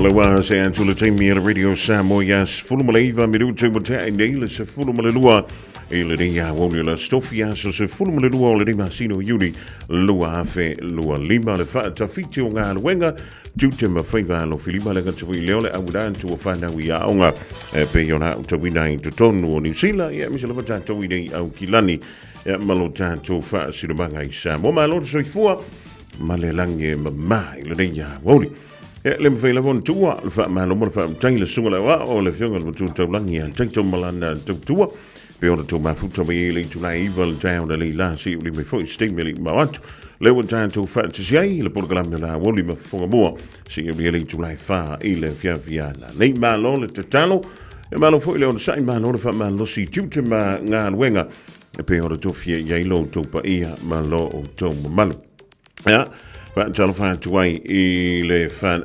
Aloha se antula taimi ala radio Samoyas fulumaliva minuto mata inele se fulumalua ele ria woni la stofia so se fulumalua le rima sino yuni lua afe lua lima le fa tafiti o ngā luenga tute mawhaiva lo filima le katu i leole awudan tu o whana wi a onga pe yona utawina i tutonu o New Zealand ia misa lewa tātou i nei au kilani malo tātou wha sinumanga i Samoa ma lo soifua ma le lange ma i le ria woni le mfeila von tua le fa malo mo fa taile sunga la wa o le fionga mo tu tau langi an taito malana tu tua pe ona tu mafuta me le tu na evil down le la si le me foi stimuli ma wat le won tan tu fa tu sei le porgalam la woli me fonga mo si le tu la fa ile fia fiana le malo le totalo e malo foi le on sai ma no fa malo si tu ma nga wenga pe ona tu fia ye lo tu pa ia malo o tu malo ya But telephone to way ile fan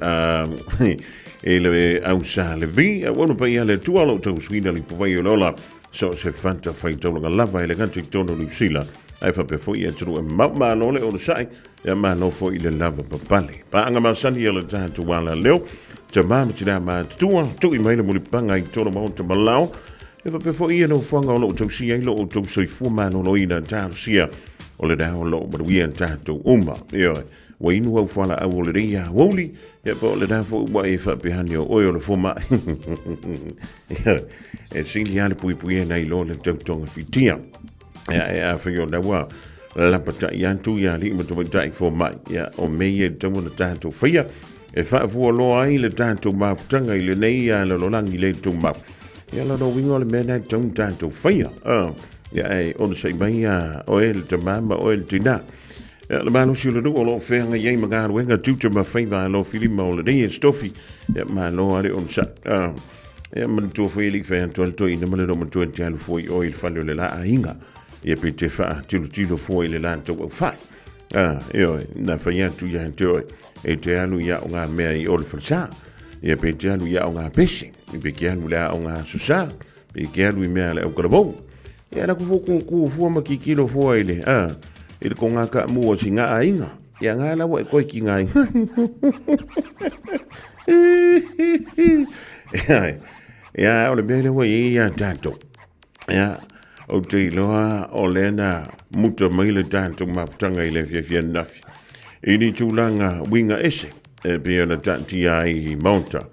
ile ausa le vi wonu pa ia le tualo to swina li povai lola so se fanta fai to nga lava ile kan tik tono New Zealand ai fa pe foi tu ma no le o sai ya ma no foi ile lava pa pale pa anga ma sani ile ta tu wala leo te ma tina ma tu i mai le muli panga i tono ma te malao e fa pe foi no fanga lo to si ai lo to so fu ma no ina ta sia o le da lo ma wi en ta to yo wa inu au fala au le ria woli e po le da fo wa e fa behanio o le foma e siliane pui na ilo le tonga fitia ya fa yo da wa la pata yan tu ya li mo to dai fo mai ya o me ye tomo na tanto fia e fa fu lo ai le tanto ma tanga ile nei ya lo langi le tumba ya lo no wingo le mena tanto fia ya e on sei mai ya o el tamama o el tina le malo si lo do lo fe nga ye maga wenga tutu ma fe va lo filima o le dei stofi ma lo ale on sa man tu fe li fe to to ina ma le mo to tial foi o il fallo le la ainga e pe te fa tu foi le la to fa io na fa ya tu ya to e te anu ya nga me i o le fa e pe te anu ya nga pesi e pe ke anu la nga susa pe ke anu me ala o grabo e na ku fu ma ki kilo foi le il ko nga ka mo singa ainga ya nga la wa ko ki ngai ya o le bele wa ya tanto ya o te loa o lena muta mai le tanto ma tanga ile fia nafi ini tulanga winga ese e pe na tanti ai monta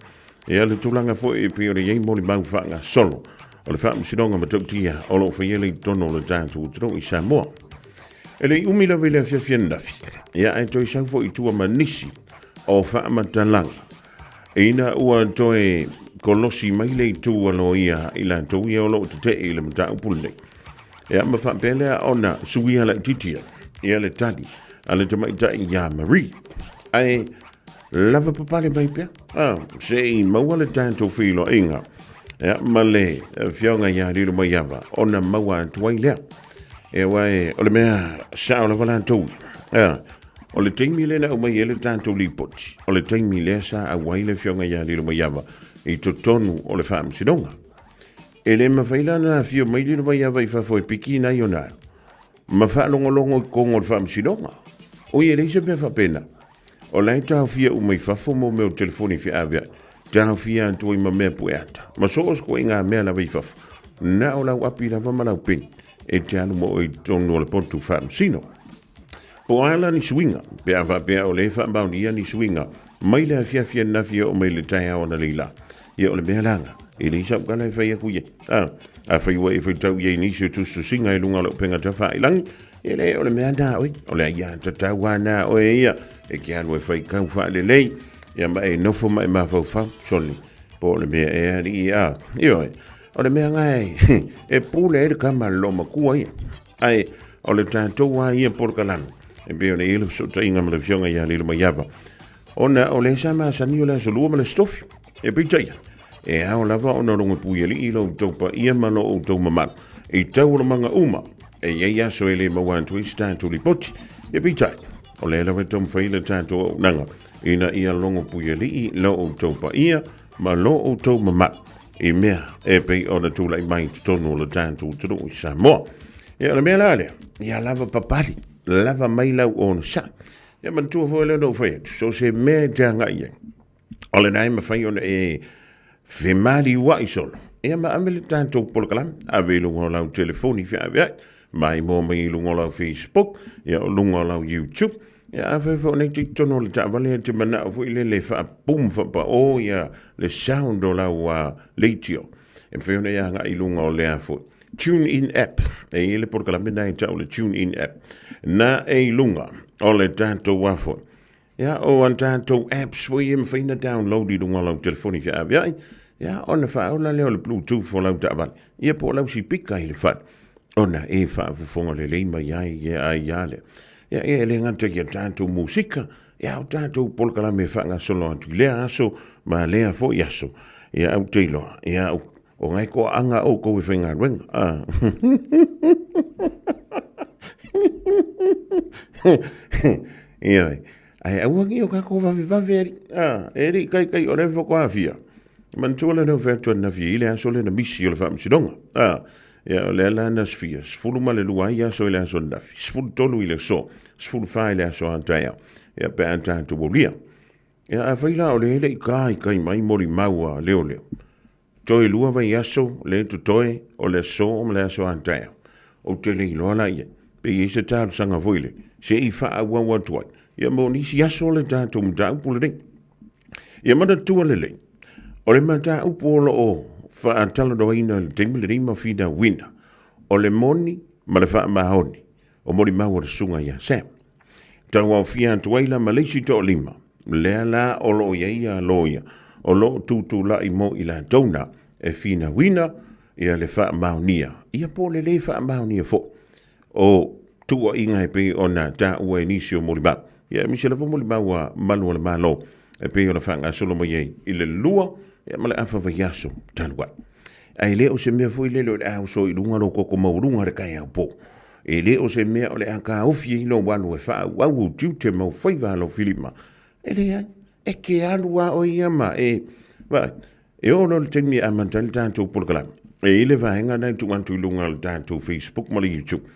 ya le tulanga fo e pe ye mo le mangfa nga solo o le fa msidonga matuktia o lo fa ye le tono le tanto tro i Samoa ele umila vile fia nafi ya ai toi sa fo i tua manisi o fa matalanga ina ua toi kolosi mai le tua lo ia ila to ia lo te ile mta upulle ya ma fa pele ona suia la titia ia le tadi ale to mai ya Marie ai lava papale mai pe sei mawale tanto filo inga ya male fionga ya ri mo yava ona mawa twaile e wai o le mea sa o le valantou o le taimi le na o mai ele tanto lipoti o le taimi le sa a wai le fionga ya li lo mai ava i totonu o le fam sidonga e le mawhaila na fio mai li lo mai ava i fafo e piki na iona ma fa longo kongo le fam sidonga o i ele se me fa pena o lai tau fia o mai fafo mo meu telefoni fia avia tau fia anto i ma mea pueata ma so osko inga mea la vai fafo na o lau api la vama lau peni e te anu mo i tono le portu fam sino. Po ala ni swinga, pe ava pe o le fam baunia ni swinga, mai le fia na fia o mai le tai o na lila. Ia o le mea langa, e le isap kala e fai aku ye. A fai wa e fai tau ye ni su tu su singa i lunga lo penga ta fai langi, e le o le mea na oi, o le ia ta tau wana o e ia, e ke anu e fai kau fa le lei, ia ma e nofo mai ma fau fau soli, po le mea e ari ia, o le mea ngai e pule e kama loma kua ia ai o le tātou wa ia porkalanga e pe o le ilu so tainga ma le fionga ia lilu ma yava ona o le sama sani o le solua ma le stofi e pe taia e hao lava ona rongo puia li ilo taupa ia mano o tau mamana e tau o manga uma e ia so e le mawantu i tātou li poti e pe taia o le lawe tom whaile tātou nanga ina ia longo puia li lo o taupa ia ma lo o tau mamana e mea e pei ona tula i mai tonu le tantu tunu i Samoa. E ala mea lale, ia lava papali, lava mai lau ona sa. Ia mantua fo ele no fai, so se mea tanga ia. ole nai mawhai ona whemari wa isolo. Ia ma amele tātou polakalam, awe lunga lau telefoni whia awea, mai mō mai lunga lau Facebook, ia o lunga lau YouTube, ia awe nei te tono le tāwale te mana o fui le wha pum wha o ia le sound o lau leitio. E whiona ia ngai lunga o lea fui. Tune In app, e le polakalam nei tau le Tune In app. Na e lunga o le tātou wafo. Ia o an tātou apps fui e mwhaina download I lunga lau telefoni whia awea, ia ona whaola leo le Bluetooth o lau ta'awan. Ia po lau si pika I le whan. Ona e whaafufonga le leima iai ia ai iale. Ia e le ngata kia tātou musika. Ia o tātou polkala me whanga solo atu. Lea aso ma lea fo i aso. Ia au teiloa. Ia o ngai ko anga o koe whenga ruenga. Ia ai auangi o kako wawe eri. Eri kai o rewo ko awhia. Man tuala no vertu na vi ile aso le na misi o le whaamisidonga. Ia o le ala na sfia. Sfulu ma le lua ia so ile aso na fi. Sfulu tolu ile so. Sfulu wha ile aso antaia. Ia pe antatu bolia. Ia a whaila o le hele I kai mai mori maua leo. Toi lua vai aso le tutoe o le so o le aso antaia. O te le iloa la ia. Pe I se tāru sanga voile. Se I wha a wawa tuai. Ia mo nisi aso le tātu mtau pule ring. Ia mana tua le lei. O le mata upolo o whaatala do ina le teimu le rima whina wina. O le moni ma le wha mahoni. O mori maua le sunga ia Sam. Tau au fia antuaila ma leisi to lima. Lea la o lo ia loia. O lo tutu la I mo I la tauna. E whina wina ia le wha mahonia. Ia po le wha mahonia fo. O tua inga e pe o na ta ua inisio mori mau. Ia misi le fo mori maua malu le malo. E pe o na whanga solo mo iei. I le lua. Ia male afa vai aso talua. Ai le o se mea foi le lo le au so I lunga lo koko maurunga re kai au po. E le o se mea o le aka ofi I lo wanu e wha au tiu te mau whaiva lo filima. E le ai, e ke alua o ia ma vai, e o no le temi a mantali tātou polkalam. E ile vahenga nei tu antu lunga le tātou Facebook ma le YouTube.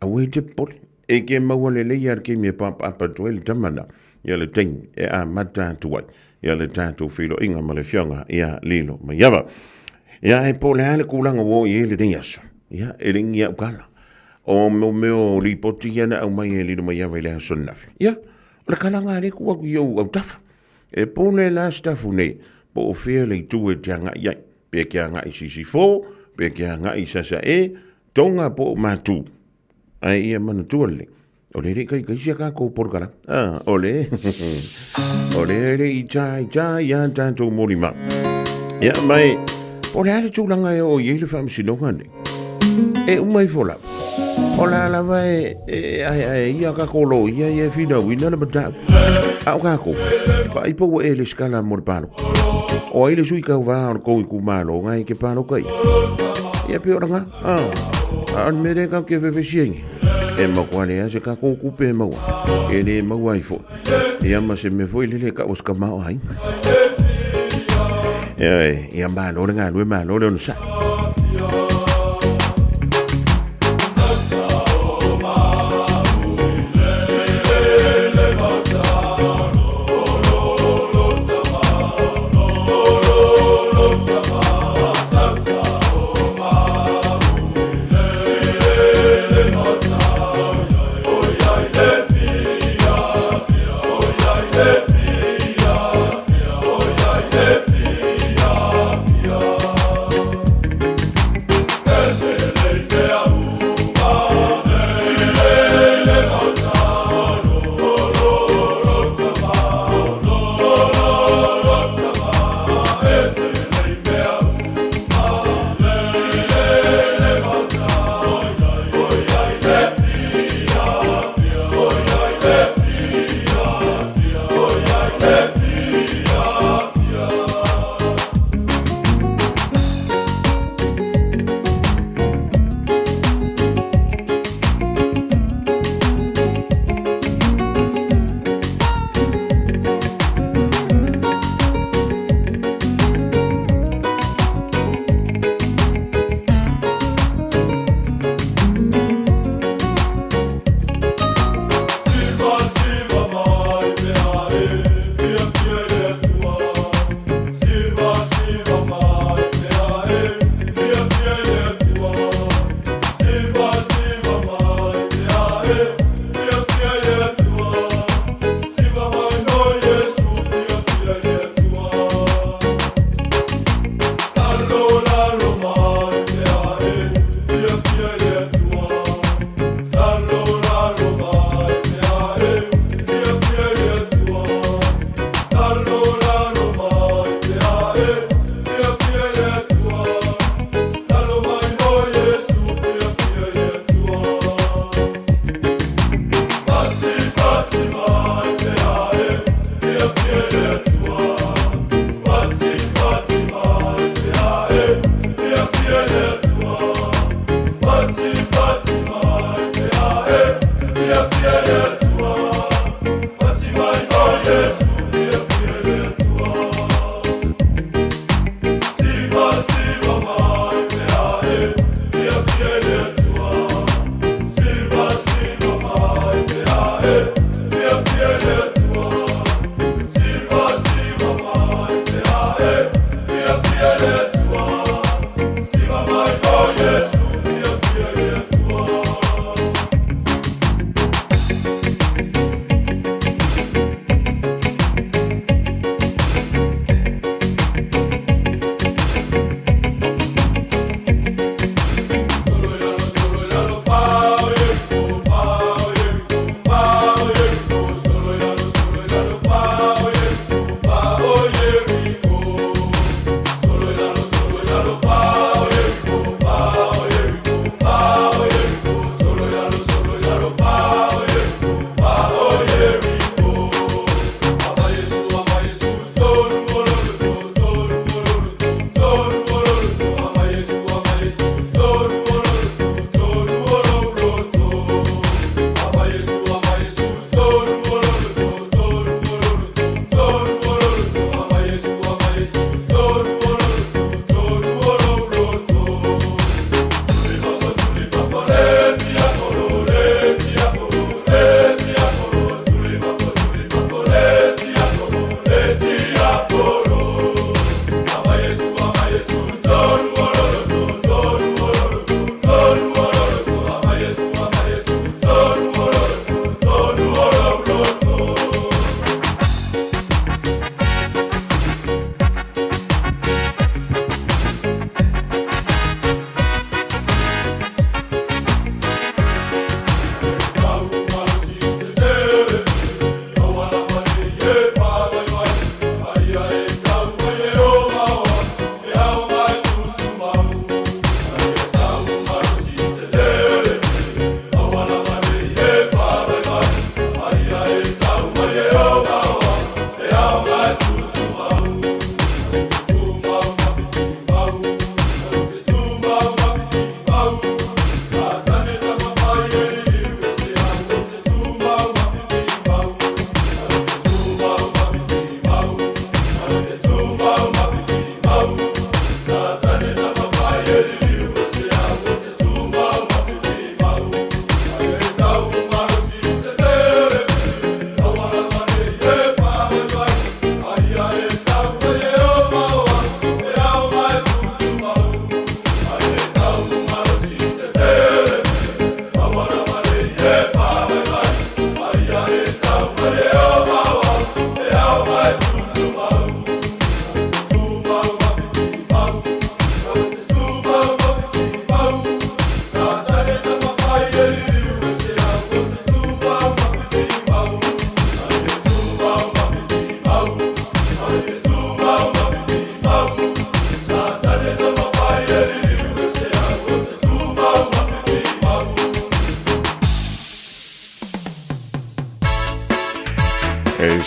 Au e te poli. E ke maua le leia ke me papa tuel tamana. Ia le teng e a mata tuai. Ia le tātou whilo inga ma le fionga ia lilo ma iawa. Ia e po le ale kulanga wo I le nei aso. Ia e ringi au kala. O meo ripoti iana au mai e lilo ma iawa I le aso nafi. Ia, le kalanga le kua ki au tafa. E po le la stafu ne, po o fea le tu e te anga iai. Pe ke anga I sisi fo, pe ke anga I sasa tonga po matu. Ai ia mana tuale. O le kai sia ka ko porkara. Ole. Ole le I ia tātou morima. Ia mai, po le ale tūlanga e o iei le whaamisinonga ne. E umai fola. O la lava ia ka kolo ia whina wina na matau. Au kako, pa ipo e le skala morpano. O ele sui kau wā o kou I kumalo, ngai ke pano kai. Ia pe oranga, an mere ka ke wewesiengi. E makuane a se ka kou kupe maua. E le maua I fo. Ia ma se me foi lele ka oska mao hai. Ia malo le ngā lue malo le ono sa.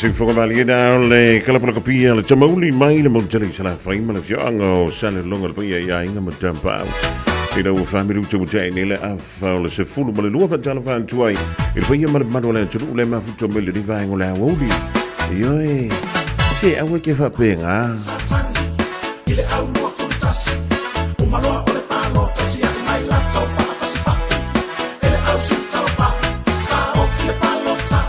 si whakawaliera o le kalapana kapia le tamauli mai le montele sala whaima le whianga o sale longa le pia ia inga matampa au. E rau whamiru te mutai ni le awha o le se fulu ma le lua whatala whantuai. E le pia madu le turu le mafuto me le rivaengo le awauli. Ioi, ke awe ke whapenga. Ile au mua futasi, umaloa o le palo tati a mai lato whaafasi whaki. Ele au sita o wha, sa o ki le palo ta.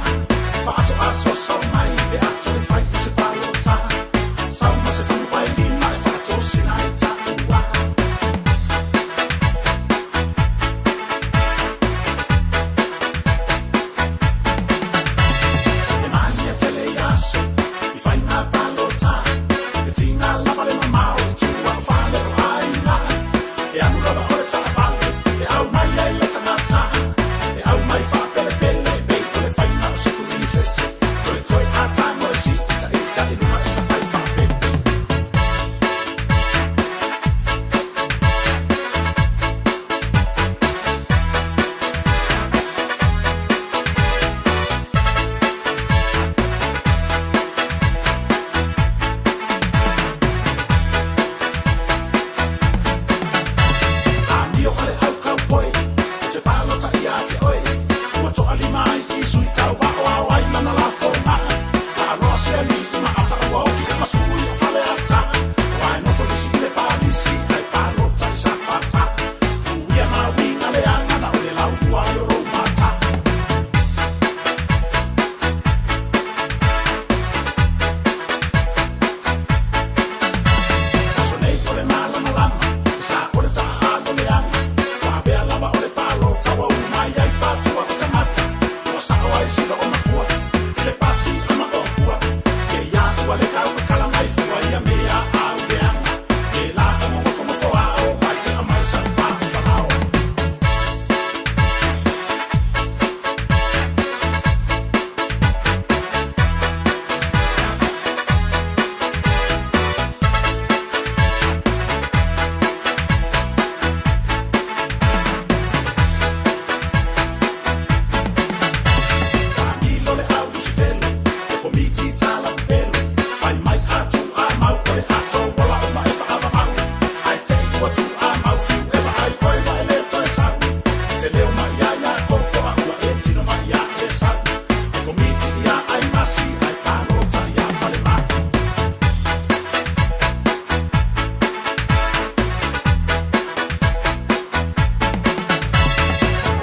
Whaato aso sau mai, pe ato le whai o se palo ta. Sau ma se whanu wai lima e whaato sina e ta ua. E mani a tele aso, I whai ngā palo ta. E tina lava le mamao, e tua o whale o aina. E anu lava o le ta vale, e au mai ai la tangata. E au mai whaapele pele, e pei o le whaina o se kurini sese. Toi toi a tango e si, ita i luma e sa pai whaapepe. Amio ale au kaupoi, te palo ta ia te oi. Ua toa lima ai I sui tau wa o au ai mana la foma. La aroa se ali I ma ata ua o ki e masui o fale ata. Wai no fo lisi I le palisi, ai palo ta I sa fata. Tu ia na winga le anga na o le lau ua I o rou mata. Aso nei o le malama lama, sa o le ta alo le anga. Wa bea lava o le palo tawa umai ai patua o tamata. Ua sa o ai sila o matua, I le pasi o ma o kua. Ke ia ua le kau ka kala mai fua ia mea au le anga. Ke la o mo mafo ao mai ke a mai sa pa o whanao. Tamilo le au lusi felo, e komiti tala pelo. Fai mai atu a mau o le ato wala o mai whaava au. Ai te iwa tu a mau fiu ewa ai koe wa e leto e sau. Te leo mai a ia koko a ua e tino mai a e sau. E komiti ia ai masi ai palo ta ia fale mai.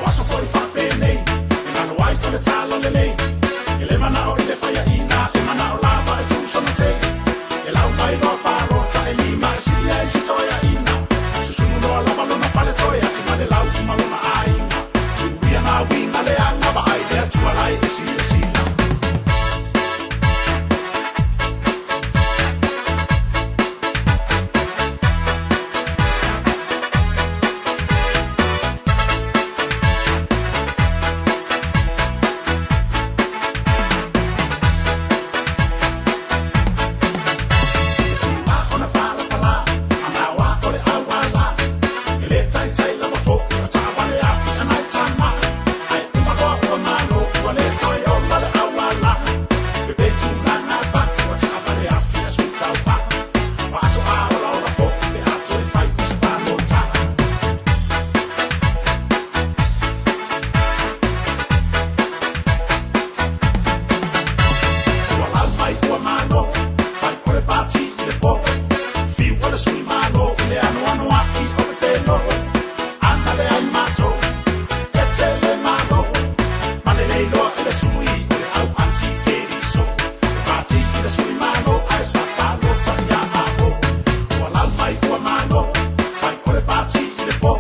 O aso foi whapene, e nano ai o le talo le lei. E le mana o I le whaia ina, e mana o lava e tūsona te. E lau mai loa pārota e lima e silia e si toia ina. Susunu loa lava lona whale toia, tima le lau kuma lona a ina. Tuia na winga le anga wa ai lea tualai e si e sila. Tima ona pala pala, ana wa o le awala. E le tai tai lava foki o ta wale afi anai tama. Ai uma loa ua mano, ua le toi o la le awala. Pepe tu nana pa, ua ta wale afi a sui tau pa. Whaato a ola ola foki, pe ato e whai o se palo ta. Ua lau mai ua mano, whai o le pati I le po. Fiu o le sui mano, I le ano ano aki o le pelo. Ana le ai mato, e te le mano. Ma le nei loa e le sui, o le au anti keriso. Pati I le sui mano, ai sa palo ta ia aho. Ua lau mai ua mano, whai o le pati I le po.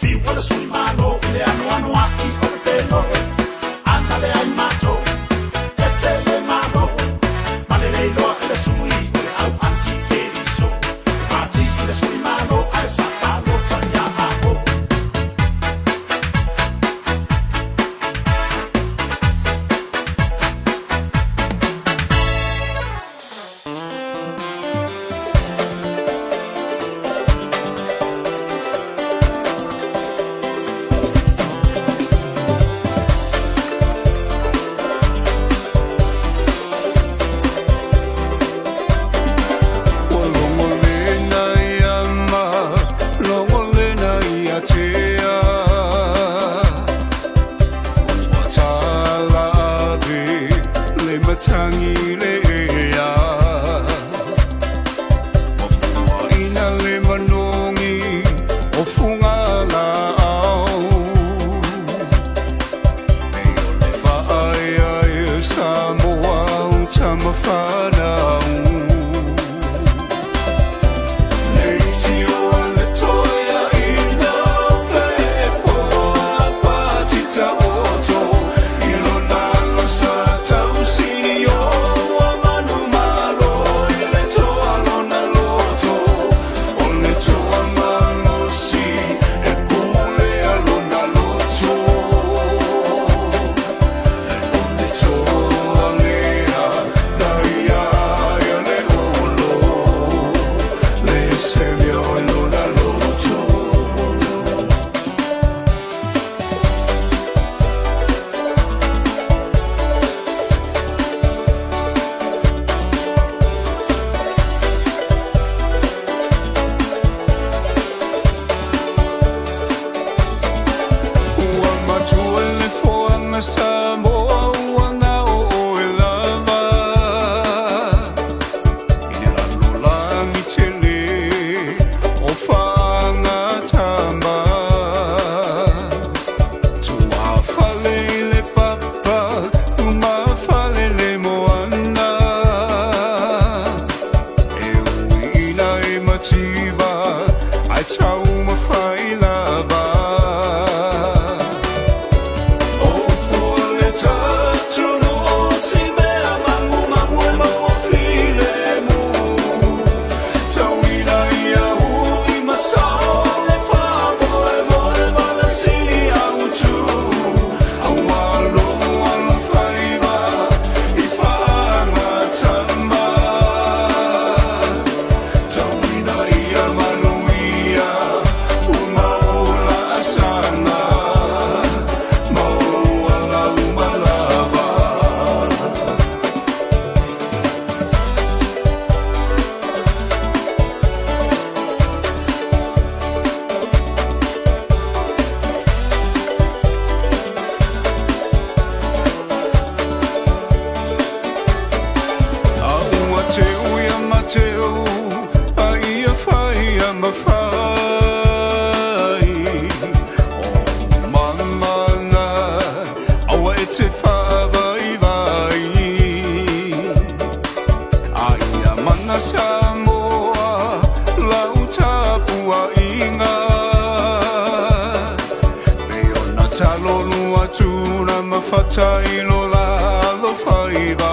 Fiu o le sui mano, I le ano ano aki o le pelo. Ana le ai mato, e te le mano. Ma le nei loa e le sui, o le au anti keriso. Pati I le sui mano, ai sa palo ta ia aho. mateo ai fai amafai o mana awa ete fa vai vai ai mana samoa lau tapua inga peona talolu atuna mafatai lo la lo fai vai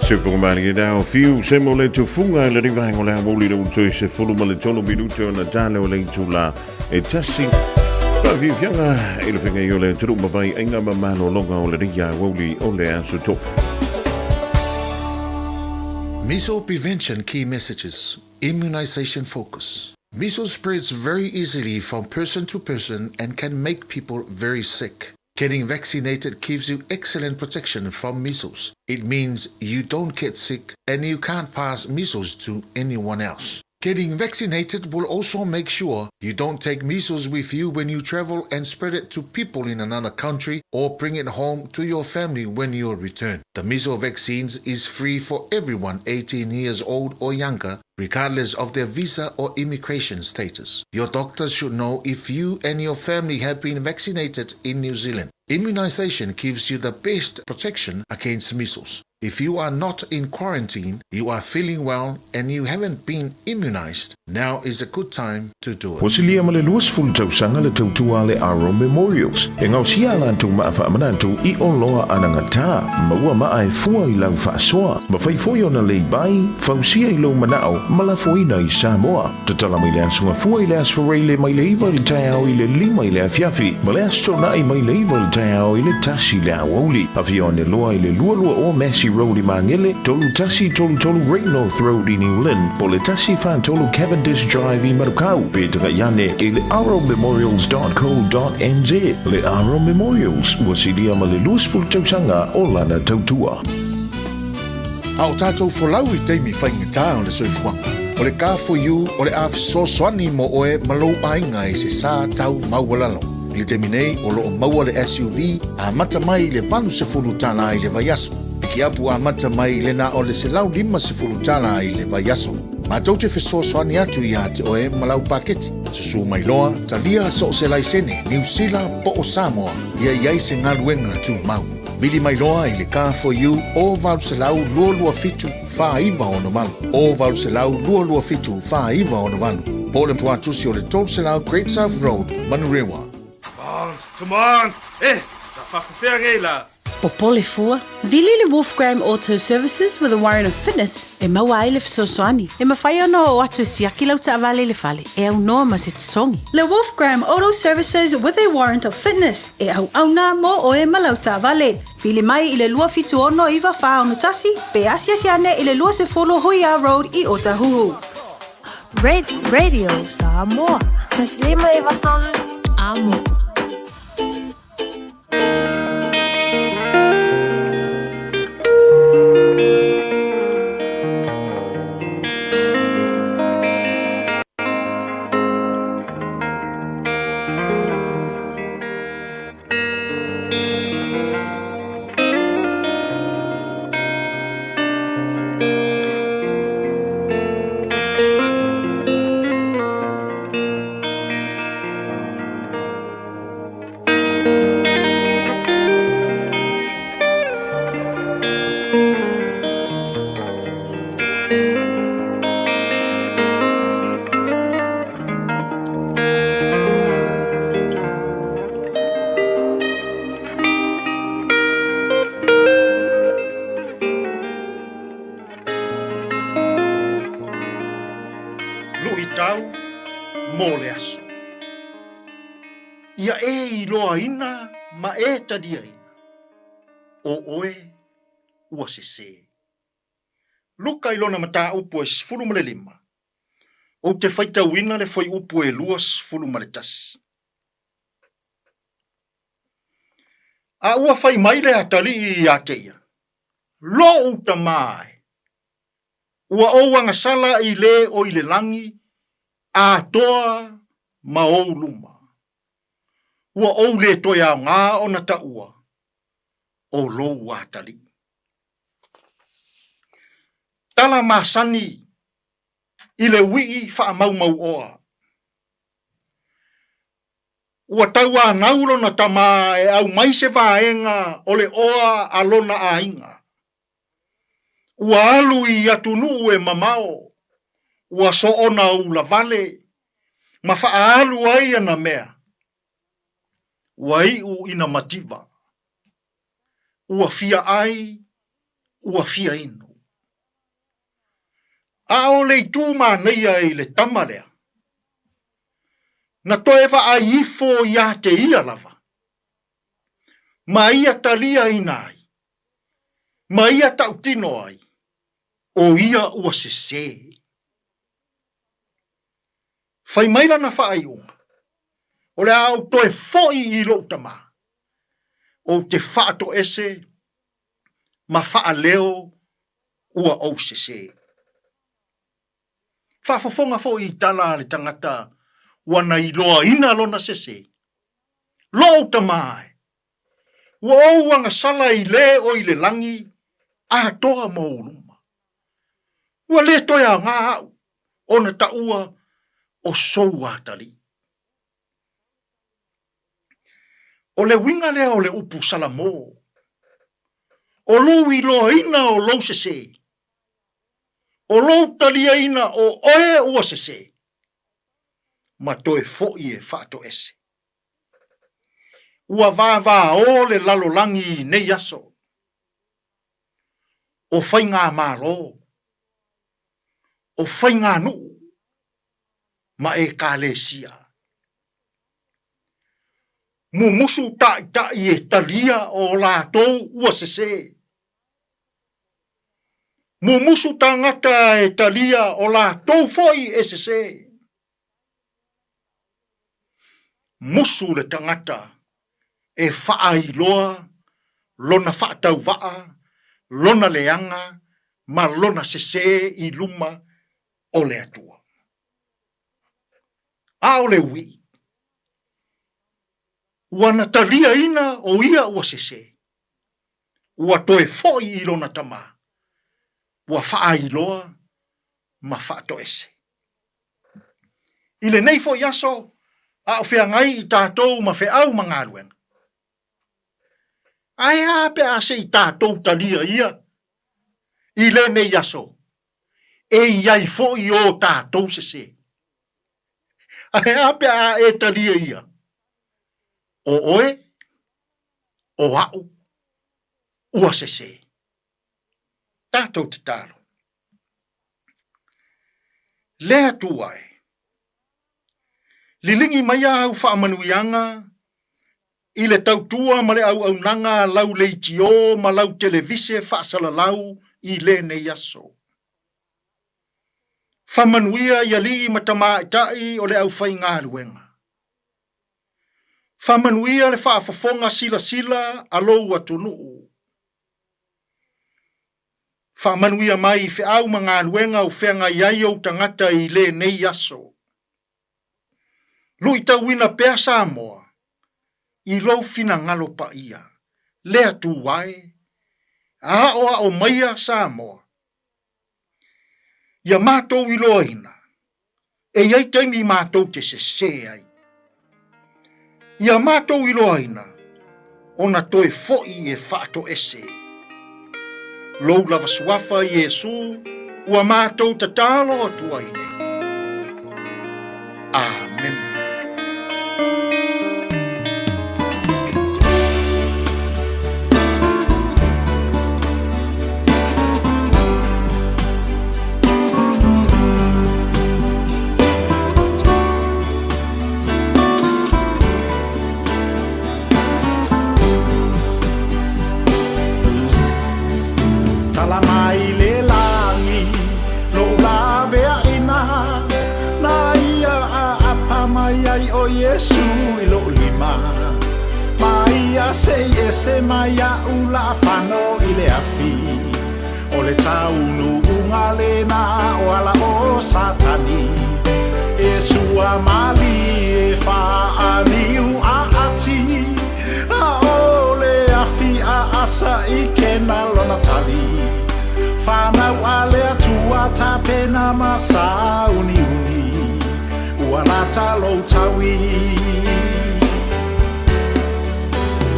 Supermani da fiu semole tu funga le riva ngola moli do tu se fulu male tolo minuto na tale o le tula e tasi pa vi fianga e le finga yo le tru mabai ainga mamalo longa o le ria woli o le ansu tof. Measles prevention key messages. Immunization focus. Measles spreads very easily from person to person and can make people very sick. Getting vaccinated gives you excellent protection from measles. It means you don't get sick and you can't pass measles to anyone else. Getting vaccinated will also make sure you don't take measles with you when you travel and spread it to people in another country or bring it home to your family when you return. The measles vaccines is free for everyone 18 years old or younger, regardless of their visa or immigration status. Your doctors should know if you and your family have been vaccinated in New Zealand. Immunization gives you the best protection against measles. If you are not in quarantine, you are feeling well and you haven't been immunized, now is a good time to do it. Wasilia male luas ful tau sanga le tau tuale Aro Memorials. E ngau sia lantu maafa amanantu I oloa anangata. Maua maa e fua I lau faasoa. Mawhai foio na lei bai, fausia I lo manao, malafoina I Samoa. Tatala mai le asunga fua I le asfarei le mai le iwa le taiao I le lima I le afiafi. Ma le astrona I mai le iwa le taiao I le tasi le awoli. Afia ne loa I le lua o Messi Road I Mangele, tolu tasi tolu Great North Road I New Lynn, po le tasi fan tolu Cavendish Drive I Marukau, Petra Yane I le aromemorials.co.nz. Le Aro Memorials, wasilia ma le luas ful tausanga o lana tautua. Ao tātou wholau I teimi whaingatā o le soifuanga. O le ka for you, o le awhiso swani mo oe malou ainga I se sā tau maualalo. I le teminei o loo maua le SUV, a mata mai le vanu se fulutana I le vaiaso. Piki apu a mata mai le na o le se lau lima se fulutana I le vaiaso. Ma tau te wheso swani atu I te oe malau paketi. Susu mai loa, talia so se laisene, New Zealand po o Samoa, ia iai se ngaluenga tu mau. Vili mai loa I le car for you, o vau se lau lua fitu, wha iwa ono malu. O vau se lau lua fitu, wha iwa ono malu. Po le tuatusi o le tol se lau Great South Road, Manurewa. Come on! Eh, da whakawhea la. Popole fua. Vili le Wolfgram Auto Services with a warrant of fitness. E maua ai le fisosoani. E mawhai ono o atu siaki lau ta avale le fale. E au noa ma se tutongi. Le Wolfgram Auto Services with a warrant of fitness. E au auna mo oe ma lau ta avale. Vili mai I le lua fitu ono iwa wha ono tasi. Pe asiasiane I le lua se folo Hoia Road I Otahuhu. Radio Samoa. Taslima Ivatolu Amo. Lui tau mo le aso. Ia I loa ina ma tadia ina. O oe ua se. Luka I lona mata upo e 15. O te whaita wina le foi upo e 2 A ua whai mai le atali I ateia. Lo uta mai. Ua ouanga sala I le o I le langi a toa ma ou luma. Ua ou le toia ngā o na ta ua. O lo atali. Tala masani I le wii wha mau mau oa. Ua taua naulo na tama e au mai se vaenga o le oa alona a inga. Ua alu I atunu e mamao. Ua so ona u la vale. Ma wha alu ai ana mea. Ua iu ina mativa. Ua fia ai. Ua fia inu. A o le tu ma nei ai le tamalea. Na toewa a ifo ia te ia lava. Ma ia talia inai. Ma ia tautino ai. O ia ua se. Fai maila na wha ai unga. O le au toe foi I lo tama. O te whaato ese. Ma wha leo ua o se. Whafofonga fo I tala le tangata wana I loa ina lona sese. Lo tamai. Ua ouanga sala I le o I le langi a toa mauruma. Ua le toia ngā au o na taua o soua tali. O le winga lea o le upu salamo. O lo I loa ina o lo sese. O lo talia ina o oe ua sese. Ma toe foi e whaato ese. Ua vāvā o le lalolangi nei aso. O whai ngā mālo. O whai ngā nu. Ma e kālesia. Mu musu tai e talia o lātou ua sese. Mu musu tangata e talia o lātou foi e sese. Musu le tangata e whaailoa, lona whaatau waa, lona leanga, ma lona sese I luma o le atua. A o le wi. Wana talia ina o ia ua sese. Ua toe foi I lona tama. Ua whaailoa, ma whaato ese. Ile nei fo yaso, a o whea ngai I tātou ma whea au ma ngāruenga. Ai ape a se I tātou talia ia. I le nei yaso. E iai fo I o tātou sese. Ai ape a e talia ia. O oe. O au. Ua sese. Tātou te tāro. Lea tuai. Lilingi mai au whaamanuianga, I le tautua ma le au nanga lau leitio ma lau televise whaasalalau I le nei aso. Whamanuia ia li matama itai o le au whai ngā ruenga. Whamanuia le whaafafonga sila alou atunuu. Whamanuia mai I au ma ngā ruenga o whenga iai au tangata I le nei aso. Lui tauina pea Samoa, I lou fina ngalo pa ia, lea tuwai, a o maia Samoa. Ia mātou I loina, e iai taimi mātou te se ai. Ia mātou I loina, ona toe foi e whaato ese. Lou lava suafa Iesu, ua mātou tatalo o tuaine. Amen. o Yesu ilo lima Maia se maia ula fano ile afi O le taunu unga lena o ala o satani E sua mali e whaaniu a ati A o le afi a asa i kena lona tali Whanau a le atua ta pena masa uni uni Ua nata lo tawi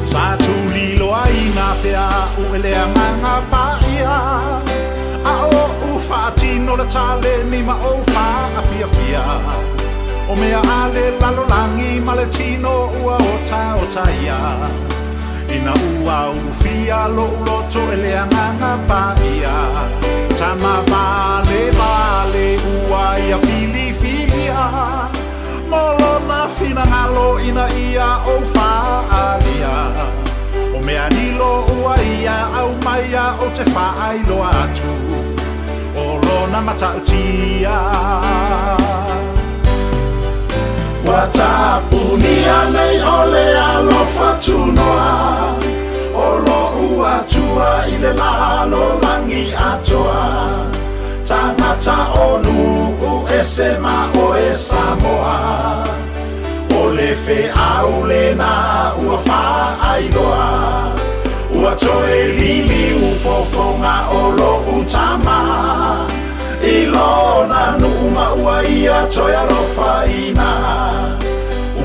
Sa tuli loa ina pea uelea nganga paia A o ufatino le tale ni ma o fa a fia fia O mea ale lalo langi ma le tino ua o taia Ina ua ufia lo uloto elea nganga paia Tama vale ua ia fili filia Molo na fina ngalo ina ia o fa alia O mea nilo ua ia au maia o te fa ailo atu O lona matautia Watapunia nei ole alofa tunoa Olo ua tua ile lalo langi atoa Tangata onu u esema o esamoa Ole fe aulena ua fa ailoa Ua toe lili ufofonga olo utama Ilona numa ua ia toe alofa ina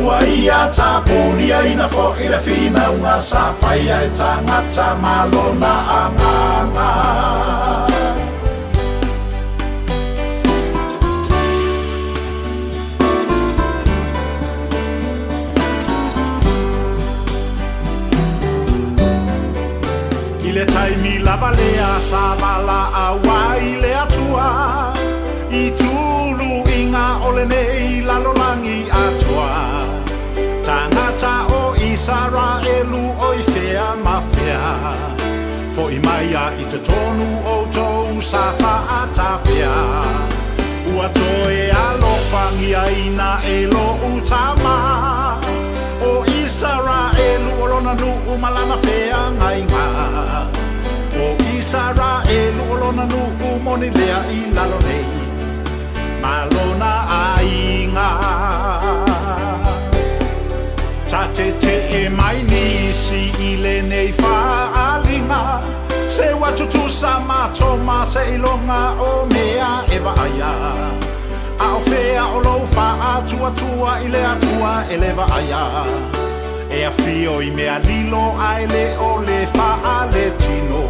Ua ia tapunia ina fo ina fina unga safaya e tangata malona anganga Ile taimi lavalea savala awai le atua I tulu inga ole nei lalolangi atua Tangata o Israelu o I fea mafia Fo I maia I te tonu o tou safa atafia Ua toe alofangia ina elo utama O Israelu o lona nu umalana fea ngainga O Israelu o lona nu umoni lea I lalo nei Malona ainga Ta te e mai nisi I le nei whaalinga Se watutu sa matoma se ilonga o mea eva aya A o fea o lo tua I le atua e leva aya E a fio I mea lilo ai le o le faale tino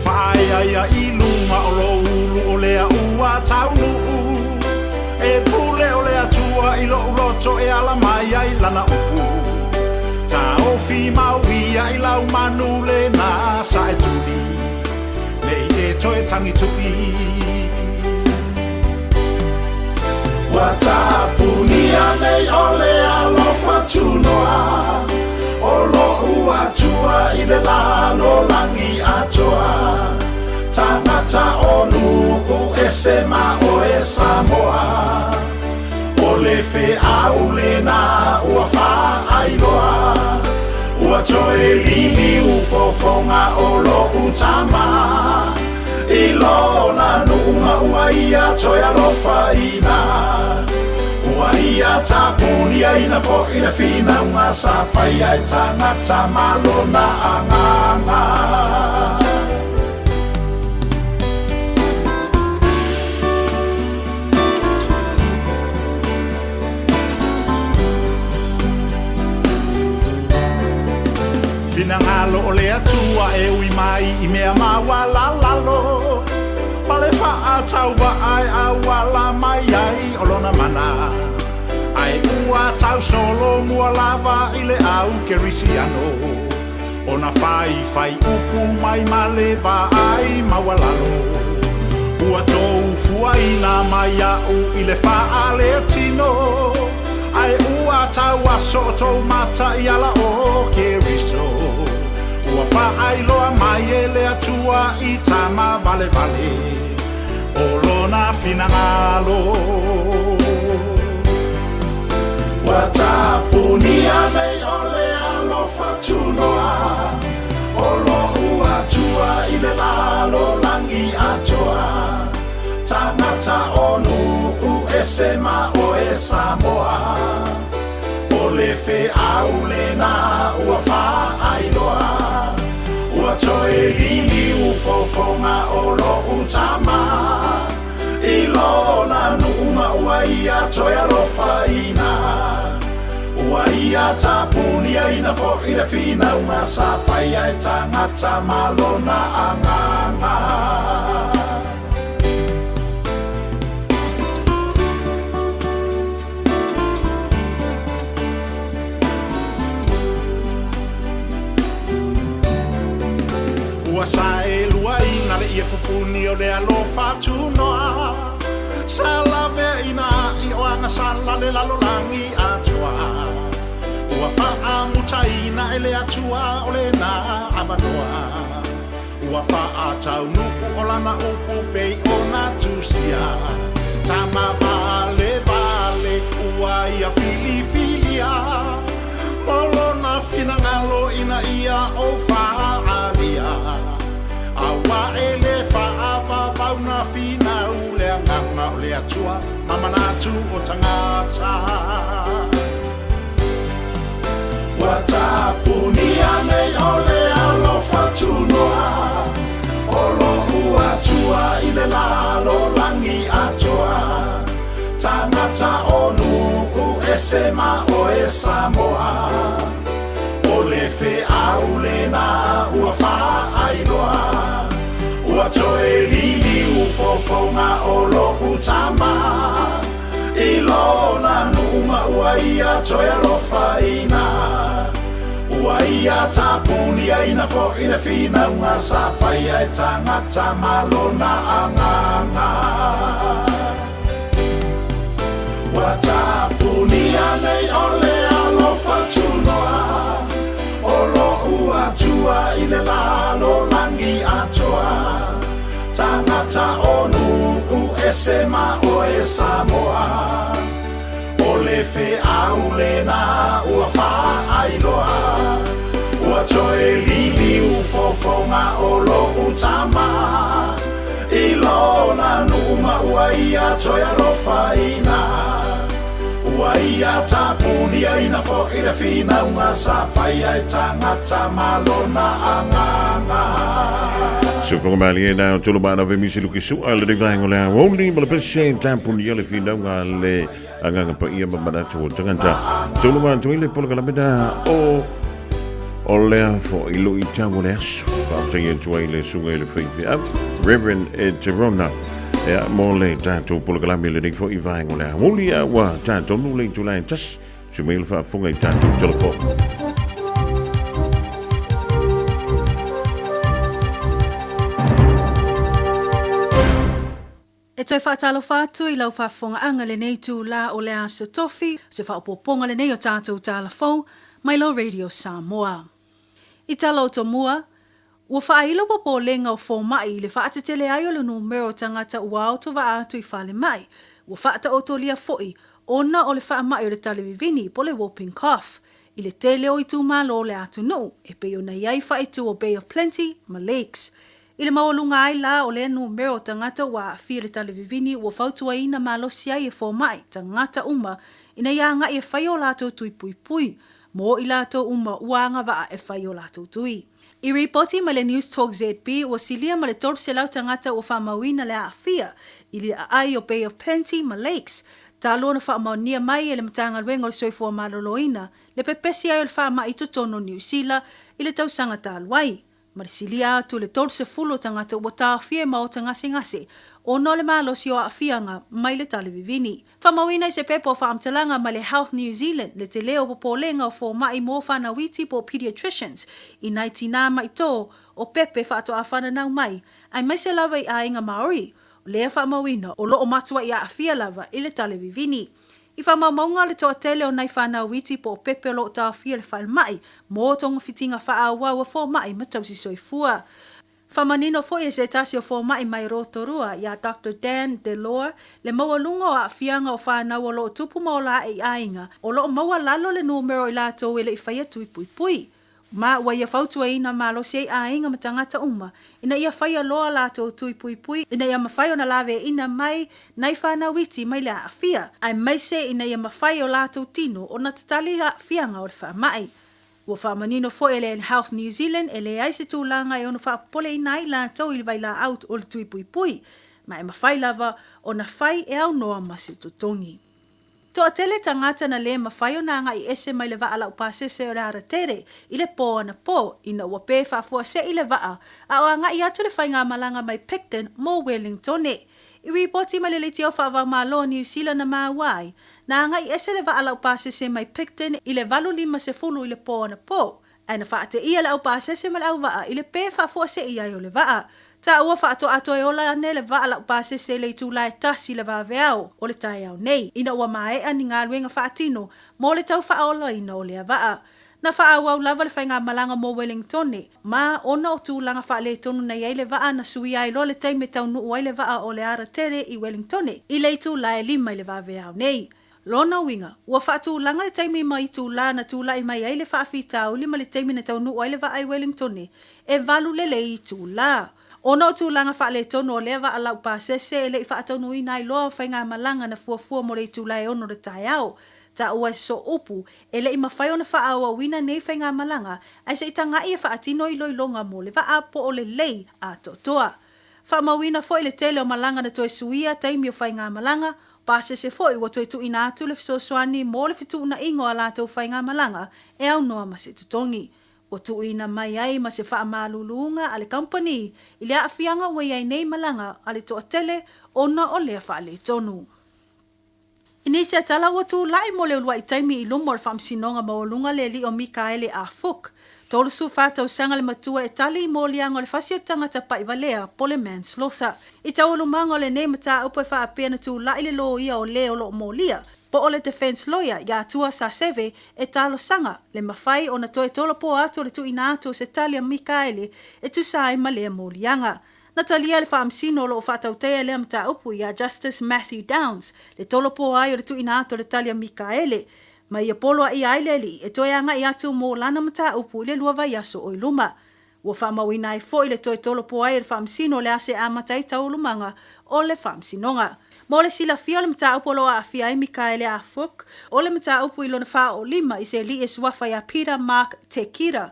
Whaia I lunga o lo ulu o lea ua taunu E pule o lea tua I lo uloto e ala mai ai lana upu Ta o fi mawia I lau manu le na sa e tuli Nei e toe tangi tui Watapunia nei ole alofa tunoa Olo ua tua I le lalo langi atoa Tangata onu u esema o esamoa Ole fe aulena ua fa ailoa Ua toe lili ufofonga olo utama Ilona numa ua ia toe alofa ina Ua ia tapunia ina fo ina fina unga safaya e tangata malona anganga Fina ngalo o le atua e ui mai I mea mawala lalo Pale faa tau wa ai awala mai ai o lona mana Ai ua tau solo mua lava I le au kerisiano Ona fai upu mai maleva ai mawalalo Ua tou fuaina mai au I le faa le tino Ai ua tau aso tou mata I ala o keriso Ua whaai loa mai e le atua I tama vale vale O lona fina ngalo Wata sema o e Samoa o le fe au le na ua wha ailoa ua toe lili u fofonga o lo utama i lona nuuma ua ia toe alofa ina ua ia tapunia ina fo ina fina unga sa whaia e tangata malona anganga ua sa e lua ina le ia pupuni o le alofa tunoa sa lave ina i oanga sa lale lalolangi atua ua faa mutaina ele atua o le na avanoa ua faa tau nuku o lana upu pei o na tusia tama vale vale ua ia fili filia molo na fina ngalo ina ia o faa alia awa ele faa vavau na fina ule anganga o le atua mamanatu o tangata watapunia nei ole alofa tunoa olo uatua ile lalo langi atoa tangata onu u esema o e Samoa o le fe au le na ua wha ailoa ua toe lili u fofonga o lo utama i lona nuuma ua ia toe alofa ina ua ia tapunia ina fo ina fina unga sa whaia e tangata malona anganga ua tapunia nei ole alofa tunoa olo uatua i le lalo langi atoa tangata onu u esema o e Samoa o le fe au le na ua wha ailoa ua toe lili u fofonga o lo utama i lona nuuma ua ia toe alofa ina ua ia tapunia ina fo ina fina unga sa whaia e tangata malona anganga So kung bali na tulo ba na vemisi lukisu al de vango la only but the same time pun yele fina ngale anga pa ia mamana tu tanganta tulo ba tuile pol kala beda o ole fo ilo itago les pa tenge tuile sunga ile fifi Reverend Jerona ya mole tanto pol kala mele de fo ivango la only wa tanto no le tulai tas sumel fa funga tanto tulo fo E toi whaatalo whātu i lau whaafonga anga le nei tū la o le aso tofi, se whaapoponga le nei o tātou tāla fau, mai lau Radio Samoa. I tala o to mua, ua whaailo popo lenga o fō mai le whaatetele ai o le numero tangata ua auto wa atu i whale mai, ua whaata o to lia foi, ona o le wha mai o le talevivini po le whooping cough, i le tele o i tū malo o le atu nu, e pe o na iai whaitu o Bay of Plenty, ma Lakes. I le mawalunga ai la o le numero tangata wa fia le talevivini ua fautua ina malosi ai e fō mai tangata uma ina ianga e whai o lato tui pui pui, mo i lato uma uanga wa e whai o lato tui. I ripoti ma le News Talk ZB ua silia ma le tolu se lau tangata ua whamawina le a fia i le ai o Bay of Plenty ma Lakes, talo na whamaunia mai e le matanga luenga o le soifua maloloina, le pepesi ai o le whama i totono New Zealand i le tausanga talwai. Marisilia atu le tolu se fulo tangata ua tāwhia ma o tangase o no le malosi o awhianga mai le talevivini. Whamawina i se pepo o whaamtalanga ma le Health New Zealand le te leo popolenga o fō mai mō whanawiti po pediatricians i naitina mai tō o pepe whaato a whananau mai ai mai se lava i a inga Maori o lea whamawina o loo matua i a awhia lava i le talevivini. I whamaunga le toa tele o nei whanau witi po pepe lo ta whia le whal mai, mō tonga fitinga wha awa wa fō mai matausi soifua. Whamanino fo e se tasi o fō mai mai rotorua, ia Dr. Dan Delore, le maua lunga o a whianga o whanau o lo tupu maola e ainga, o lo maua lalo le numero i lato e le i whaiatu i pui pui. Ma wa ia fautua ina malo se a inga matangata uma. Ina ia whaia loa lato tui pui pui. Ina ia mawhai o na lawe ina mai nai whana witi mai lea a fia. Ai mai se ina ia mawhai o lato tino o na tatali a fianga o le wha mai. Ua wha manino fo ele Health New Zealand ele ai se tūlanga e ono wha pole ina i lato ili vai la out o le tui pui pui. Ma e mawhai lava o na whai e au noa masi tutongi. Toa tele tangata na le mawhai o nanga i ese mai le vaa lau pasese o le aratere i le po ana po ina ua pe whafua se i le vaa a o anga i atu le whai ngā malanga mai Picton mo Wellington e. I ripoti mai le liti o whaava malo New Zealand na mawai na anga i ese le vaa lau pasese mai Picton i le valu lima se fulu i le po ana po. Aina whaate ia lau pasese mai lau vaa i le pe whafua se i ai o le vaa. Ta ua whaato ato e ola ane le vaa lau pasese le itu lai tasi le vaa veao o le tai au nei. Ina ua mae ani ngā luenga whaatino mo le tau whaola ina o lea vaa. Na whaau au lava le whai ngā malanga mo Wellington ne. Ma ona o tūlanga wha le tonu na iai le vaa na sui ai lo le teime tau nuu ai le vaa o le ara tere i Wellington ne. I le itu lai lima i le vaa veao nei. Lona winga, ua whaatu langa le teime mai tū la na tū lai mai ai le whaafitau lima le teime na tau nuu ai le vaa i Wellington ne. E valu le i tū la. Ono tūlanga wha le tono o lewa a lau pāsese e le i whaatau nui nai loa whai ngā malanga na fuafua mo le tūlai ono le tai au. Ta ua so upu e le i mawhai o na wha awa wina nei whai ngā malanga ai se i tanga i a whaatino i loilonga mo le wa apo o le lei a totoa. Wha mawina fo i le tele o malanga na toi suia taimi o whai ngā malanga pāsese fo i wa toi tu ina atu le fisosoani mo le fitu na ingo a lātou whai ngā malanga e au noa masi tutongi. O tu ina mai ai ma se wha malulunga ale company i lea afianga ua iai nei malanga ale toa tele ona o lea wha le tonu. Inisia tala ua tu lai mo le ulua i taimi i lumo le whamsinonga maolunga le li o Mikaele a Fuk. Tolu su whātau sanga le matua e tali i mōlianga o le whasio tangata pa i valea po le manslaughter. I tau lumanga o le nei mata upo e wha apea na tu lai le lo ia o le o lo mōlia. Po o le defense lawyer ya atua sa seve e talo sanga le mawhai o na toe tolo po atu le tu ina atu se talia Mikaele e tu sa ai malea mōlianga. Na talia le whaamsino lo o whaatautea le amata upu ya Justice Matthew Downs le tolo po ai o le tu ina atu le talia Mikaele. Ma ia poloa i aileli e toe anga i atu mō lana mata upu le lua vai aso o iluma. Ua whaamawina e fo i le toe tolo po ai le whaamsino le ase amatai tau lumanga o le whaamsinonga. Mo le sila fia le mata upu loa a fia e Mikaele a Fuk, o le mata upu i lona wha o lima i se li e suafa ya Peter Mark Tekira,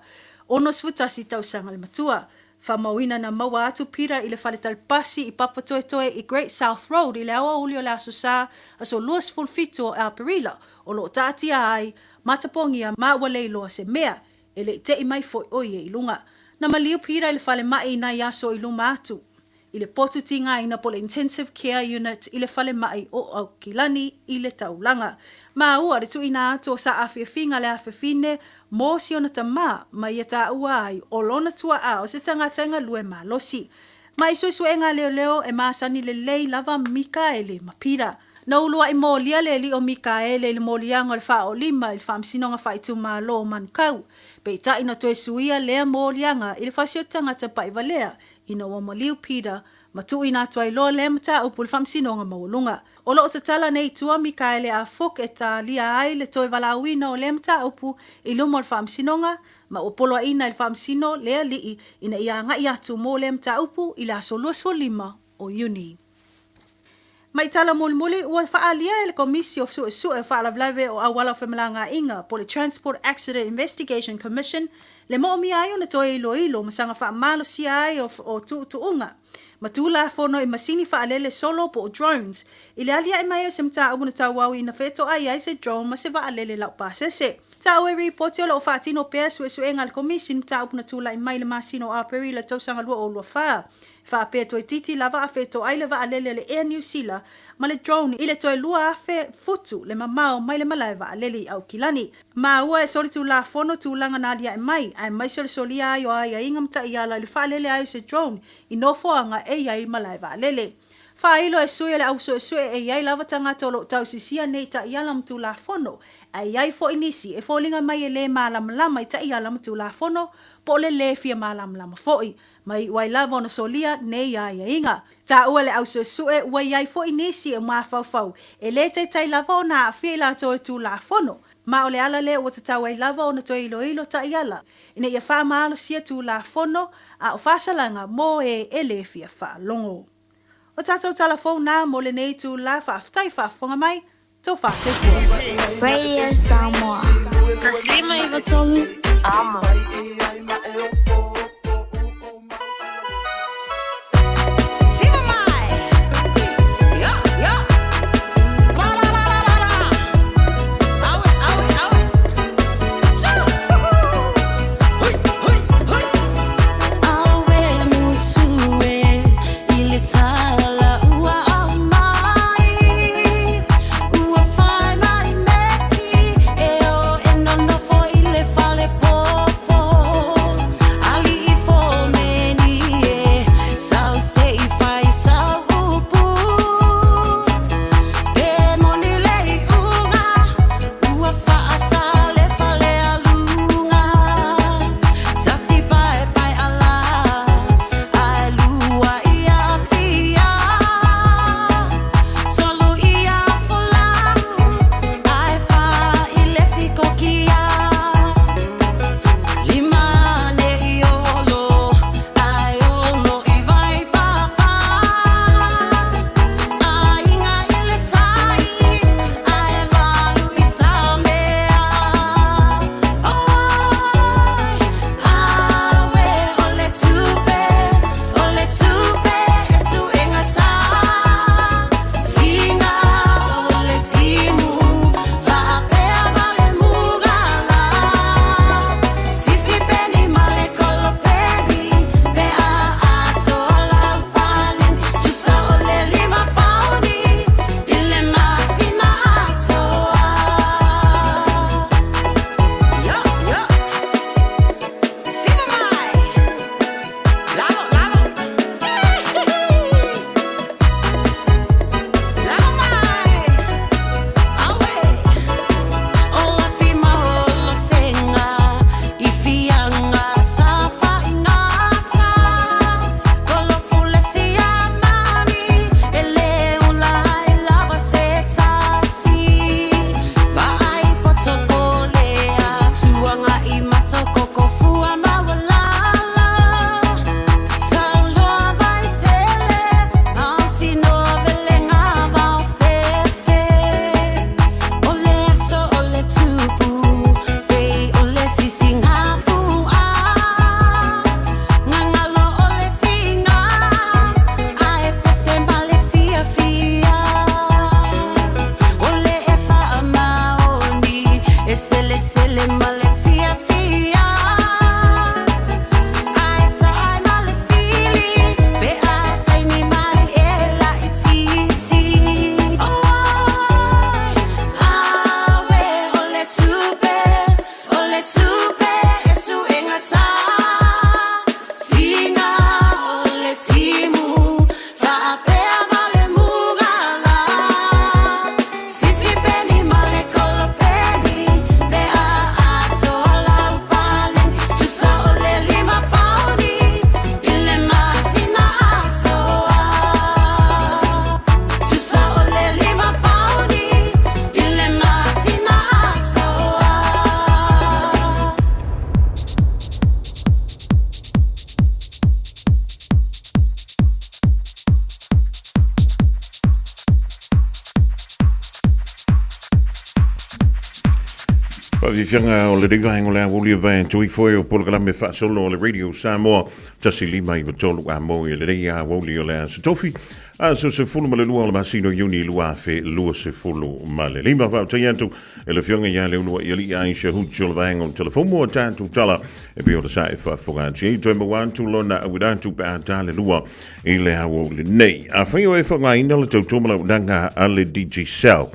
ono svutasi tau sanga le matua. Whamawina na maua atu Peter i le whaletal pasi i papatoetoe i Great South Road i le awa uli o le asusa aso luas fulfito o Alperila o lo taatia ai matapongia ma wale loa se mea e le te i mai foi oie i lunga. Na maliu Peter i le whale mai na yaso i luma atu. I le potu tinga ina po le intensive care unit i le whale mai o au kilani i le taulanga. Ma ua le tu ina atu o sa awhiawhinga le awhiawhine mo si ona tama ma ia ta ua ai o lona tua a o se tangatanga lue ma losi. Ma isu enga leo leo e maasani le lei lava Mikaele ma Peter. Na ulua i mōlia le li o Mikaele le mōlianga le wha o lima i le whaamsinonga wha i tu maa lo mankau. Pei ta ina toe suia lea mōlianga i le whasio tangata pa i valea ina wa maliu Peter ma tu ina tuai lo le mata upu le whamsinonga maulunga. O lo o tatala nei tua Mikaele a Fuk e ta lia ai le toe walauina o le mata upu i lumo le whamsinonga ma o poloa ina le whamsino lea lii ina ia ngai atu mo le mata upu i la soluasua lima o uni. Mai tala mulmuli ua whaalia e le komisi o sue whaalavlave o awala o whemalanga inga po le Transport Accident Investigation Commission le moomi ai o na toe ilo masanga whaamalo si ai o tuunga. Ma tūla whono i masini whaalele solo po o drones. I le alia e mai o se mta abu na tauau i na wheto ai se drone ma se waalele lau pasese. Ta o e reporti o la o whaatino pea sue enga le komisi mta abu na tūla i mai le masino a peri la tausanga lua o lua whaa. Wha pēr toi titi lava a wheto ai le waalele le Air New Zealand ma le drone i le toi lua a whe futu le mamao mai le malai waalele i au kilani. Ma ua e soli tu la whono tu langa nalia e mai mai soli ai o ai a ingamta i ala le waalele ai se drone i nofoanga e iai malai waalele. Whailo e sue le auso e sue e iai lava tangata o lo tau sisia nei ta i ala mtu la whono a iai fo inisi e fōlinga mai e le maalamlama i ta i ala mtu la whono po le le fia maalamlama foi. Mai wai lava ona solia nei ai a inga. Ta ua le auso sue ua iai fo inisi e maa fau e le tai lava ona a fia la to tu la fono. Ma o le ala le o tatau ai lava o na toi ilo ta iala. Ina ia wha maalo sia tu la fono a o whasalanga mo e ele fia wha longo. O tatou telefon na mo le nei tu la wha aftai wha fonga mai, tau wha se fua. Radio Samoa. Taslima iwa tolu. Amo. Fianga o le ringa hengo lea wuli vai tui foi o programa fa solo o le radio Samoa tasi lima i vatolu a mo i le rea wuli o lea satofi a so se fulu ma le lua o le masino yuni lua fe lua se fulu ma le lima va tayantu e le fianga ya le lua i li aisha hutu le vai on telefon mo tantu tala e bi o le sai fa foganti to mo wan tu lona a widantu pa ta le lua i le hawo le nei a fa yo e fa ngai no le to mo danga a le DJ Cell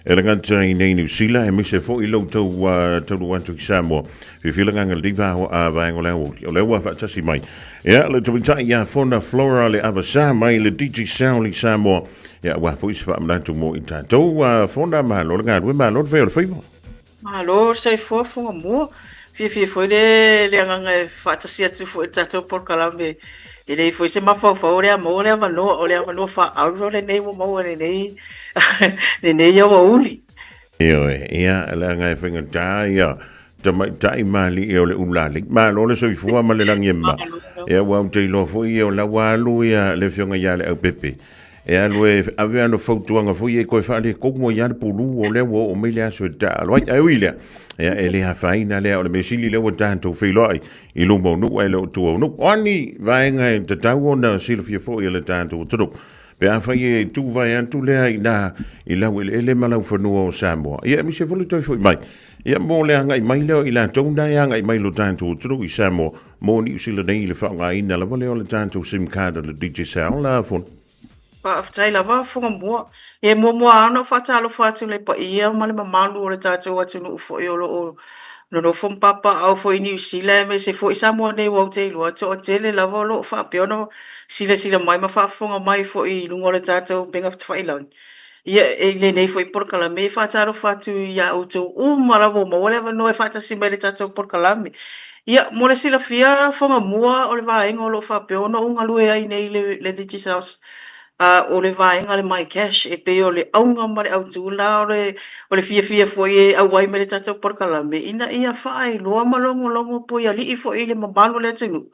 e ngata i nei New Zealand e mise fo i lo tau wantu ki Samoa fi filanga ngal diva a vaengo o le wa fa tasi mai ya le tubita ya fona flora le avasa mai le DJ Sound li Samoa ya wa fo isfa mlantu mo ita to fona ma lo nga we ma lo fe o fo malo sai fo mo fi fo le nganga fa tasi atu fo tato por kalambe e lei foi se mafa ore a mo le fa au le nei mo le nei yo uli ia la ngai whenga tā ia tai mali e o le ulalik ma lo le soifua ma le langi ma e wau te lo fo i o la walu ia le fionga ia le au pepe e alue ave ano fautuanga fo i e koe whaale kokumo ia le pulu o le wo o meile aso ta aloi au ilea e le hawhaina lea o le mesili le wa tātou whiloi i lumau nuk ai le o tua nuk ani vaenga e tatau o na silfia fo i le tātou turu pe a whai e tu vai antu lea i nā i lau ele malau whanua o Samoa ia mi se fulu toi fo i mai ia mo le anga i mai leo i la tauna e anga i mai lo tātou turu i Samoa mo ni usila nei le whaunga ina la vale o le tātou sim card le DJ Sound la fon Pa aftai lava fonga mua. E mua ano fatalo fatu le pa ia ma le mamalu o le tātou atu no ufo i olo o no fom papa au fo i New Zealand me se fo i Samoa nei wau te ilua to o tele lava lo fa peono sila mai ma fa fonga mai fo i lungo le tātou benga whailaun. Ia e le nei fo i Porkalame fatalo fatu ia o tō umarawo ma whatever no e fatasi mai le tātou Porkalame. Ia mo le sila fia fonga mua o le vaenga o lo fa peono unga lue ai nei le Digis House. O le vaenga le mai cash e pe o le aunga ma le autula o le fia foi e au wai me le tātou Porkalame ina ia whae loa malongo po ia li i foi le mabalo le tinu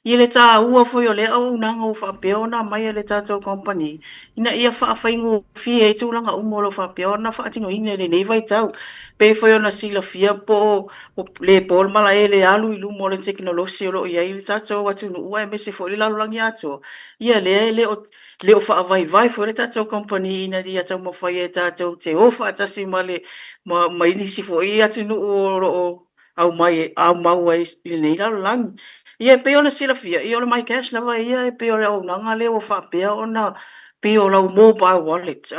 i le tā ua foi o le au nanga o whapeona mai le tātou company ina ia whaingo fia e tūlanga umolo whapeona whaatino ina le nei vai tau pe foi o na sila fia po le pol mala e le alu i lumo le teknolosi o lo ia i le tātou watunu ua e mese foi le lalulangi ato ia le o vai foi le tātou company ina ria tau mawhai e tātou te ofa atasi ma inisi foi atinu o au mau e nei lalulangi ia pe ona sila fia i ole mai cash lava ia e pe ole au nanga le o whapea ona pe o lau mobile wallet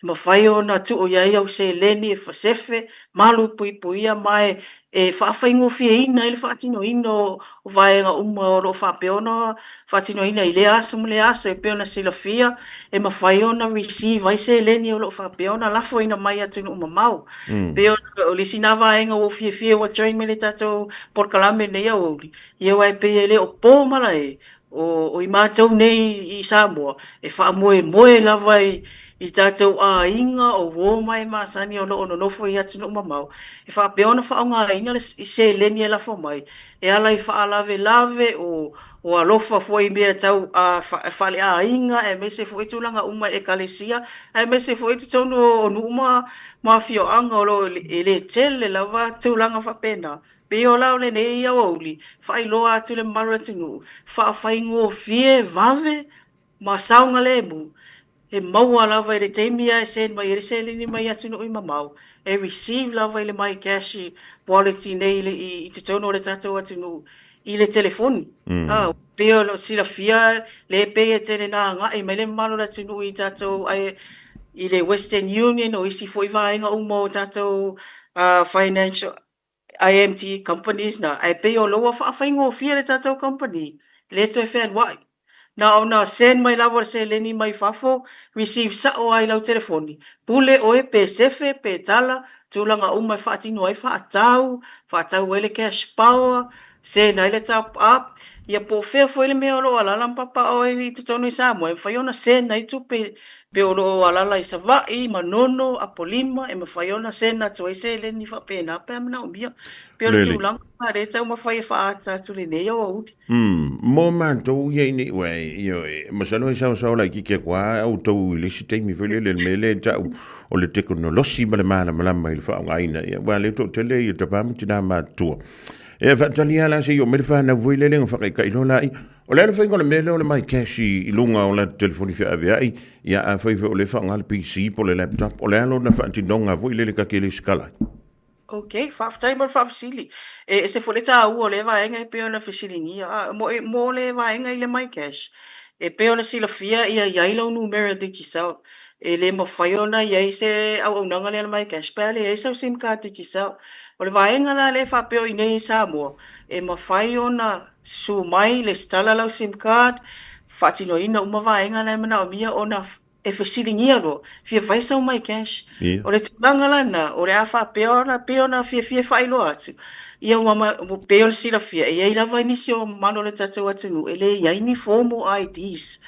ma whai ona tu o iai au se leni e whasefe malu pui ia mai e whaaffaingo fia ina i le whaatino ina o vaenga uma o lo whapea ona whaatino ina i le aso mo le aso e pe ona sila fia e ma whai ona receive ai se leni o lo whapea ona lafo ina mai atinu uma mau pe ona o lisi na vaenga o fia wa join me le tatou Porkalame nei au ia wai pe ele o pō mala e o i mātou nei i Samoa e wha moe lava i tātou a inga o wō mai māsani o no nofo i atinu mamau e wha peona wha ngā inga i se leni e lafo mai e ala i wha lave o alofa foi mea tau a whale a inga e mese foi tūlanga uma e kalesia e mese foi tūtono o numa ma fio anga o lo e le tele lava tūlanga whapena pe o lau le nei au auli, whai loa atu le maru atinu, whai ngō fie vave, ma saunga le mu, e maua lava i le teimia e sen mai, e se lini mai atinu i mamau, e receive lava i le mai cash wallet nei i te tono le tatou atinu, i le telefoni. Pe o sila fia, le pe e tene nā ngā, e mai le maru atinu i tatou, i le Western Union, o isi fo i vaenga umo tatou financial, IMT companies na ai pe o loa whaingo fia le tātou company le to fan wai na ona send mai lava se leni mai fafo receive sa o ai lau telefoni pule o e pe sefe pe tala tūlanga umai whaatino ai whaatau ele cash power se na ele tap up ia po fea fo ele mea olo alala mpapa o e te tonu i Samoa e whaiona se na i tu pe olo alala i savai, manono, apolima, e mawhaiona sena tu ai se leni whapena pe amana o mia. Pe olo tūlanga re tau mawhai e whaata tu le nei au auti. Mō mātou iei ni wei, masano i sao lai ki kia kua au tau i lisi teimi whele le mele tau o le teknolosi ma le mana malama i le whaonga ina. Wa le tō tele i tapamu tina mātua. E whaatali ala se i o mere whana vui le lenga whakaika ilo lai. O le ana whaingo le mele o le mai cashi i lunga o le telefoni whi awe ai. Ia a whaiwe o le whaonga le PC po le laptop. O le alo na whaatinonga vui le ka ke le skala. Ok, whaafatai mo le whaafasili. E se fo le tā ua le vaenga i peo na whasilingi. Mo le vaenga i le mai cash. E peo na sila fia ia iailau numera Digicel. E le mawhaiona iai se au aunanga le mai cash. Pea le eisau SIM card Digicel. O le vaenga la le whapeo i nei Samoa. E mawhaiona su mai le stala lau SIM card. Whaatino ina uma vaenga na mana o mia ona e whasilingia ro. Fia vaisau mai cash. O le tūlanga lana, o le a whapeo na peo na fia whailo atu. Ia mama peo le sila fia. E lava inisi o mano le tatou atinu. E le iaini formal IDs.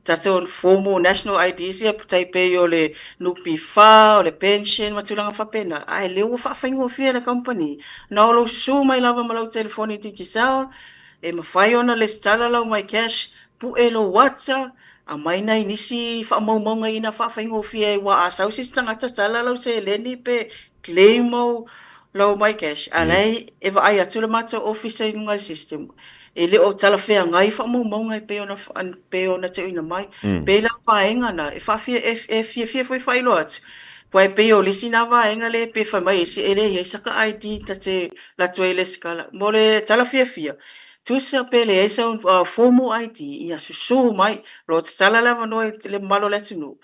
tatou formal national IDs ia putai pe o le nupi fa o le pension matulanga whapena. Ai leo o whawhaingofia na company. Na o lo susu mai lava ma lau telefoni tiki sao, e mawhai ona le stala lau mai cash, pu e lo watsa, a mai nei nisi whaamaumaunga ina whawhaingofia e wa a sausis tangata tala lau se leni pe claim o lau mai cash. Alai e wa ai atu le mata office i nunga system. E le o tala whea ngai whaamaumaunga e pe ona te uina mai. Pe la whaenga na, e whawhia e fia fwoi whailo atu. Poi pe o lisi na vaenga le pe wha mai esi ele hei saka ID ta te la tue le skala. Mo le tala fia. Tusa pe le esa formal ID ia susu mai lo te tala lava noi le malo le tunu.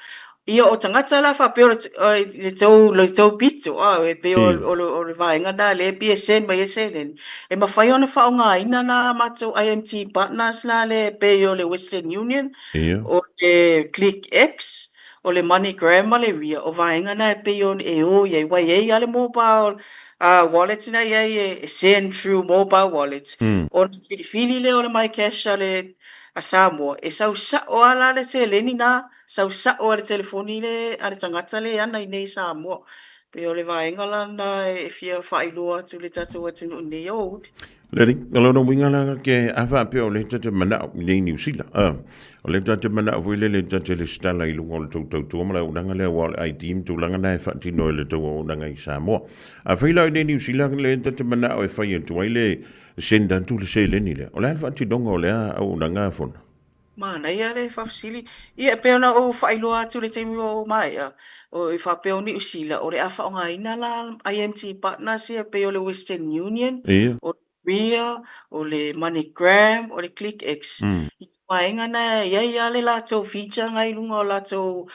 Ia o tangata la wha pe o le tau pito e pe o le vaenga na le PSN mai esen. E mawhai ona wha o ngā ina na mato IMT partners la le pe o le Western Union o le ClickX. O le MoneyGram ma le ria, o vaenga na e peon e o ye wai e ale mobile wallet na ye send through mobile wallet. O na fili le o le my cash ale a Samoa. E sau sa o ala le te leni na, sau sa o ale telefoni le ale tangata le ana i nei Samoa. Pe o le vaenga la na e fia whailua tu le tatou atinu nei o. Leri, alona winga la ke afa pe o le tata mana nei New Zealand. O le tata mana o le tata le stala i lunga o le tau mala unanga le wal ID mtulanga na e whaatino le tau o unanga i Samoa. A whila i nei New Zealand le tata mana o e whai atu ai le senda tu le se leni le. O le whaatinonga o le a unanga fona. Mana ia le whafsili. Ia peona o whailoa atu le teimi o mai a. O i whapeo ni usila. O le a whaonga ina la IMT partners ia peo le Western Union. O Ria, o le MoneyGram, o le ClickX. Maenga na ia le latou feature ngai lunga o latou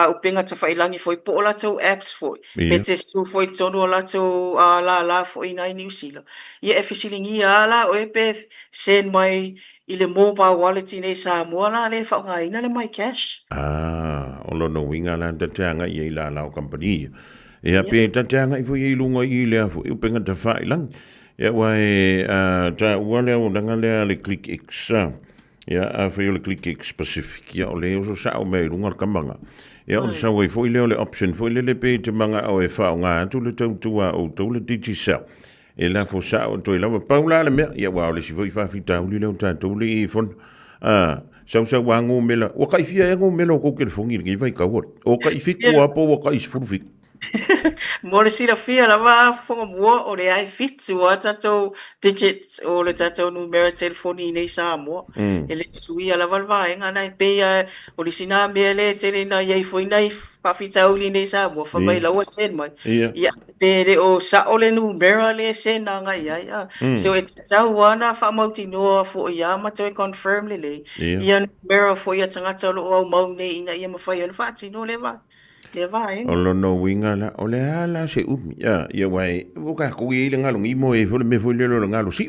upenga ta whailangi foi po o latou apps foi. Pe te su foi tono o latou la foi nai New Zealand. Ia e fisilingi ala o e pe send mai i le mobile wallet i nei Samoa na le whaongaina le mai cash. O lono winga la tateanga i la lao company. Ia pe tateanga i foi i lunga i lea foi upenga ta whailangi. Ia wai ta wale o nanga lea le ClickX. Ia a whai o le ClickX Pacific. Ia o le o so sao mei lunga kamanga. Ia o le sao e foi leo le option foi le pe te manga o e whaonga atu le tautua o tau le Digicel. E la fo sao to la paula le mea. Ia wa o le si foi whawhita uli leo tātou le i fon. Sau wango mela. O kai fia ngo mela o koke le fongi ki vai kawot. O kai fiku apo o kai sfurfik. Mo le sira fia la wa fonga mua o le ai fitu a tatou digits o le tatou numero telefoni nei Samoa. E le sui ala walwa e ngana e peia o le sina mea le tele na iei foi nei whawhita uli nei Samoa. Whamai laua sen mai. Ia pere o sa o le numero le sen na ngai ai. So e tau wana whamauti noa fo ia mato e confirm le le. Ia numero fo ia tangata lo au mau nei ina ia mawhai anu whaati no le wa. O lono winga la o le ala se umi ia wai o ka kui le ngalo ngimo e fole me fole lo ngalo si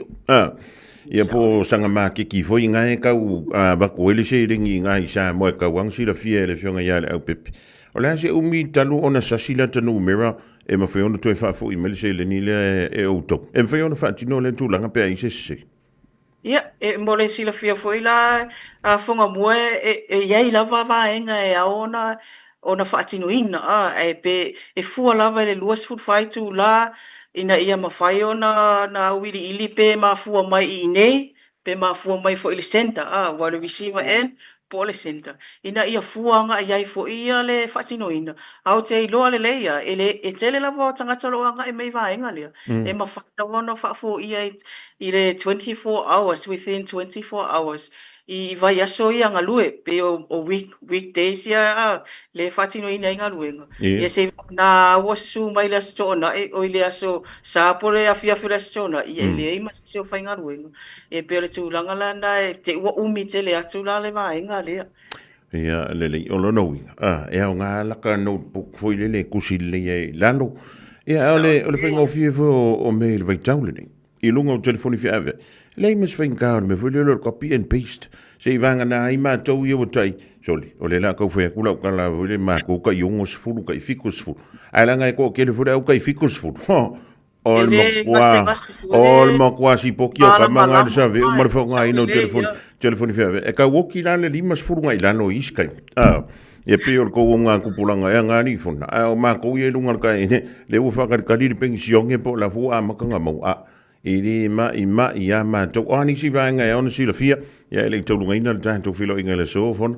ia po sanga ma ki foi ngai ka u ba ko ele se ringi ngai sa mo ka wang si la fie le fionga ya le au pepe o le se umi talu ona sasila tanu mera e ma foi ona to fa fo i mele se le ni le e o to e foi ona fa tino le tu langa pe ai se ia e mo le sila fia foi la fonga moe e ia la va enga e ona ona whaatinoina e pe e fua lava le luas fai la ina ia mawhai ona na wiri ili pe ma fua mai i nei pe ma fua mai fo ili center wa le receiver end po le center ina ia fua nga iai fo ia le whaatinoina au te iloa le leia e tele lava o tangata loa nga e mei vaenga lea e mawhai ona whaafo ia i le 24 hours within 24 hours I vai aso ia ngalue pe o weekdays ia le fatino ina ngaluenga ia se na wasu mai la stona o ile aso sa pole afia fila stona ia ile ima se o fai ngaluenga e pe le tulanga landa e te wa umi te le atu la le vai ngale ia le o lo no e o nga la ka notebook foi le kusile ia lalo ia o le fai ngofie o mail vai taule I lunga o telefoni fi ave lei mes fain ka me foi le copy and paste se vanga na I ma tau ia o tai soli o le la ko foi kula ka la le ma ko ka yongo sfulu ka fikus fu ala nga ko ke le fu ka fikus fu ol mo kwa si pokio ka manga sa ve umar fo nga ino telefoni telefoni fea e ka woki lana lima sfurunga ilano iskai e pe o ko nga kupulanga e ngani fona o ma ko ye lunga ka ine le u fa ka li pension e po la fu a makanga mo a ili ma ia ma to ani si vanga e ona si la fia ya ele to lunga ina tanto filo ingele so fon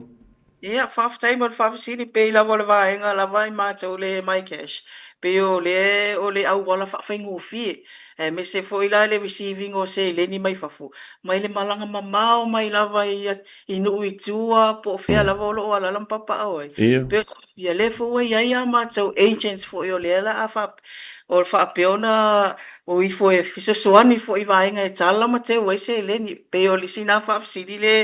Ia, whawhatai mo whawhasiri pe la wala vaenga la vai mātou le mai cash. Pe o le au wala whawhaingu fie. Me se fo ila le receiving o se le ni mai whafu. Mai le malanga mamao mai lava i nuu i tua po fea lava olo o ala lampapa au ai. Pe o fia le fo e ia mātou agents fo i o le ala a whap. O le whaapeona o i fo e fisosoani fo i vaenga e tala ma te wai se le ni. Pe o li sina whawhasiri le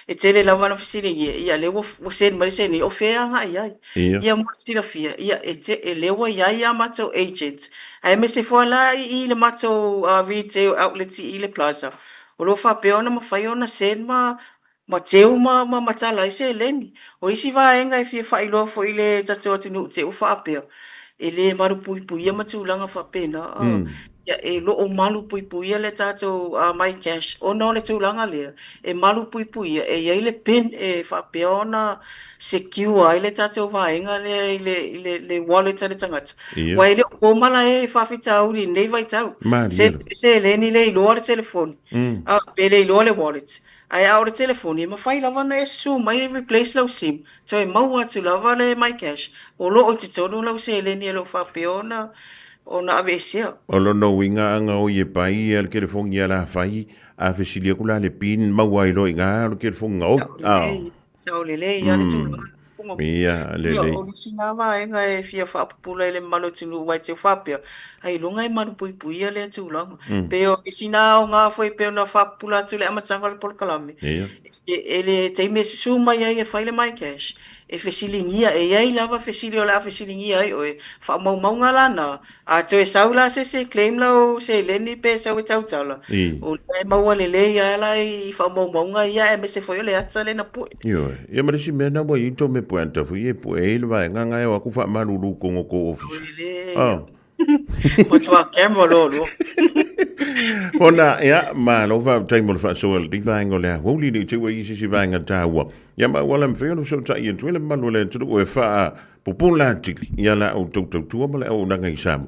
e tele lava na whasiri ia le wo sen mai se ni o fea nga ai. Ia mo tira fia. Ia e lewa ia mātou agents. Ai me se fo la i le mātou retail outlets i le plaza. O lo whapeona ma whai ona sen ma teu ma tala i se le ni. O isi vaenga i fia whailoa fo i le tatou atinu te o whaapea. E le maru puipuia ma tūlanga whapena. Ia e lo o malu puipuia le tātou mai cash. O no le tūlanga lea. E malu puipuia. E iei le pin e whapea ona secure ai le tātou vaenga le wallet le tangata. Wai le o mala e whawhitau li nei vai tau. Se le ni le iloa le telefoni. Pe le iloa le wallet. Ai au le telefoni, ma whai lava na e su, mai replace lau SIM. So e mau atu lava le mai cash. O lo o te tonu lau se le ni e lo whapeona o na ave sia. O lo no winga anga o ye pai al telefoni ala whai a whesilia kula le pin mau ai lo inga lo telefoni ngau. Tau lele, ia le tūlanga. Ia, lele. O lisi ngā vaenga e fia whaapupula i le malo tinu wai te whapea. Ai lunga i maru puipuia le tūlanga. Pe o lisi ngā o ngā whai peo na whaapupula atu le amatanga le polkalame. E le teime se suma ia e whaile mai cash. E whesilingia, e iai lava whesili o la whesilingia ai o e whaamaumau ngā lana. A to e saula se claim lau se leni pe sau e tautala. O le maua le le ia la i whaamaumau ngā ia e me se whai o le ata le na pui. Ia marisi mena mo i to me puenta fu i pu e ilwa e nganga e waku whaamaruru kongo ko office. Mo tua camera lolo. Ona ia ma lo va taimo fa so el divaingo le holi ni te we si vainga tawa ia ma wala mfeo no so ta i twele ma lo le tu e fa popula tiki ia la o to tu ma le o na ngai sam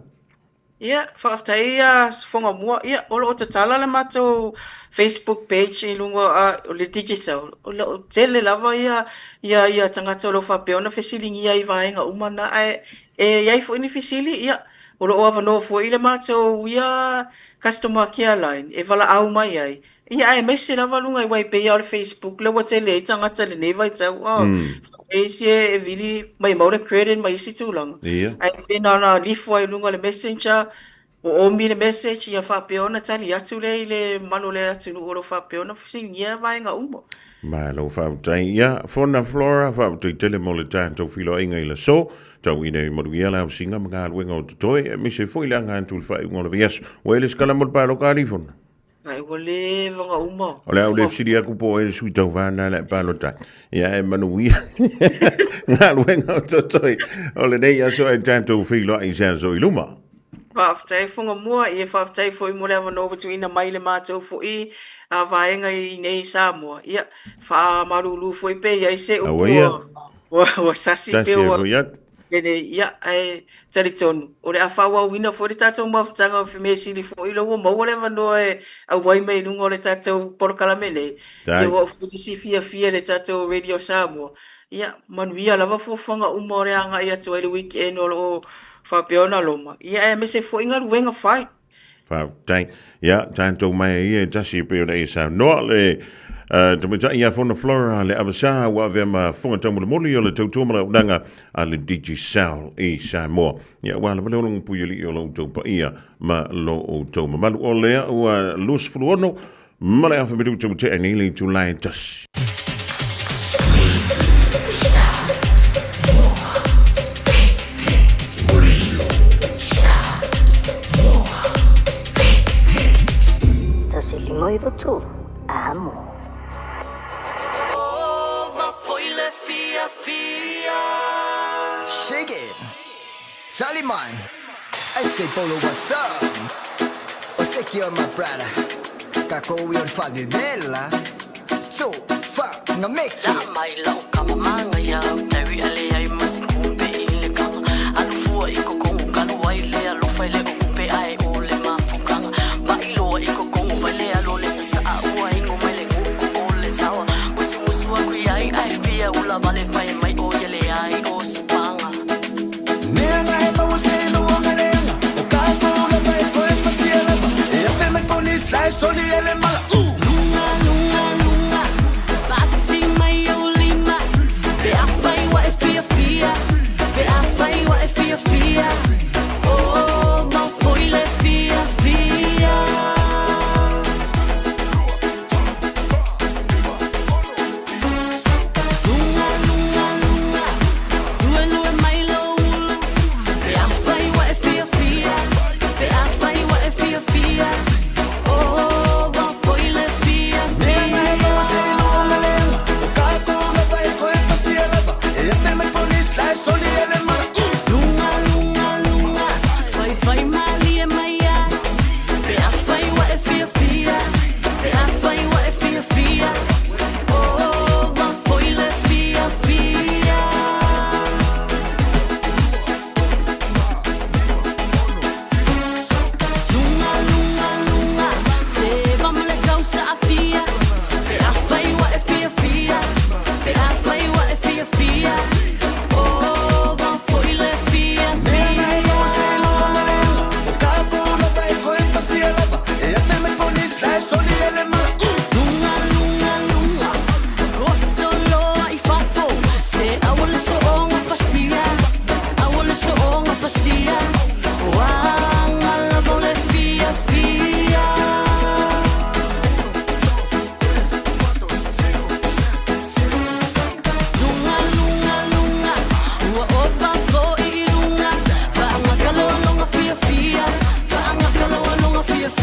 ia fa afta ia fonga mo ia o lo tala le mato Facebook page i lungo o le digital o lo tele lava ia tangata lo fa pe ona fesilingi ia i vainga umana e ia fo ni fesili ia o lo ava no fo ile mato ia customer care line e vala au mai ai ia e mesi lava lunga i wai pe ia o Facebook le wa tele tangata le nei vai tau e si e vili mai maure credit mai si tūlanga ai pe na lifo ai lunga le messenger o mi le message ia fa pe ona tali atu le mano le atu no fa pe ona singia vai nga umo ma lo fa tai ia fona flora fa tele mo le tanto filo inga ile so tau ine moruia la singa mga luenga o toi mi se foi la ngantul fa ngol vias o ele skala mo pa lo kalifon ai wole vanga uma ola o le siria ku po e su tau vana la pa lo ta ia e manuia nga luenga o toi ole nei ya so e tanto filo ai sa so iluma Whaftai whunga mua i e whaftai fo i mole no between a maile mātou fo i a vaenga i nei Samoa. Ia, wha marulu fo i pe i se upua wa sasi pe o ia ai tari tonu. O le a whaua wina fo le tātou mawhtanga o whime sili fo i logo mau le wano e a wai mei lungo le tātou porokalamene. Ia wa fudisi fia le tātou Radio Samoa. Ia, manuia lava fo whanga umore anga i atu ele weekend o whapeona loma. Ia e me se fo inga ruenga whai. Whautai. Ia, tanto mai i e tasi peo nei sa noa le tamita ia fona flora le avasa wa ve ma fonga tamu le moli o le tautomala unanga a le Digi Sound i Samoa. Ia wa le valolong puyeli o lo taupa ia ma lo o tauma. Malu o lea ua lus fuluono ma le afa miru tau te anili tu lai tas. Moi tu amo. Shake it, Charlie man. I say Polo, what's up? O sei que ama Prada, Caco e Orfaldi della. so fa nga make la mai la kama manga ya tawi ale ai masikumbe ile kama alufua iko kongo kalu waile alufa ile kumpe ai ole mafukanga ba ilo iko kongo vale alole sasa au ingo mele nguko ole tawa usimusu wa kuyai ai fia ula vale fai mai oyele ai osipanga nena heba waselo wangalenga ukako ula vai ko efasiela e afema police la soli ele mala Fia, oh, não foi le fia, fia. Lunga, lunga, lunga, duelo é mais louco. Be a fai wa é fia, fia. Be a fai wa é fia, fia. Oh, não foi le fia, fia. O caco me vai com essa cielava. E a fema police la soli ele mala. Fai mali e maia, be a fai wa e fia fia, be a fai wa e fia fia, oh, va foi le fia fia. Lunga, lunga, lunga, se vamos le causa a fia, be a fai wa e fia fia, be a fai wa e fia fia, oh, va foi le fia fia. E a fema police la soli ele mala. Lunga, lunga, lunga, gosto lo ai fafo. Se awol so onga fasia, awol so onga fasia. Wanga la vole fia fia. Lunga, lunga, lunga, wa opa fo I lunga. Wanga kalo longa fia fia, wanga kalo longa fia fia.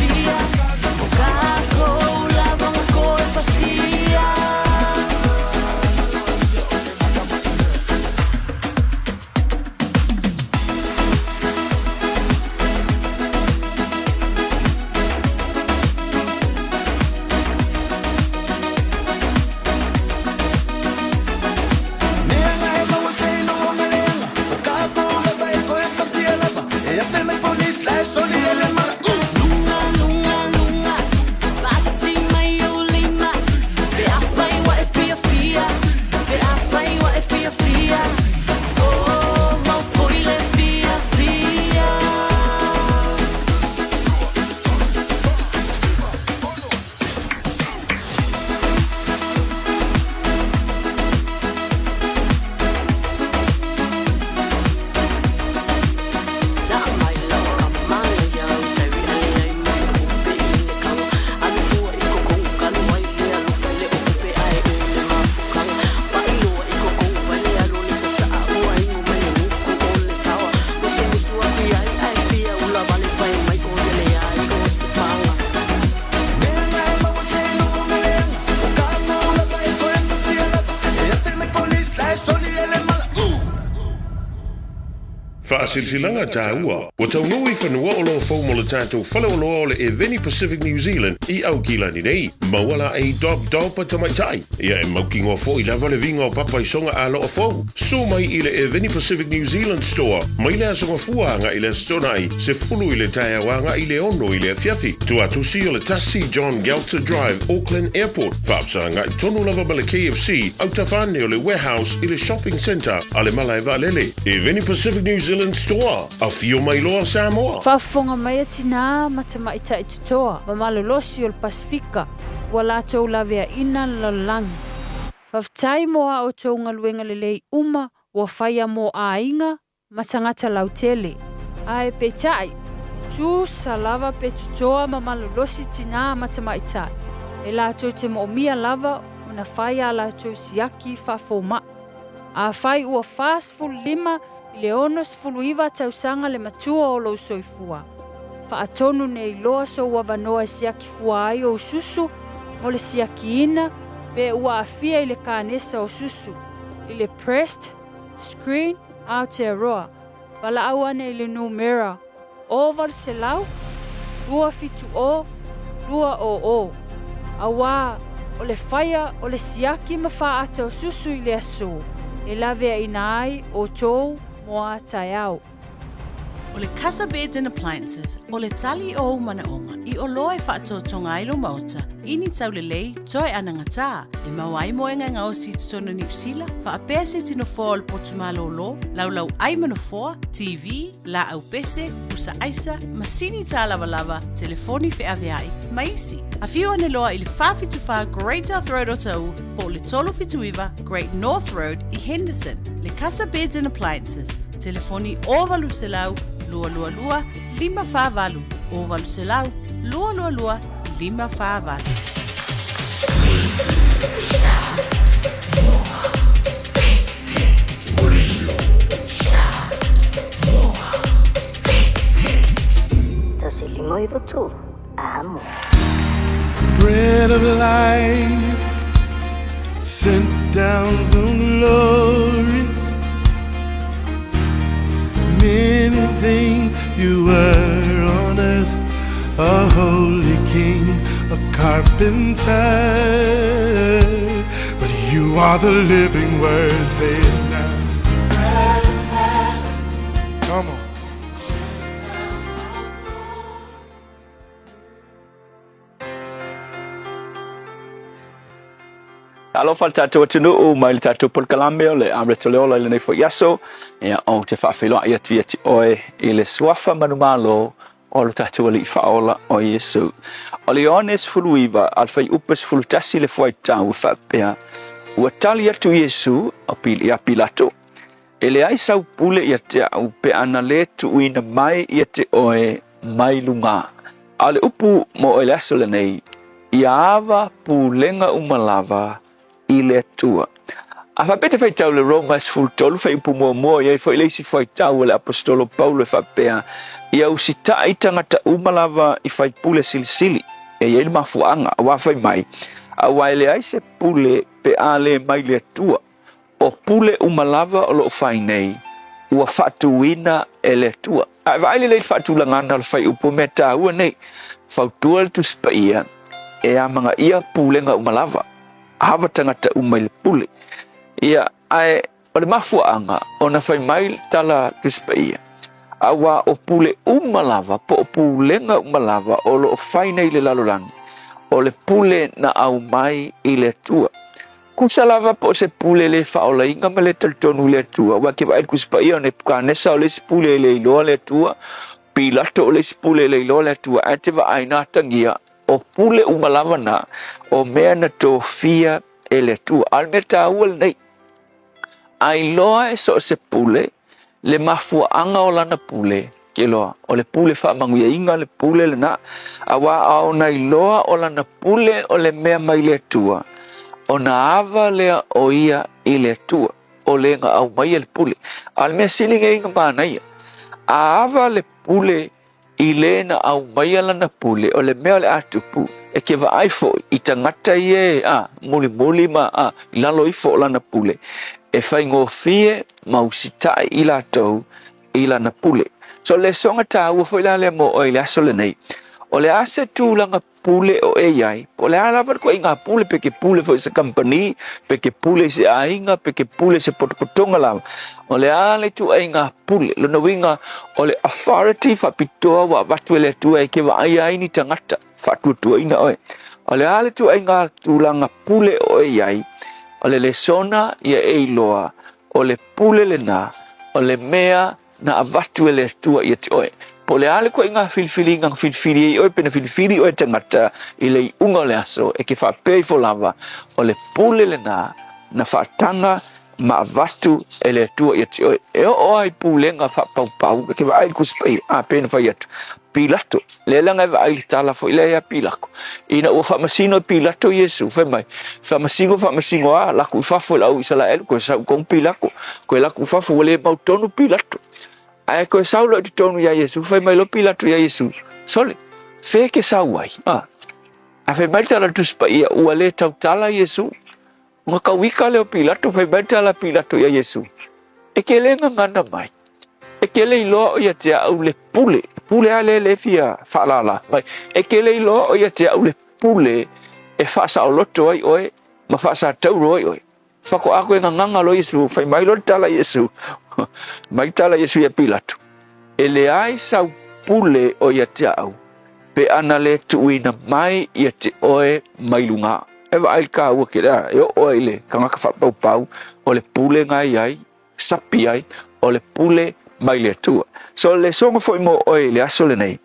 Whaasilsilanga tāua. Wa taunui whanua o loa whau mo le tātou whaleoloa o le Eveni Pacific New Zealand I au kilani nei. Mawala e dog pa tamaitai. Ia e mauki ngoa fo I lava le vinga o papa I songa a loa fau. So mai I le Eveni Pacific New Zealand store. Mai le asonga fuanga I le stonai. Se fulu I le taia wanga I le ono I le fiafi. Tu atusi o le tasi John Galter Drive, Auckland Airport. Whaapsanga I tonu lava ma le KFC. Au tawhane o le warehouse I le shopping centre. A le malai valele. Eveni Pacific New Zealand store. A fio mai loa Samoa. Whafonga mai atina matama ita I tutoa. Mamalolosi o le Pasifika. Wala tau lavea ina lalangi. Whaftai moa o tau ngaluenga lelei uma wa whaia mo a inga matangata lautele. Ae petai. Tu salava pe tutoa mamalolosi tina matama ita. E la tau te mo mia lava una whaia la tau siaki whafoma. A whai ua fastful lima I le onos fuluiva tausanga le matua o lo soifua. Whaatonu nei loa so ua wanoa siaki fua ai o susu, mo le siaki ina, pe ua afia I le kānesa o susu. I le pressed, screen, Aotearoa. Wala awane I le numera. Oval se lau, lua fitu o, lua o. Awa, o le whaia o le siaki ma wha ata o susu I le aso. E lawe ai nai o tōu moa tai au. O le Casa Beds and Appliances, o le tali o umana onga, I o loa e whaatotonga ailo mauta, ini tau le lei, toi ananga tā, e mawai moenga ngā o si tutona ni usila, wha apea se tino fōa o le potumalo lo, laulau ai manofoa, TV, la au pese, usa aisa, masini tā lava lava, telefoni fe aveai, maisi. A whiu ane loa I le whawhituwha Great North Road o tau, po le tolo fituiva Great North Road I Henderson, le Casa Beds and Appliances, telefoni o valu se lau, lua lua lua, 5 o valu se lau, lua lua lua, 5 Tasi limoi votu, amo. Bread of life sent down from glory. Many things you were on earth, a holy king, a carpenter, but you are the living word. Say it now. Come on. Alo fal tatou tunu o mai le tatou por Kalame le amre tole ola le nei fo yaso e o te whawhelo ia tuiati oe I le swafa manumalo o le tatou li whaola o Yesu. O le ones fuluiva al fai upes fulutasi le fuai tau whapea ua tali atu Yesu o pili a Pilato. E le ai sau pule ia te au pe ana le tuina mai ia te oe mai lunga. A le upu mo o le aso le nei ia ava pulenga umalava I le tua. A whapete whai tau le Romas fultolu whai upu mua ia I whai leisi whai tau le apostolo Paulo whapea ia usita I tangata umalava I whai pule silisili e ia ili mafuanga a wawhai mai a waile ai se pule pe ale mai le tua o pule umalava o lo whai nei ua whatuina e le tua. A waile le whatu langana le whai upu me ta ua nei whautua le tuspa ia e a manga ia pulenga umalava hava tangata umai le pule ia ai o le mafuanga o na whai mai tala tuspa ia awa o pule umalava po o pulenga umalava o lo whai nei le lalolangi o le pule na au mai I le tua kusalava po se pule le whaola inga ma le taltonu le tua wa ke vai kuspa ia ne pukanesa o le pule le iloa le tua Pilato o le pule le iloa le tua ate wa aina tangia o pule umalava na o mea na tofia e le tua. Al me ta ual nei. Ai loa e so se pule le mafua anga o lana pule ke loa. O le pule wha manguia inga le pule le na. Awa au na loa o lana pule o le mea mai le tua. O na ava lea o ia I le tua. O le nga au mai le pule. Al mea silinga inga mana ia. A ava le pule I le na au mai lana pule o le mea le atupu e ke va ai fo I tangata ie muli ma I lalo I fo lana pule e fai ngofie mausitai I latou I lana pule so le songa ta ua fo I le mo o I le aso le nei o le ase tūlanga pule o e iai o le alawa ko inga pule peke pule fo isa company peke pule se ainga peke pule se potokotonga lava o le ale tu inga pule lo no winga o le authority fa pitoa wa watu le tu e ke wa ai ni tangata fa tu ina oe o le ale tu inga tūlanga pule o e iai o le sona ia e loa o le pule le na o le mea na avatu le tu ia te oe po le ale ko inga filfili I oe pena filfili oe tangata I le unga le aso e ke wha pei fo lava o le pule le na whaatanga ma vatu e le tua I te oe e o ai pulenga wha pau ke wa ai kuspai pena whai atu Pilato le langa wa ai tala fo ile ia Pilako ina o wha masino Pilato Yesu whai mai wha masino laku I whafo lau I sala elu ko sau kong Pilako ko laku whafo wale mautonu Pilato ai ko saulo I tonu ia Yesu fai mai lo Pilato ia Yesu sole fe ke sauai a fai mai tala tuspa ia ua le tautala Yesu nga kawika leo Pilato fai mai tala Pilato ia Yesu e ke le ngana mai e ke le ilo ia te au le pule ale le fia falala mai e ke le ilo ia te au le pule e whaasa o loto ai oe, ma whaasa tauro ai oe. Whako ako e nganga lo Yesu, whai mai lo tala Yesu, mai tala Yesu ia Pilatu. E le ai sau pule o ia te au, pe ana le tuina mai ia te oe mai lunga. Ewa ai ka ua ke rea, e o oe le, ka ngaka whapau pau, o le pule ngai ai, sapi ai, o le pule mai le tua. So le songa foi mo oe le aso le nei.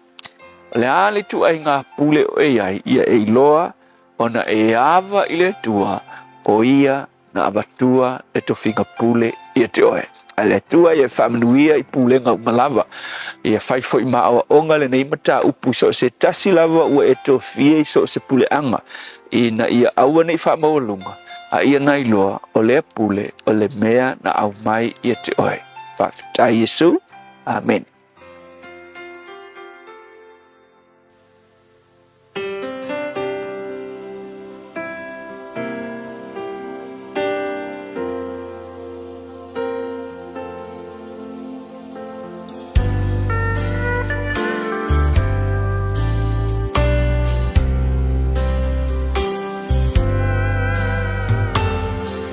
Le ale tu ai ngā pule oe ai, ia e iloa, ona e awa i le tua, o ia na awatua e to whinga pule ia te oe. A le tua ia whamanuia i pule ngau malawa. Ia whai foi ma awa onga le nei mata upu so se tasi lava ua e to fie so se pule anga. Ina ia aua nei whamawalunga. A ia ngai loa o le pule o le mea na au mai ia te oe. Whawhitai Yesu. Amen. Yeah.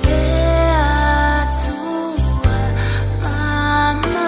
E atua, mama.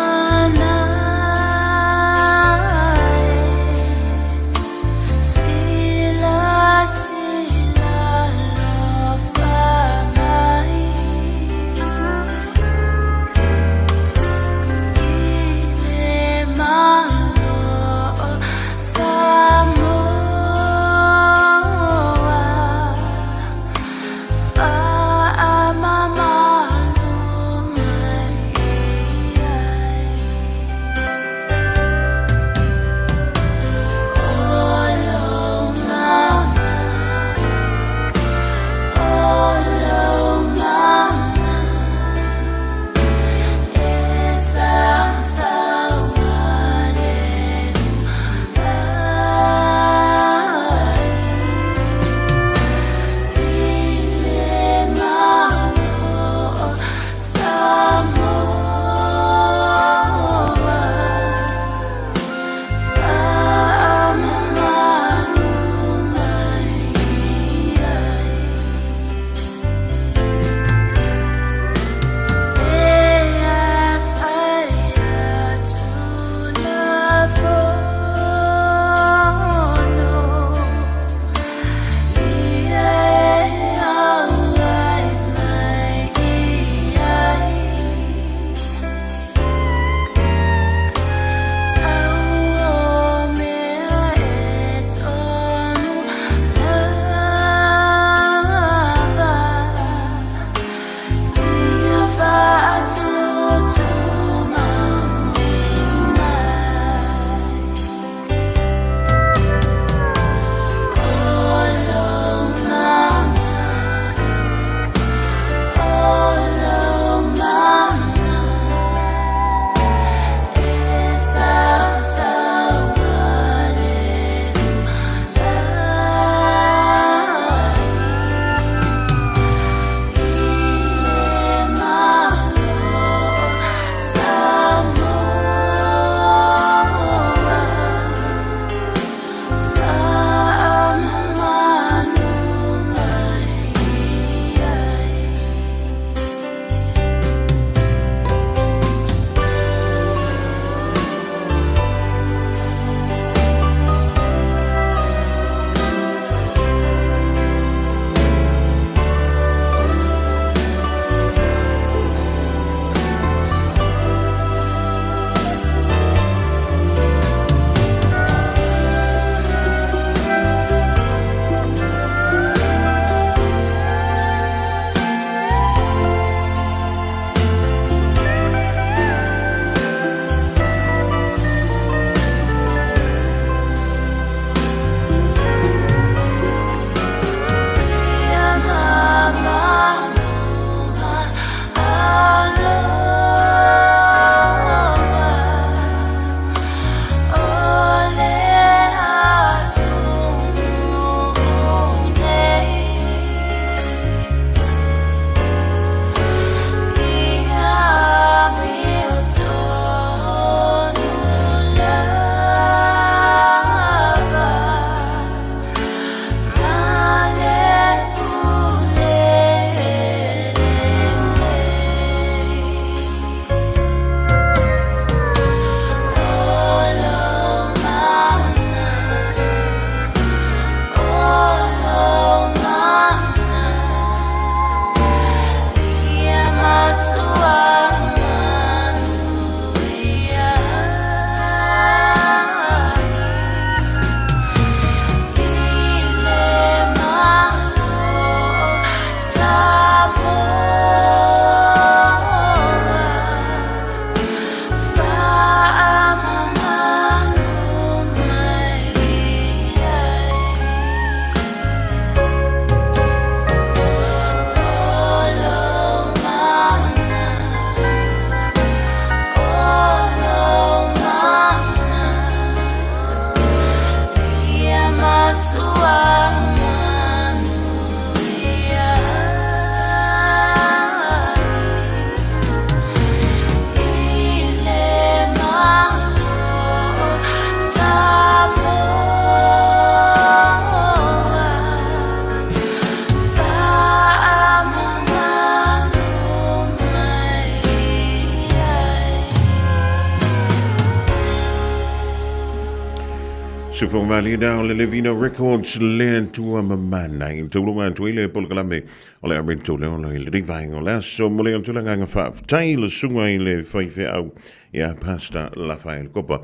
Sufomali down le Levino Records land to a mamana in Tulunga and Twile Polkalame, or I read to Leon, Rivine or last so Molian Tulanga Faf, Taylor Sungaile Fife out, ya pasta Lafael Copa.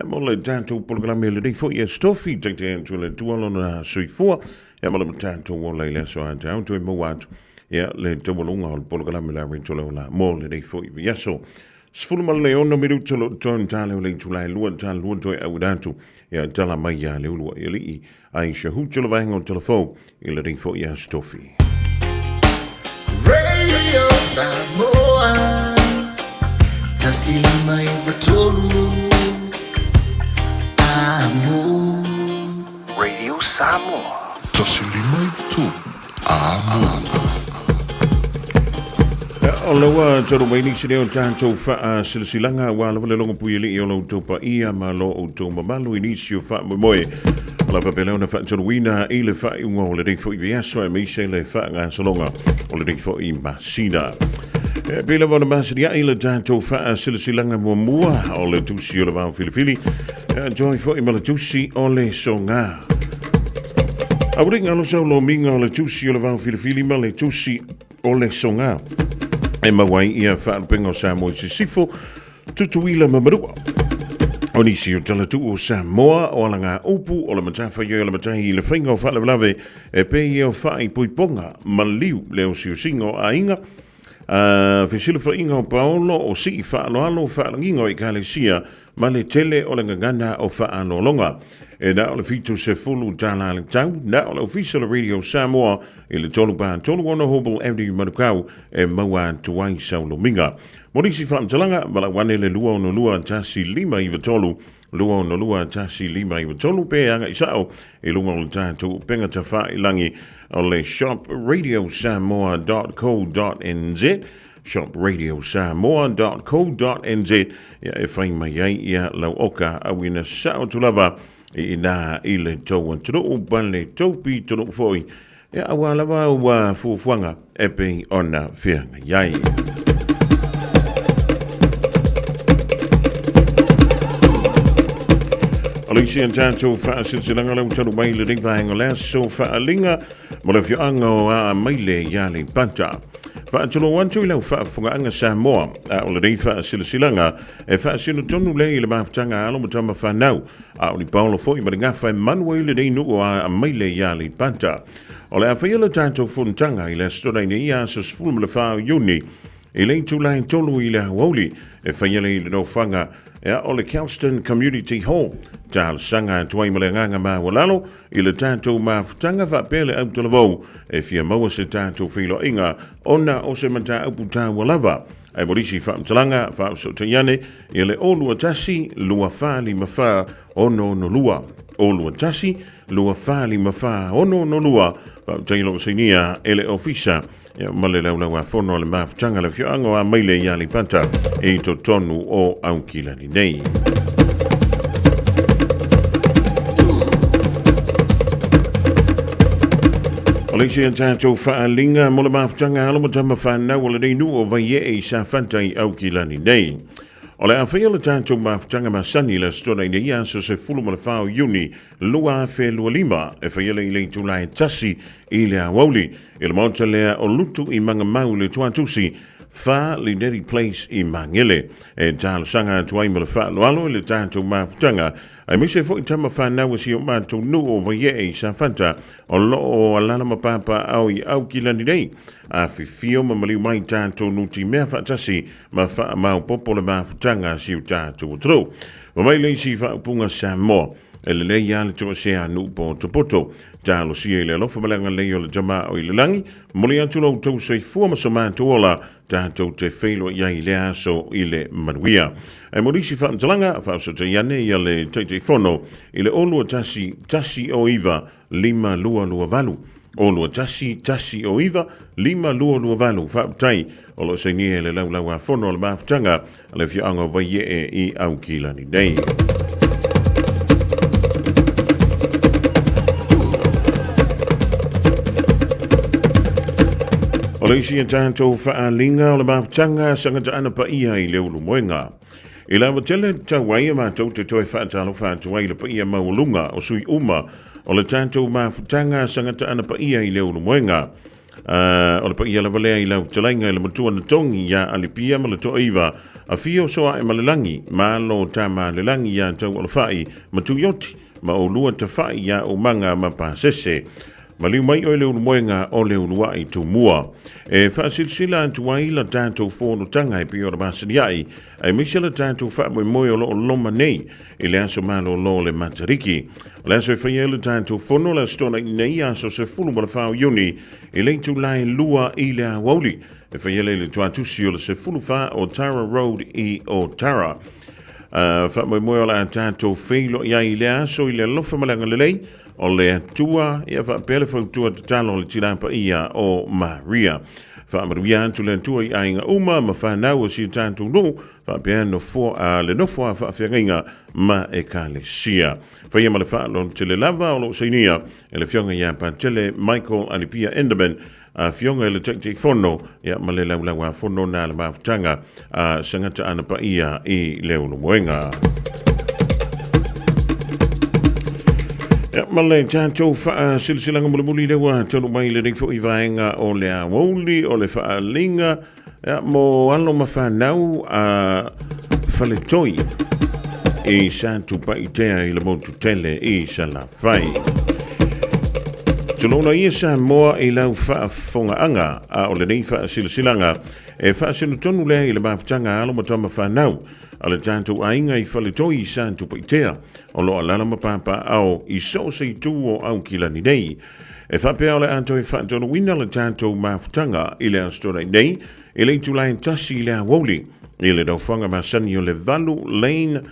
Mola Tanto Polkalame, the for your stuffy, take the end to the 2 on a 3-4, Yamalum Tanto Walla less or down to him what, ya le Tobulunga, Polkalame, Rintola, more the day for you. Yes, so. Sfulma Leon no miru tolo ton talo le tulai luan tal luan toi audantu ya tala maya le ulua ili Aisha hutula vango telefo ila rinfo ya stofi. Radio Samoa Tasilima Ivatolu Amo Radio Samoa Tasilima Ivatolu Amo Olawa toro waini sile o tanto fa silsilanga wala wale longo puyeli i olo topa ia malo o toma malo inisio fa moe. Ola fa pele ona fa toro wina ile fa i unga ole dek fo i viaso e meise le fa nga salonga ole dek fo i masina. Pele wana masina ia ile tanto fa silsilanga mua ole tusi ole vau filifili. Joy fo i mala tusi ole songa. Awuringa alo sa lo minga ole tusi ole vau filifili male tusi ole songa. E mawai ia whaalupenga o Samoa i sifo tutuila mamarua. O nisi o talatu o Samoa o ala ngā upu o la matafa i o la matahi i le whainga o whaalawalawe e pe i o whai poiponga maliu leo si o singo a inga. Whesila whainga o paolo o si i whaaloalo whaalangingo i Kalesia ma le tele o le ngangana o whaanolonga. E na o le fitu se fulu tala le tau, na o le official radio Samoa i le tolu pa tolu wana Hobel Avenue Manukau e maua tuai saulo minga. Monisi whaamtalanga, mala wane le lua ono lua tasi lima i vatolu, lua ono lua tasi lima i vatolu, pe anga isao i lunga o le tātu penga tawha i langi o le shopradiosamoa.co.nz, shopradiosamoa.co.nz, ia e whai mai ai ia lau oka awina sao tulava, i nā i le tau antino o bale taupi tono foi e awa lava ua fufuanga e pei ona whianga iai. Alisi an tātou whaasilsilanga lau tanu mai le ringwhaenga lea so whaalinga mo le whianga o a maile iale panta. Whaatolo wantu i lau whaafungaanga Samoa a o le rei whaasilsilanga e whaasino tonu le i le maafutanga alo mo tama whanau a o li Paulo fo i maringawha e manua i le rei nuo a maile iale panta. O le awhaila tātou funtanga i le storai ne ia sa sfulma le whao iuni i le tūlai tolu i le hawauli e whaila i le no whanga e o le Kelston Community Hall tāl sanga tuai ma le nganga ma walalo i le tātou maafutanga whapele au talavou e fia maua se tātou whilo inga ona o se mata upu tā walava ai morisi whaamtalanga whaamsotayane i le olua tasi lua whali mawha ono no lua olua tasi lua whali mawha ono no lua whaamtailo sinia ele ofisa male laula fono le maafutanga le whioango a maile iali panta e to tonu o aukilani nei. Alexi an tātou whaalinga mo le maafutanga alo mo tama whanau o le nei nu o vaie e sa whantai aukilani nei. O le awhia le tātou maafutanga masani le stona i nei aso se fulu mo le whao iuni lua fe lua lima e whaiele i le tūlai tasi i le awauli i le maota lea o lutu i manga mau le tuatusi wha li neri place i mangele e tālo sanga tuai mo le wha loalo i le tātou maafutanga ai mise fo i tama whanau si o mātou nu o vaie e sa whanta o lo o alana mapapa au i au kilani nei a fifio ma maliu mai tātou nuti mea whaatasi ma wha mau popo le maafutanga si o tātou o tro. Ma mai leisi wha upunga Samoa e le lei ale to se anu po topoto talo si e le lofa malanga lei o le jama o i le langi moli atu lau tau sei fua ma soma tuola tātou te whailo iai le aso i le manuia. E morisi whaamtalanga whaoso te iane i le teitei whono i le olua tasi o iwa lima lua lua valu. Olua tasi o iwa lima lua lua valu whaaptai o lo se nie le lau a whono le maafutanga le whianga vaie i au kilani nei. O leisi an tātou whaalinga o le maafutanga sangata ana pa ia i le ulu moenga. Ila watele ta wai ma tau te toi whaatalo whaatu wai le pa ia maulunga o sui uma o le tātou mafutanga sangata ana pa ia I leo moenga. O le pa ia lava lea I lau talainga I le matua na tongi ia alipia ma le toa iwa a fio soa e malelangi ma lo ta ma lelangi ia tau o le whai matu yoti ma o lua ta whai ia o manga ma pa sese. Ma liu mai o leo moenga o leo lua I tu mua. E whaasilsila antu wai la tātou whono tanga I pio ra basani ai. Ai misi la tātou wha mo moi o loma nei I le aso malo lo le matariki. Le aso e whaia le tātou whono la stona I nei aso se fulu ma le whao iuni I le tu lai lua I le awauli. E whaia le tuatusi o le se fulu wha o Tara Road I o Tara. Wha mo moi o la tātou whailo I le aso I le lofa malanga le lei. O le atua, ia wha pele whautua te talo le tirapa ia o Maria. Wha amaruia antu le atua I ainga uma, ma whanau o si tātou no, wha pēa no fua, le no fua wha whiangainga ma e ka le sia. Whaia ma le wha lo te le lava o lo seinia, e le whianga ia pa tele Michael Anipia Enderman, a whianga le te whono, ia ma le laulawa whono nā le mawhtanga, a sangata ana pa ia I leo no moenga. Ma le tātou wha silsilanga mulimuli lewa tonu mai le rifo I vaenga o le awoli o le wha linga mo alo ma whanau a whale toi I sa tupa I tea I le motu tele I sa la whai. Tulona ia sa moa I lau wha fonga anga a o le nei wha silsilanga e wha sinu tonu lea I le mawhtanga alo ma tama whanau. Ale tātou ainga I whale toi I sa tupa I tea. O loa lala mapapa au I so se tu o au kilani nei. E whapea ole anto e whaatono wina le tātou mawhtanga I le astora nei. I le tulai tasi I le awoli. I le dau whanga masani o le Valu Lane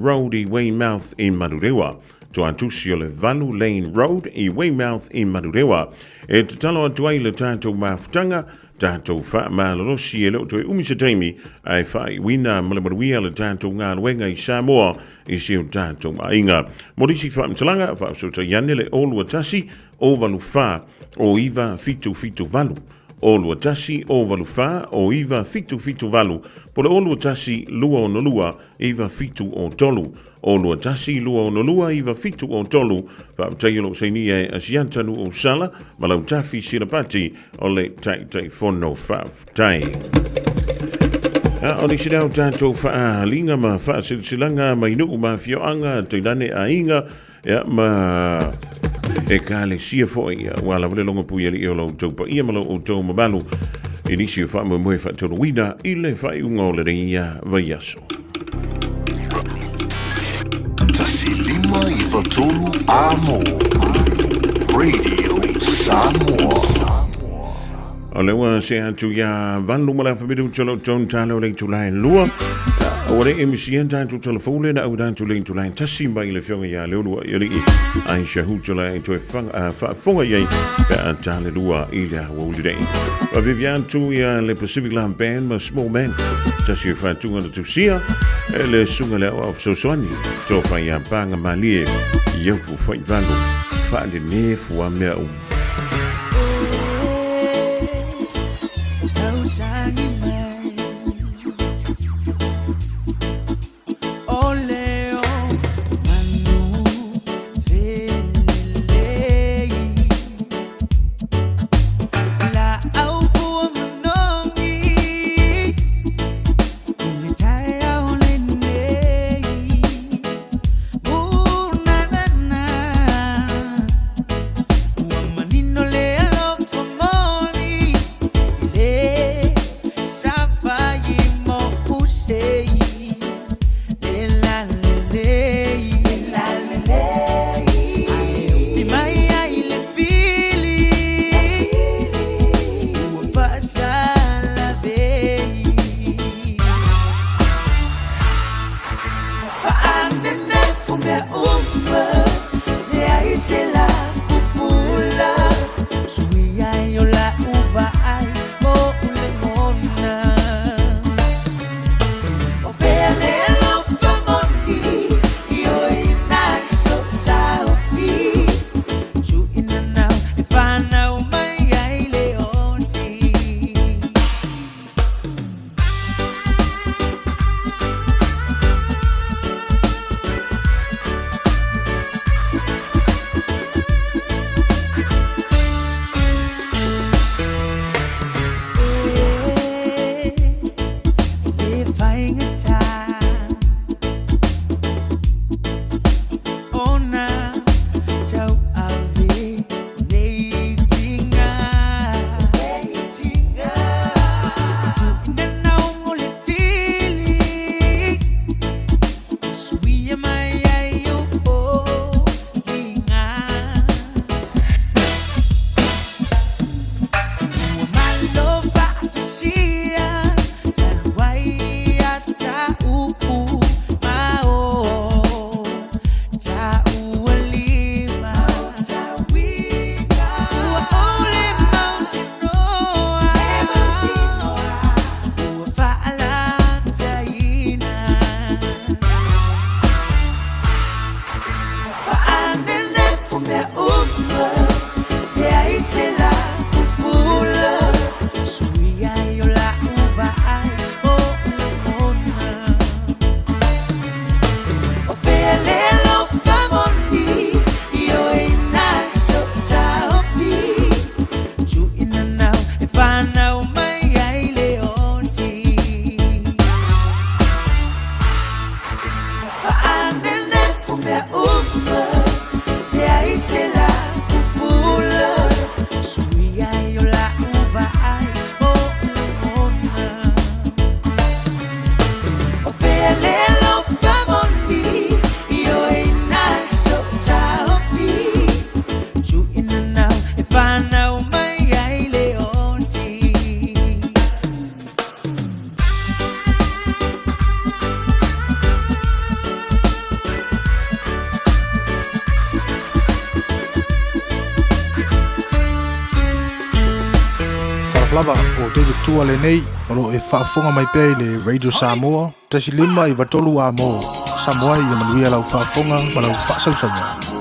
Road I Weymouth I Marurewa. To atusi o le Valu Lane Road I Weymouth I Marurewa. E te talo atuai le tātou mawhtanga. Tātou wha malorosi e leo toi umisa taimi ai whai wina malamaruia le tātou ngā luenga I Samoa I seo tātou mainga. Morisi wha mtalanga wha sota yane le olua tasi o valu wha o iwa fitu valu. Olua tasi o valu wha o iwa fitu valu. Po le olua tasi lua o nolua iwa fitu o tolu. Olua tasi lua o nolua iwa fitu o tolu. Wha mtailo seinia e asiantanu o sala malau tafi sirapati o le tai fono wha tai. O ni sinau tātou wha linga ma wha silsilanga ma inu ma fioanga toinane a inga ma e ka le sia foi wala vole longa pui ali o lo taupa ia malo o tau mabalu inisi wha mo moe wha tono wina I le wha I unga o le reia vai aso. Tasilima I watolu amo Radio Samoa. O lewa se atu ia vanlu mala whamiru tolo ton talo le tulai lua. O re emisian tātou telefone na au tātou le tulai tasi mai le whionga ia leonua I rii Aisha Hutula I toi whafonga iei pe tāle lua I le hawoli rei. Wa vivian tu ia le Pacific Land Band ma Small Man tasi o whatunga na tusia e le sunga le au sosoani to whai a panga malie I au whai valo wha le ne fua mea Sa lava o David Tua le nei o lo e whaafonga mai pei le Radio Samoa tasi lima i watolu a mo Samoa i manuia lau whaafonga ma lau whaasau Samoa.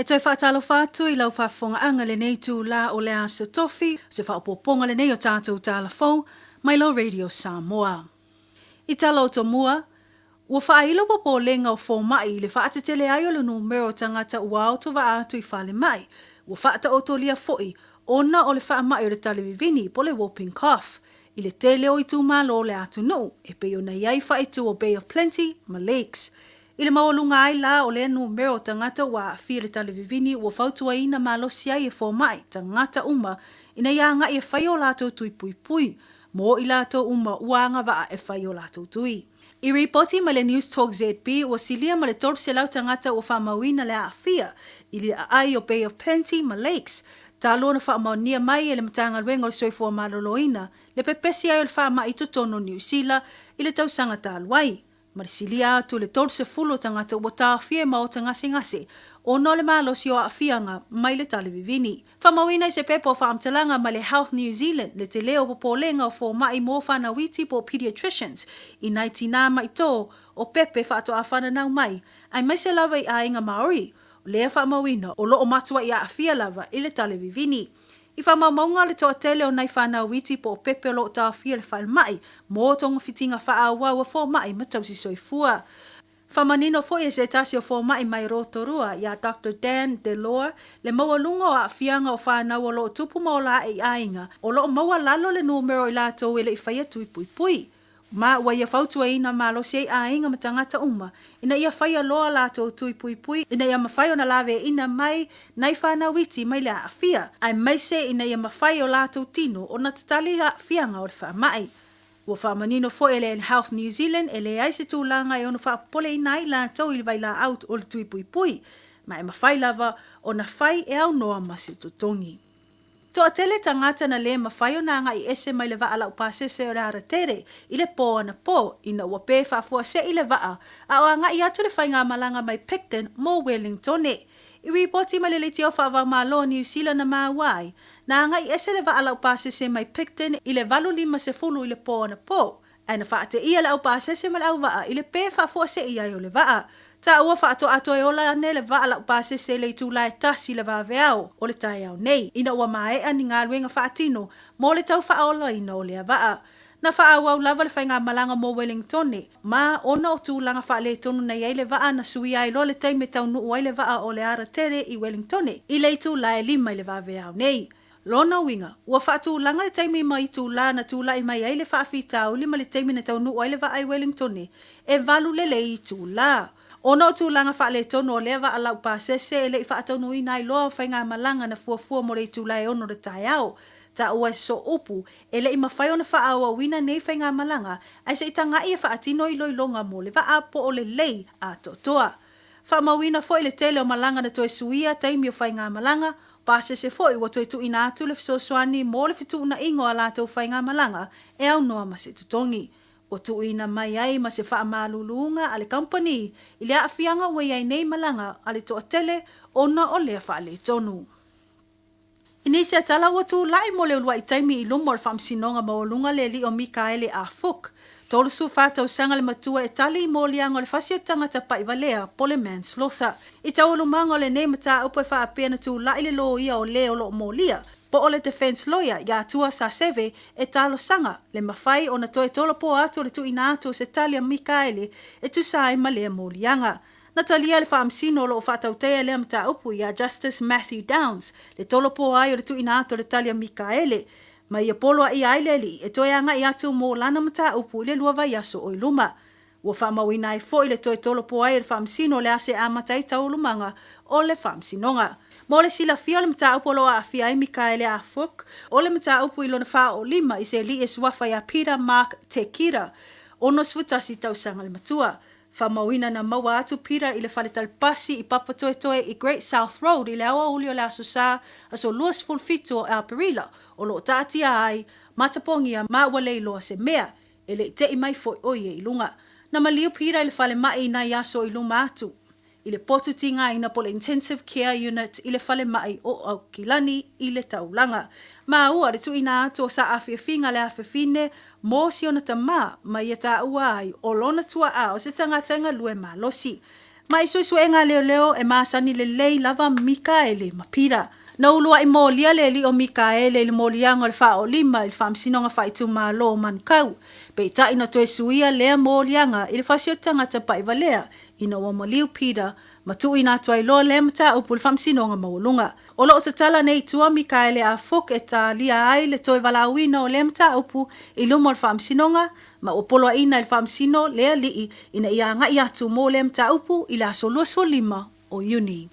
Toi whaatalo whātu I lau whaafonga anga le nei tū la o le aso tofi, se whaapoponga le nei o tātou tālafou, mai lo Radio Samoa. I tala o to mua, ua whaailo popo lenga o fō mai le whaatetele ai o le numero tangata ua auto wa atu I whale mai, ua whaata o to lia foi, ona o le wha mai o le talevivini po le whooping cough, I le tele o I tū malo o le atu nu, e pe o na iai whaitu o Bay of Plenty, ma Lakes. I le maolunga ai la o le numero tangata wa fia le talevivini ua fautua ina malosi ai e fō mai tangata uma ina ianga I e whai o lato tui pui pui, mo I lato uma uanga wa e whai o lato tui. I ripoti ma le News Talk ZB ua silia ma le torpse lau tangata ua whamawina le a fia, I le ai o Bay of Plenty ma Lakes, talo na whamaunia mai e le matanga luenga o soifua maloloina, le pepesi ai o le whama I totono New Zealand, I le tausanga taluai. Marisilia atu le torse fulo tangata ua tāwhia ma o tangase, o no le malosi o awhianga mai le talevivini. Whamawina I se pepo whaamtalanga ma le Health New Zealand le te leo popolenga o fō mai mō whanawiti po pediatricians I naiti nā mai tō o pepe whaato a whananau mai, ai mai se lava I ainga Maori, o lea whamawina o loo matua I a awhia lava I le talevivini. I whamaunga le toa tele o nei whanawiti po pepe lo ta whia le whal mai, mō tonga fitinga whaaua ua fō mai ma tausi soifua. Whamanino fo e se tasi o fō mai mai rotorua, ia Dr. Dan Delore, le maua lunga o a whianga o whanau o lo tupu maola e ainga, o lo maua lalo le numero I lato e le I whaia tui pui pui. Ma ua ia fautua ina malo se ainga matangata uma, ina ia whaia loa lato tui pui pui, ina ia mawhai o na lawe ina mai nai whanawiti mai le a whia, ai mai se ina ia mawhai o lato tino o na tatali a whianga o le wha mai. Ua whamanino fo ele Health New Zealand ele ai se tūlanga e onu whaapole ina I lato I vai la out o le tui pui pui, ma e mawhai lava o na whai e au noa masi tutongi. Toa tele tangata na le mawhai o nanga I ese mai le vaa lau pasese o rara tere, I le po ana po, ina ua pe whaafua se I le vaa, a o anga I atu le whai ngā malanga mai Picton mo Wellington e. I ripoti ma le liti o whaava malo New Zealand na mawai, na anga I ese le vaa lau pasese mai Picton I le valu lima se fulu I le po ana po, ana whaate ia lau pasese ma lau vaa I le pe whaafua se ia o le vaa. Ta ua whaato ato e ola ane le vaa lau pasese le tūla e tasi le vaa veao o le tai au nei. Ina ua mae ani ngā luenga whaatino mo le tau whaola ina o lea vaa. Na whaau au lava le whainga malanga mo Wellington e. Ma ona o tūlanga wha le tonu na iei le vaa na sui ai lo le taime tau nuu ai le vaa o le ara tere I Wellington e. I le tūla e lima I le vaa veao nei. Lona winga, ua whaatūlanga le taime mai tūla na tūla I mai ai le whaafitau lima le taime na tau nuu ai le vaa I Wellington e valu le le I tūla. Ono tūlanga wha le tono o lewa a lau pasese e le I whaatonu I nai loa whainga malanga na fuafua mo le tūla e ono re tai au. Ta ua so upu e le I mawhai ona wha awa wina nei whainga malanga ai se itanga I e whaatino I loilonga mo le wa po o le lei a totoa. Wha mawina fo I le tele o malanga na toe suia taimi o whainga malanga, pasese fo I wa toe tu ina atu le fisosoani mo le fitu una ingo a lato whainga malanga e au noa masi tutongi. O tu ina mai ai ma se wha malulunga ale company I le awhianga ua iai nei malanga ale toa tele ona o lea wha le tonu. Inisi a tala ua tu lai mo le ulua I taimi I lumo le whamsinonga maolunga le li o Mikaele a Fuk. Tolu su whātau sanga le matua e tali I mōlianga o le whasio tangata pa I valea po le manslaughter. I tau lumanga o le nei mata upa wha apea na tu lai le lo ia o leo lo mōlia. Po o le defense lawyer ya tua sa seve e talo sanga le mawhai o na toe tolo po atu le tu ina atu se talia Mikaele e tu sai ma lea mōlianga. Na talia le whaamsino lo o whatautea lea mata upu ya Justice Matthew Downs le tolo po ai o le tu ina atu le talia Mikaele. Ma ia polo ai ai leli e toi anga i atu mo lana mata upu le lua vai aso o iluma. Ua whamawina e fo i le toi tolo po ai le whamsino le ase a matai tau lumanga o le whamsinonga. Mo le sila fia le mata upu loa a fia e Mikaele a Fuk, o le mata upu ilona wha o lima i se li e suafa ia Peter Mark Tekira, ono svutasi tau sanga le matua. Whamawina na maua atu Peter i le whale talpasi i papa toe toe i Great South Road i le awa uli o le aso sa aso luas fulfito a Perila o lo taati ai matapongia ma wale loa se mea e le te i mai foi oie i lunga. Na maliu Peter i le whale mai na yaso i luma atu. I le potu tinga ina po le Intensive Care Unit i le whale mai o au kilani i le taulanga. Ma ua le tu ina atu o sa awhiawhinga le awhiawhine mō si ona ta ma ia ta ua ai o lona tua a o se tangatanga lue ma losi. Ma isu ngā leo leo e maasani le lei lava Mikaele ma Peter. Na ulua i mōlia le li o Mikaele le mōlianga le wha o lima i le whamsinonga whaitu ma lo mankau. Pe ta ina toe suia lea mōlianga i le whasio tangata paivalea ina wa maliu Peter ma tu ina tuai lo le mata upu le whamsinonga maulunga. O lo o tala nei tua Mikaele a Fuk e ta lia ai le toi walauina o le mata upu i lumo le whamsinonga ma o polo ina le whamsino lea lii ina ia ngai atu mo le mata upu i la soluaso lima o Uni.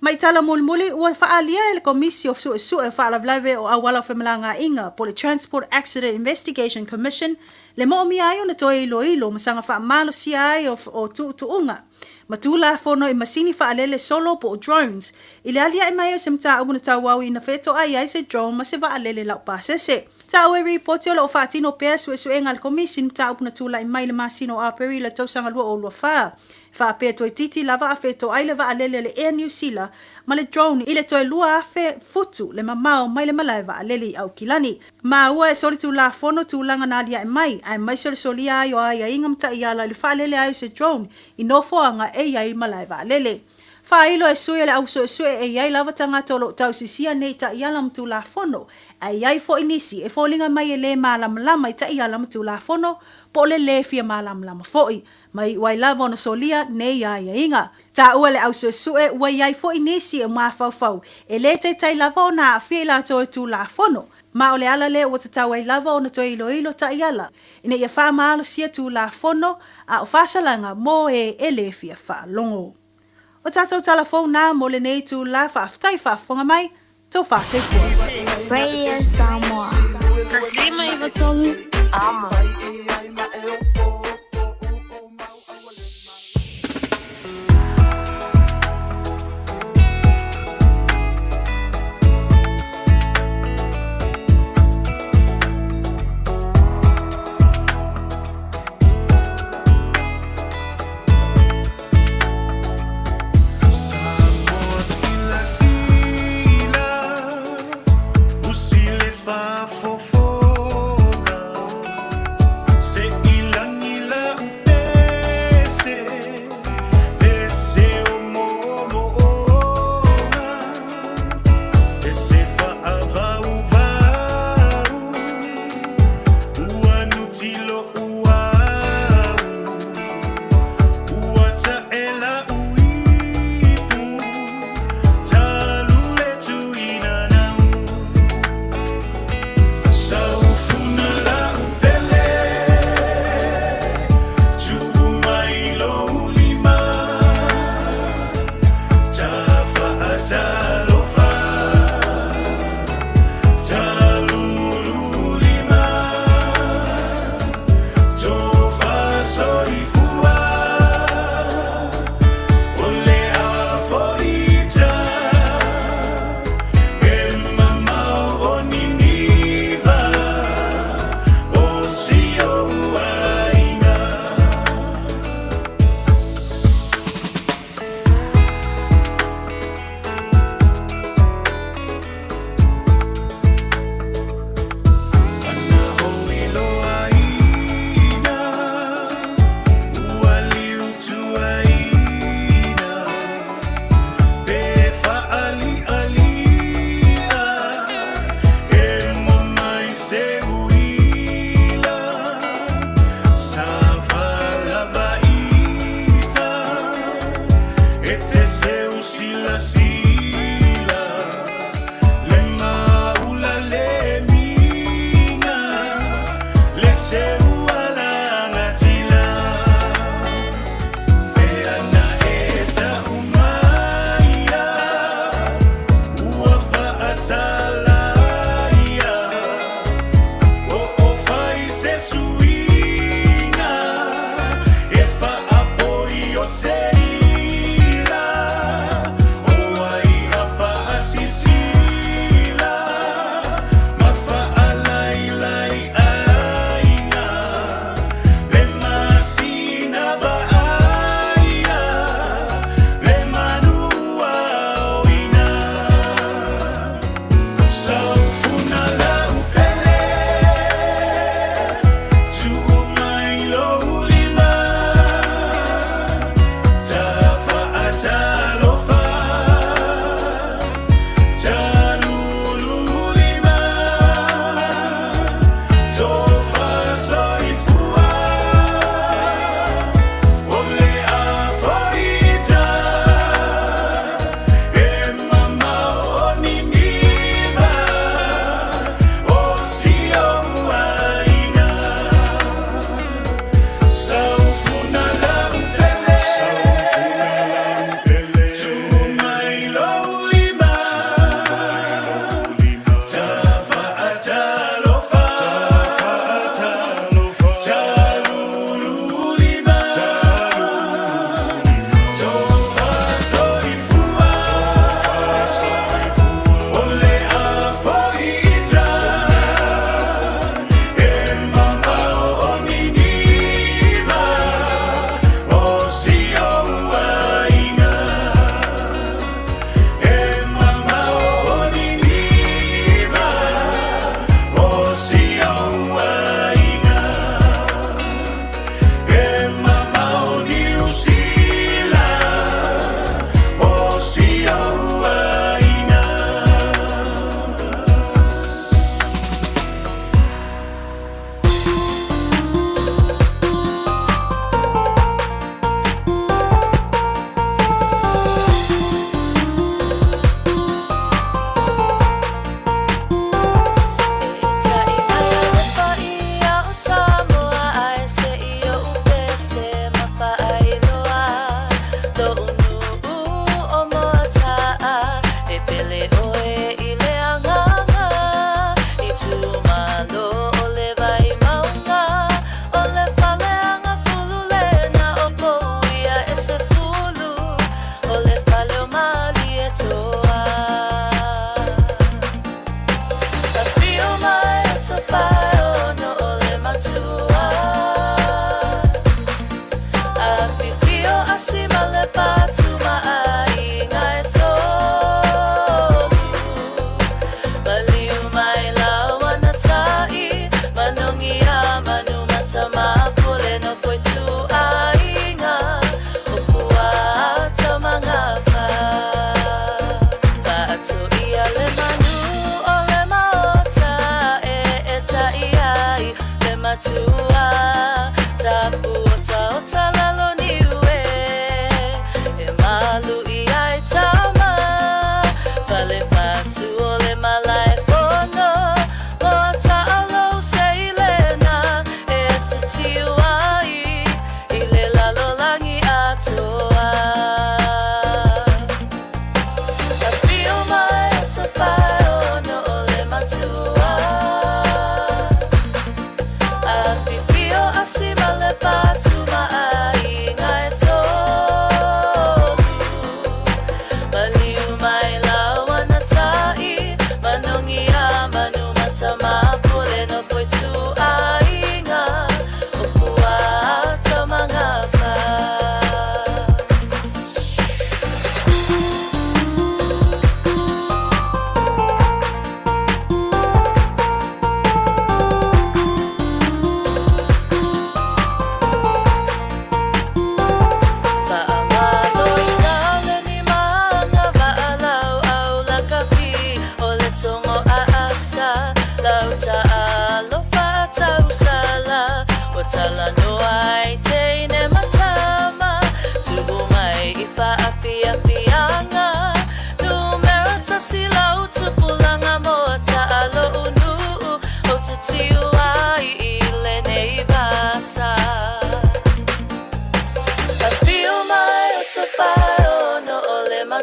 Mai tala mulimuli ua whaalia e le komisi o sue whaalavlave o awala o whamalanga inga po le Transport Accident Investigation Commission le moomi ai o na toi ilo masanga whaamalo si ai o tuunga. Ma tūla fono i masini whaalele solo po o drones. I le alia e mai o se mta au na tauau i na wheto ai se drone ma se waalele lau pasese. Tau e reporti o lo whaatino pea sue ngal komisi mta au na tūla i mai le masino a peri la tausanga lua o lua whaa. Wha pia toi titi lava a wheto ai le waalele le Air New Zealand ma le drone i le toi lua afe futu le mamao mai le malai waalele i au kilani. Ma ua e soli tūla fono tūlanga na alia e mai mai soli ai o ai a inga mta i ala le waalele ai se drone i nofoanga e iai malai waalele. Whailo e sue le au sue e iai lava tangata o lo tau sisia nei ta i ala mtūla fono a iai fo inisi e fōlinga mai e le mālamalama i ta i ala mtūla fono po le fia mālamalama foi. Mai wai lava ona solia nei ai inga. Ta ua le au sue ua iai fo inisi e mawhau e le te tai lava ona a fia la toi tūla fono. Ma o le ala le ua tatau ai lava ona toi ilo ta i ala. Ina ia wha maalo sia tūla fono a o whasalanga mo e le fia wha longo. O tātou talafou nā mo le nei tūla whaaftai whaafonga mai, tau whaasei kua. Radio Samoa. Taslima Iwatomi. Ama.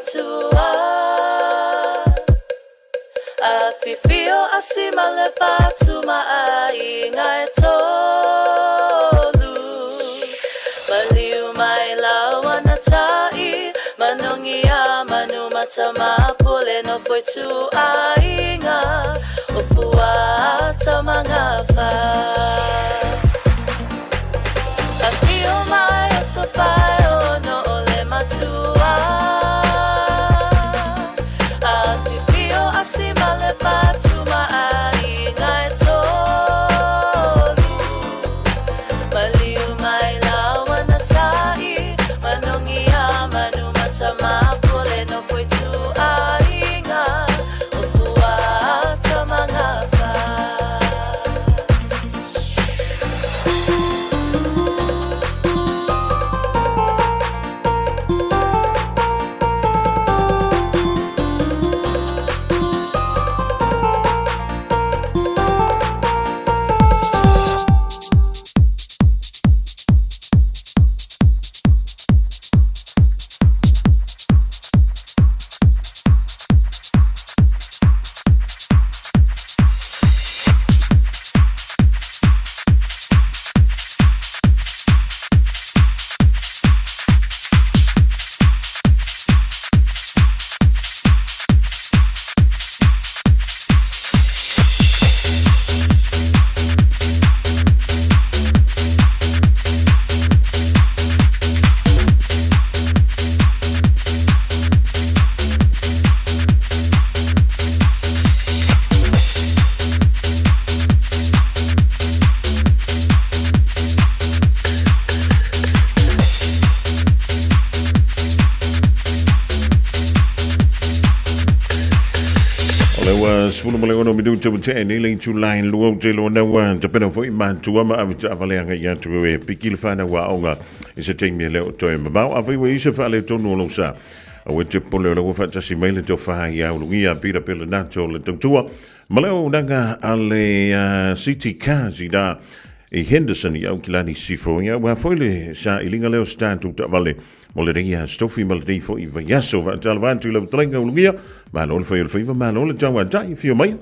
matua a fifio asima le patu mai ngai tolu maliu mai lawana tai manongi a manu matama pole no foi tu ainga o fua tamanga fa a fio mai to fai no ole matua a fifio asima le patu mai ngai tolu maliu mai lawana tai manongi a manu matama pole no foi tu ainga o fua tamanga fa Sepuluh melekono minuto bete ni leng Julai luau jelo na wan japena foi man tua ma avita avalenga ya tuwe pikil fana wa onga isa temi le to ma ba avi we isa fale to no lo sa o te pole lo fa tasi mail to fa ya luia pira pela na to le tua maleo nanga ale city kazida e Henderson ya kilani sifonia wa foi le sa ilinga leo stand to vale Moleria stofi maldi fo i vayaso va talvantu le trenga luia ma lo foi il fiva ma lo jawa dai fio mai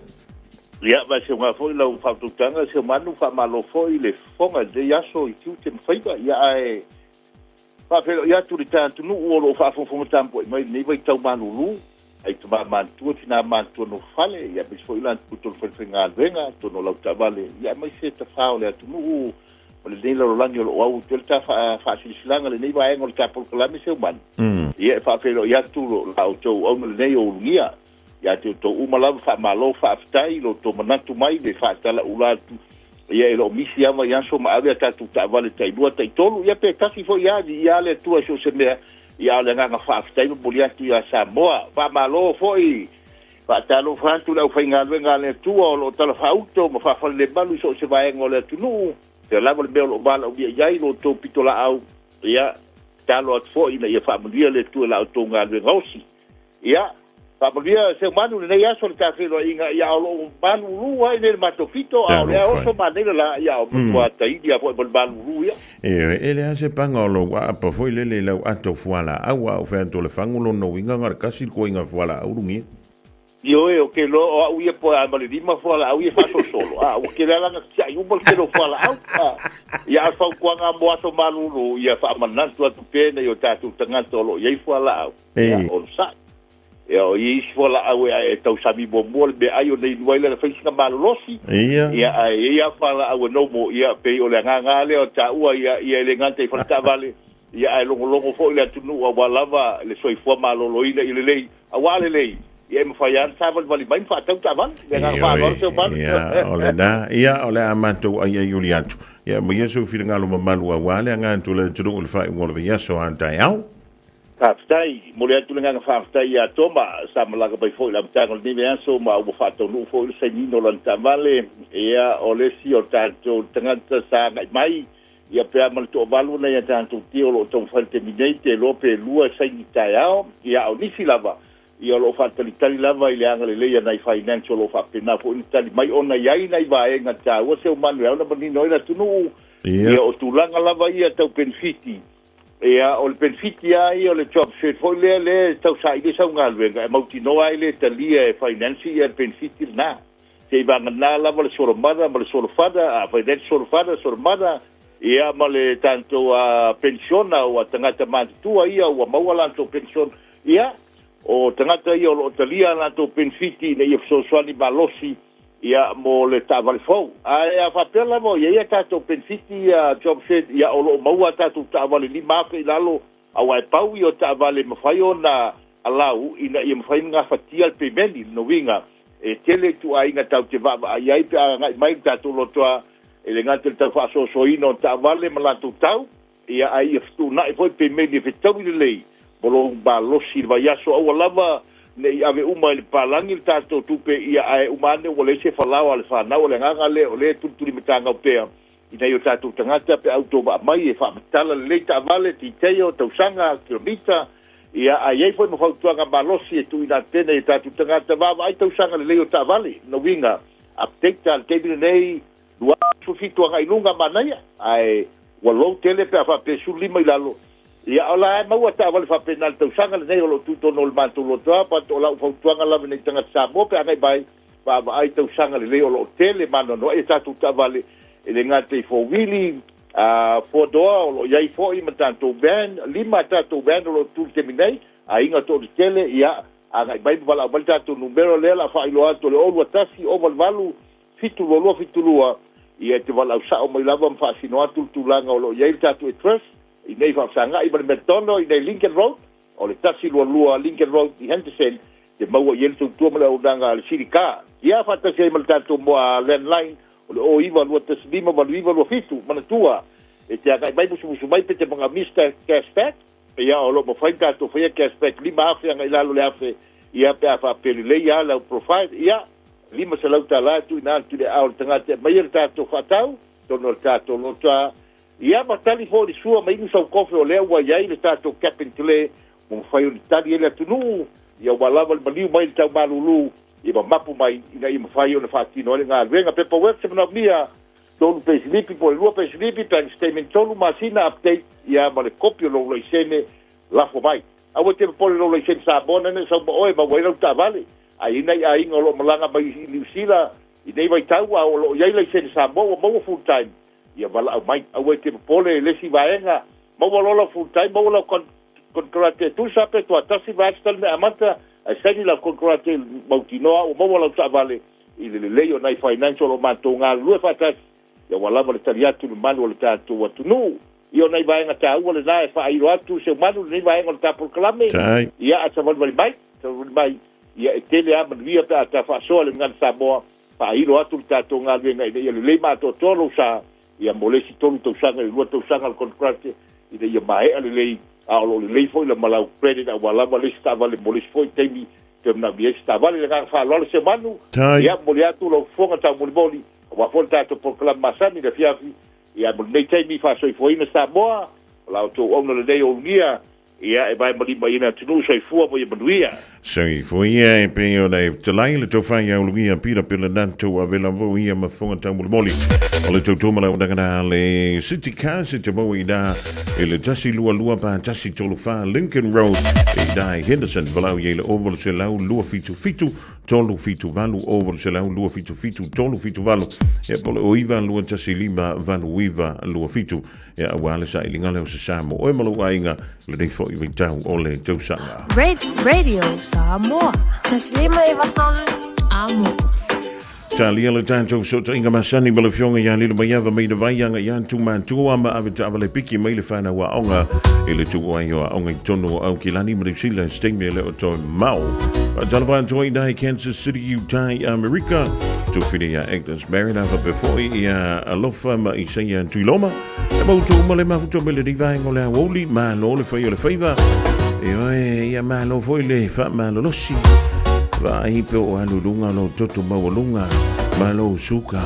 ia va se nga foi lo fa tutanga se manu fa malo foi le fonga de yaso i tutem fiva ia ai fa fe ia tu ritantu no o fa fo tampo mai nei vai tau manulu ai tu man tu tina man tu no fale ia bis foi lan putul foi finga venga tu no lo tavale ia mai se ta fa ole tu no o le nei lo lanyo o au tu ta fa silanga le nei vai ngol tapol kalami se man ia fa fe lo ia tu lo au to o le nei o luia ia te to umala fa malo fa ftai lo to manatu mai de fa tala ulatu ia lo misi ama ia so ma ave ta tu ta vale tai lua tai tolu ia pe kasi fo ia le tu so se me ia le nga fa ftai mo bolia tu ia Samoa fa malo foi fa talo fa tu la fa nga le tu o lo tala fa auto mo fa le balu so se vai ngole tu nu te la mo le lo bala o ia lo to pitola au ia talo at fo ina ia fa mo le tu la auto nga le rosi ia Pamolia se manu nei aso le tafelo inga ia lo manu lu ai nei matofito au le oso manela la ia o po tai dia po manu lu ia ele ase pangolo wa po foi le lau ato fuala awa o fento le fangulo no inga ngar kasi ko inga fuala urungi io o ke lo o ia po al malidima fuala au ia faso solo o ke la nga sia u bol ke lo fuala au ia fa ko nga mo ato manu lu ia fa manantu atu pena yo tatu tangato lo ia fuala au o sa Yo i fola awe e tau sami bomol be ayo nei nuaila na faisika malolosi ia fala awe no mo ia pe o le nganga le o ta ua ia le ngante fa ta vale ia ai longo fo ile tunu wa lava le soi fo malolo ile le awale le ia me fayan sa vale mai fa tau ta van le nganga fa se van ole da ia ole amanto ia Juliantu ia mo yeso filinga lo malu awale ngantu le tunu le fa ngol ve yeso anta yao Faftai, mole atu nga faftai ya toma sa malaga bai foi la mtango ni venso ma o fato no foi se ni no lan tamale ia ole si o tanto tangata sa mai ia pe mal to valu na ia tanto tio lo to falte minete lo pe lua sai ni taiao ia o ni silava ia lo falte tali lava ile angale le ia nai financial lo fa pena fo ni tali mai ona ia nai va e ngata o se o manuel na bani no ina tunu ia o tulanga lava ia tau benefiti ia o le benefiti ai o le job share foi le tau sai le sau ngalwenga e mautino ai le talia e finance ia le benefiti na se vanga na la le solo mada ma le solo fada a finance solo fada solo mada ia ma le tanto a pensiona o tangata mantua ia o maua to pension ia o tangata ia o talia to benefiti ne ia so swali balosi ia mo le tavale fou a fa pela mo ia tato benefiti a job share ia o maua tato tavale lima fe lalo au ai pau i o tavale mafai ona alau ina ia mafai nga fatia al pemeni no winga e tele tu ai nga tau te va ai pe ngai mai tato lotoa e le ngate tau fa so ino tavale malatu tau ia ai fu na foi pemeni fe tau i lei bolo ba losi va yaso au lava nei ave uma le palangi tato tupe ia ai umane o le se falao al fa na o le nganga le o le tuturi mitanga pea ina yo tato tangata pe auto ba mai e fa tala le ta vale ti teio tau sanga kilomita ia ai foi mo fa tuanga balosi e tu ina tene e tato tangata va ai tau sanga le ta vale no winga update al tebile nei lua su fitu ai lunga manaya ai walo tele pe fa pe su lima ilalo ia ola mau ta vale fa penal tau sanga nei o tuto no manto lo toa pa to la fa tuanga la nei tanga sabo pe ai bai va ai tau sanga le o tele mano no e tato ta vale e le ngate fo wili fo doa o iai fo i matanto ben lima tato ben o tu terminei a inga to tele ia a bai vala tato numero le la fa ilo ato le o tasi o valu fitu lua ia te vala usa o mai lava fa sino atu tulanga o iai tato e trust i nei fa sanga i metono i nei Lincoln Road o le tasi lua Lincoln Road i Henderson te mau iel tu mala o danga le sirika ia fa tasi i tato mo landline o iwa lua taslima ma iwa lua fitu mana tua e te akai mai musu mai pe te mga Mr. Cashback ia o lo mo fai tato fai cashback lima afe anga ilalo le afe ia pe afa peli le ia la profile ia lima se lau tala tu ina tu le au tangate mai el tato fatau tono tato lota ia matali fo di sua mai nusa kofe o le wa ia le tato captain tele mo fai o tali ele tunu ia wala wal baliu mai tau malulu i mapu mai ina i mawhai o na whaatino le ngā ruenga pepa work se mana mia tonu pe silipi po le lua pe silipi pe statement tonu masina update ia ma le kopi o lo isene lafo mai awa te po le lo isene sa bona ne sa oe ma wairau ta vale a ina i a inga o lo malanga mai i New Zealand i nei vai tau a o lo iai la isene sa mo o full time ia wala au mai awa te po le lesi vaenga mo wala full time mo wala kontrate tu sa pe tu atasi vaestal me amanta a sani la kontrate mautinoa o mo wala ta vale i le leo nai financial o manto ngā lue fatas ia wala le tariatu le manu le tatu watunu io nei vaenga ta ua le nae fa airo atu se manu nei vaenga le tapo kalame ia ata wali mai ia e tele a manuia pe ata fa soa le ngana Samoa fa airo atu le tatu ngā lue ngai ia le leima ato tolo sa ia molesi tolu tau sanga le lua tau sanga le kontrate i le ia maea le lei a o le lei foi le malau credit a wala le sta vale molesi foi temi te na bie sta vale le ngā fa lo se manu ia mole atu lo fonga ta moli wa fol tato por kala masani le fiafi ia mo nei temi fa soi foi na Samoa la to ona le dei o nia ia e vai mali mai na tunu soi fu mo ia manuia Sei foi e pe o dai telai le to fai au luia pira pela nanto a vela vo ia ma fonga ta moli o le to mala o daga le city car se te mo ida e le tasi lua pa tasi tolu fa Lincoln Road e dai Henderson valau ye le over se lau lua fitu tolu fitu valu over se lau lua fitu tolu fitu valu e pole o iva lua tasi lima valu iva lua fitu e a wale sa ilinga leo se samo o e malu ainga le dei fo i vitau o le tausanga Radio Samoa. Taslima iwatolu amo. Talia le tanto so inga masani mala fionga ya lilo mayava mai vai anga ya tu man tu ama ave tavale piki mai le fana wa onga ele tu wa yo onga tono au kilani mri sila stingme le to mau. Jalvan join dai Kansas City Utah America to fidia Agnes married over before ya alofa ma isaya tuloma. E mo tu male ma futo mele di vai ngola woli ma lo le fa yo le favor. E ia ma lo foi le fa ma lo si. Va hipe o anu lunga no toto mawalunga malo suka.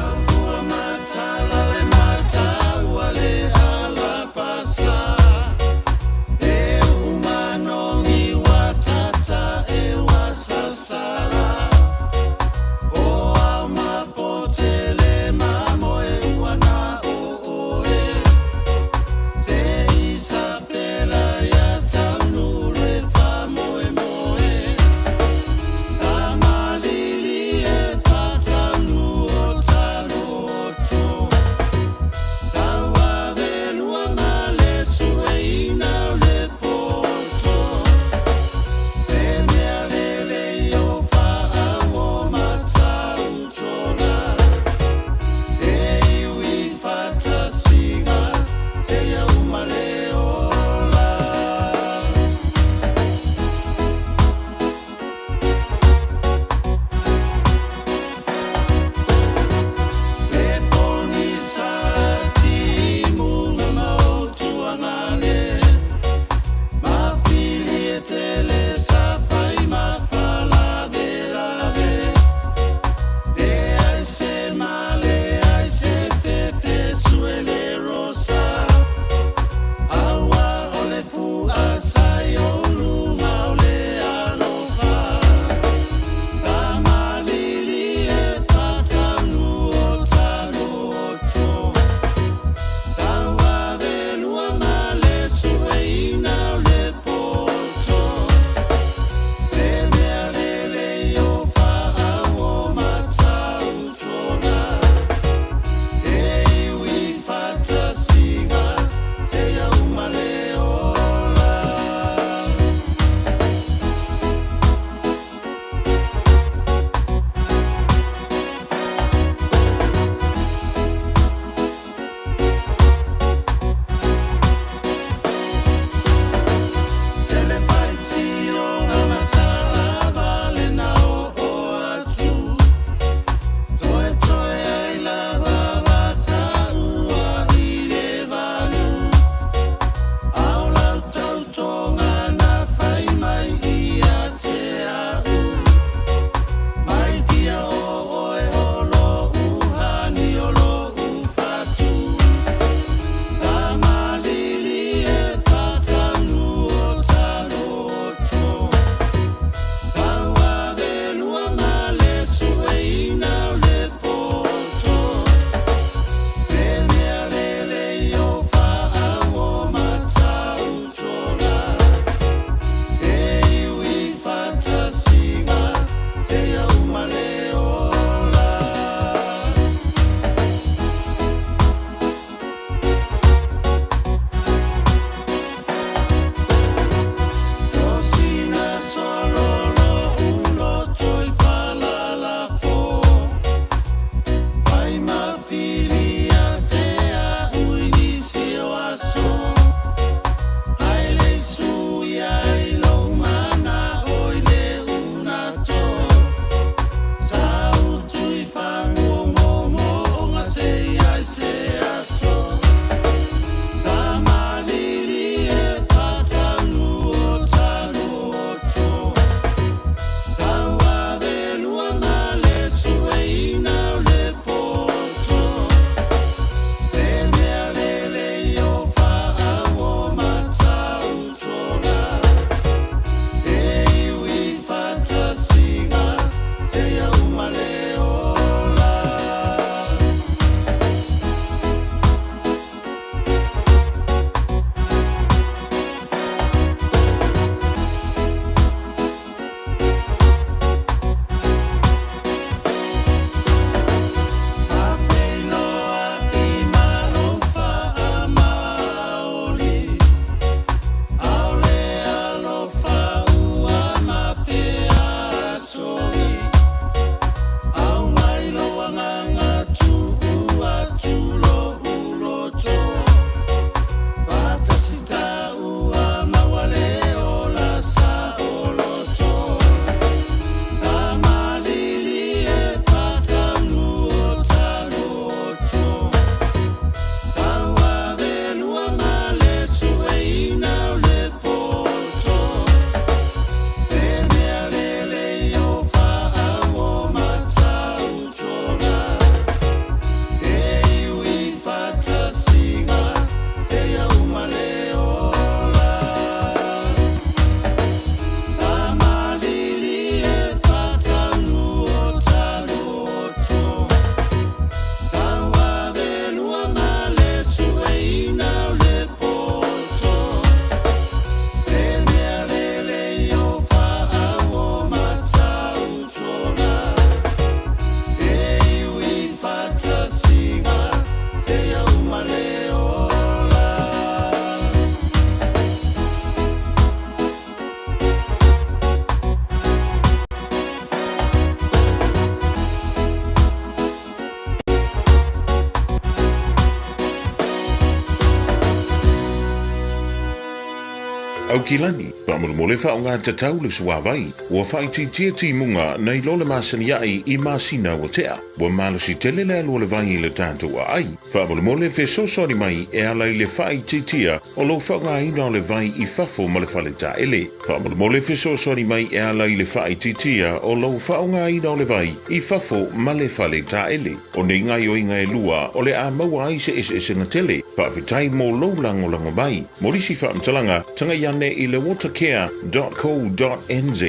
au kilani. Pamulu mole fa unga tatau le suavai. Wa fai ti munga nei lole masaniai I masina wa tea. Wa malo si tele le alu le vai le tanto wa ai. Pamulu mole fe so sori mai e ala I le fai tia o lo fa unga ina le vai I fafo ma le fale ta ele. Pamulu mole fe so sori mai e ala I le fai tia o lo fa unga ina le vai I fafo ma le fale ta ele. O ne ngai o inga e lua o le a maua ai se ngatele. Pa fitai mo lo lango mai. Morisi fa mtalanga tanga yane I le watercare.co.nz.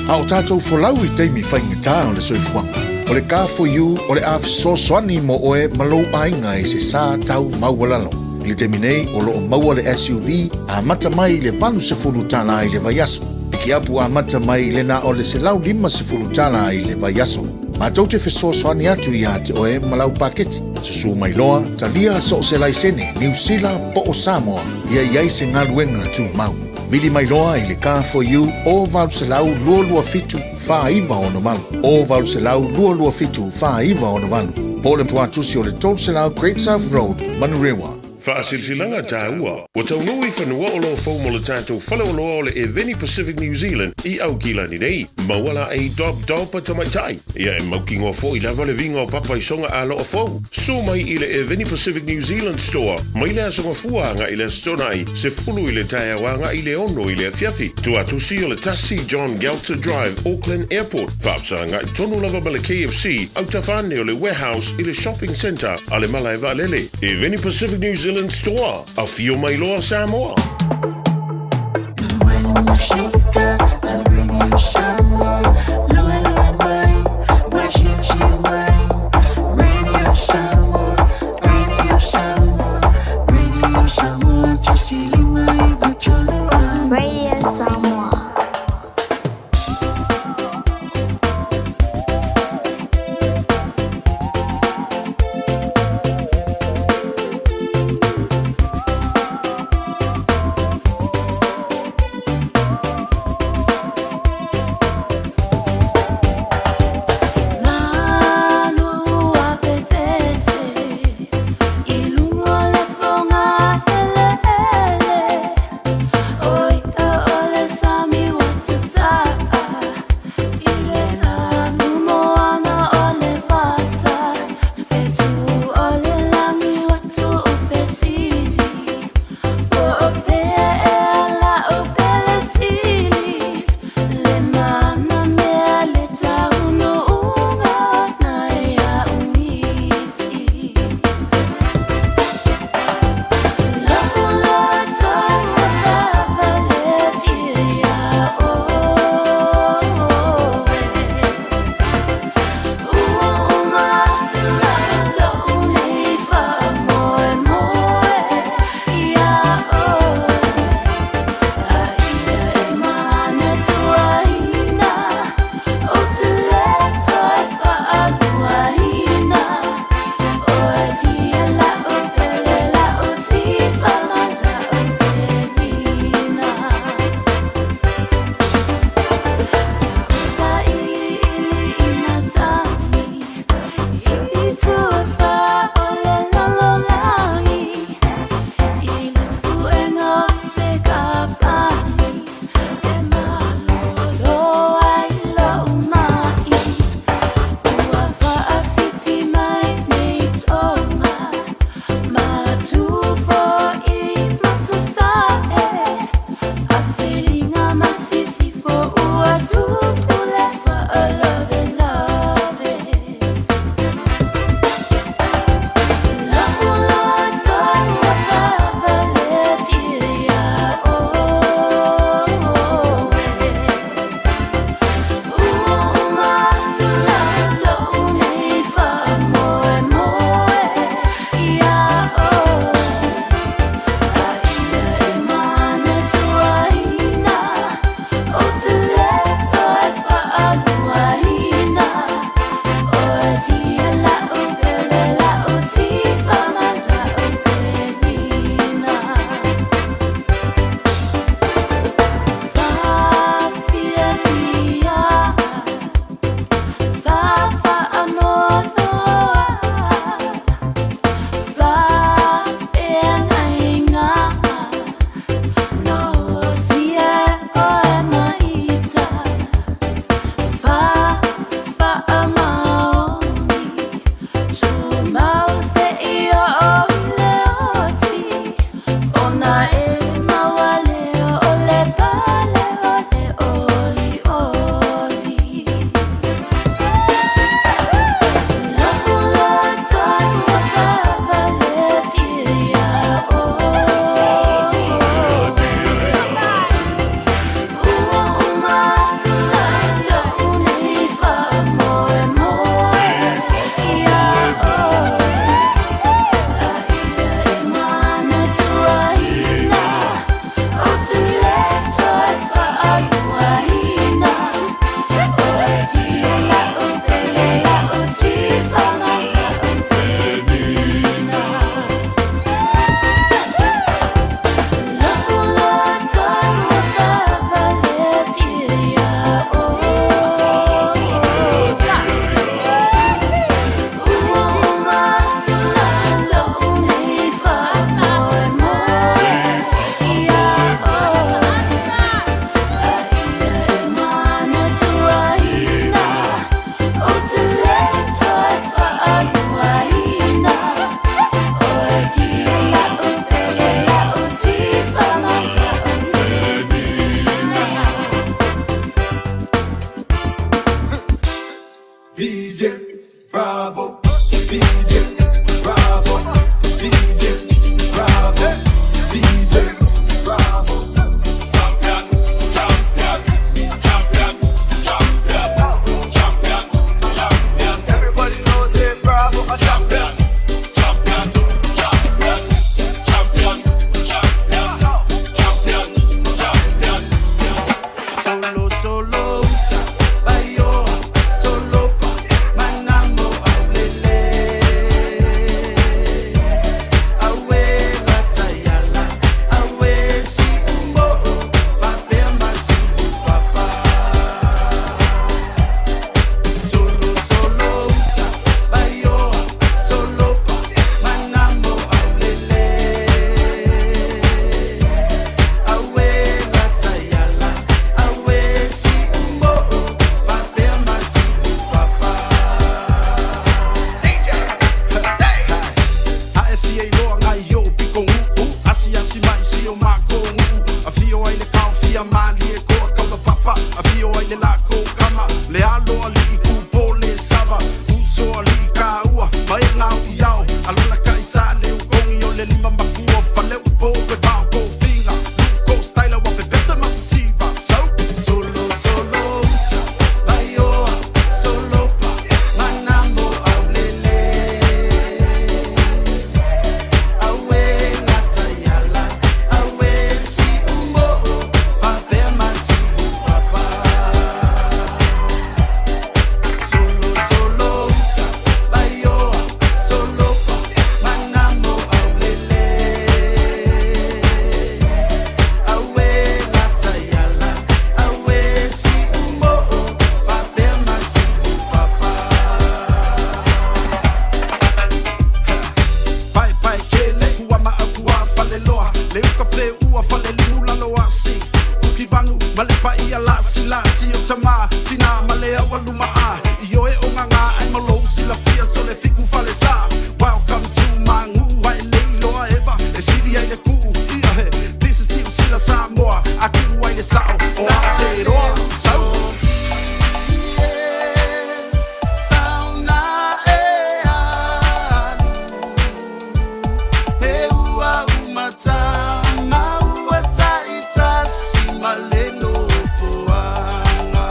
Ao tātou wholau I teimi whaingatā o le soifuanga. O le ka for you o le awhiso soani mo oe malou ainga I se sā tau maualalo. I le temi nei o loo maua le SUV a mata mai le vanu se fulu tala I le vaiaso. Piki apu a mata mai le na o le se lau 5 se fulu tala I le vaiaso. Ma tau te wheso soani atu ia te oe malau paketi. Susu mai loa, talia so se laisene, New Zealand po o Samoa, ia iai se ngaluenga tu mau. Vili mai loa I le car for you, o valu se lau lua fitu, wha iwa ono malu. O valu se lau lua fitu, wha iwa ono malu. Po le tuatusi o le tol se lau Great South Road, Manurewa. Whaasilsilanga tāua. Wa tau nui whanua o lo fau mo le tātou whale o loa o le Eveni Pacific New Zealand I au kilani nei. Mawala e dopa tamaitai. Ia e maukingo fo I lava le vinga o papa I songa a lo o fau. So mai I le Eveni Pacific New Zealand store. Mai le asonga fuanga I le stonai. Se fulu I le taia wanga I le ono I le fiafi. Tu atusi o le tasi John Galter Drive, Auckland Airport. Whaapsanga I tonu lava ma le KFC. Au tawhane o le warehouse I le shopping centre. A le mala e valele. Eveni Pacific New Zealand store. A fio mai loa Samoa. Radio Samoa. A fio ai le kau fia mali e ko kau la papa. A fio ai le la ko kama. Le alo ali I ku po le sava. Uso ali ka ua. Mai ngau I au. Alona ka isa le u kongi o le lima makua. Fale u po pe vau po finga. Luko style wa pe pesa masiva. Solo uta. Baioa. Solo pa. Manamo au lele. Awe ngata yala. Awe si umo. Fa pe masi papa. Solo uta. Baioa. Solo pa. Manamo au lele. Awe ngata yala. Awe si umo. Fa pe masi papa. Pai kele kua ma akua fale loa. Le uka fle ua fale limu lalo asi. Uki vangu male pa ia lasi o tama. Fina male awa luma a. Io e o nganga ai malo sila fia so le fiku fale sa. Welcome to Mangu ai leiloa eva. E siri ai le kuu ia he. This is still sila Samoa. Aku ai le sao o Aotearoa. Sauna e anu. He ua umata. Maua taita si maleno foanga.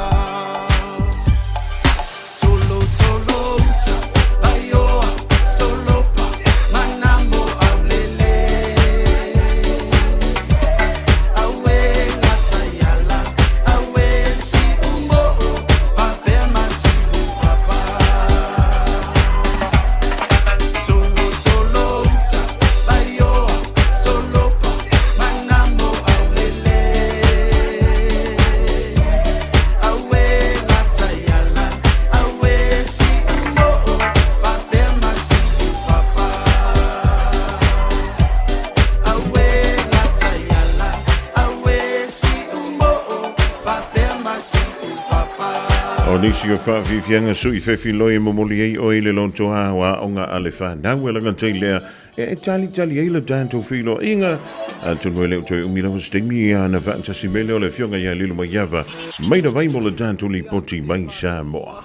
Solo uta. Baioa. Solo pa. Manamo au lele. Awe ngata yala. Awe si umo. Fa pe masi papa. Solo uta. Baioa. Solo pa. Manamo au lele. Awe ngata yala. Awe si umo. Fa pe masi papa. Awe ngata yala. Awe si umo. Fa pe masi papa. O nisi o whaawiwhianga sui whewhi loi momoli ei o ele lonto hawa o ngā ale whanau e langa tei lea e tali eila tanto whilo inga a tunu e leo toi umila wa stemi a na vantasi mele o le fionga ia lilo mai yava maina vai mo le tanto li poti mai Samoa.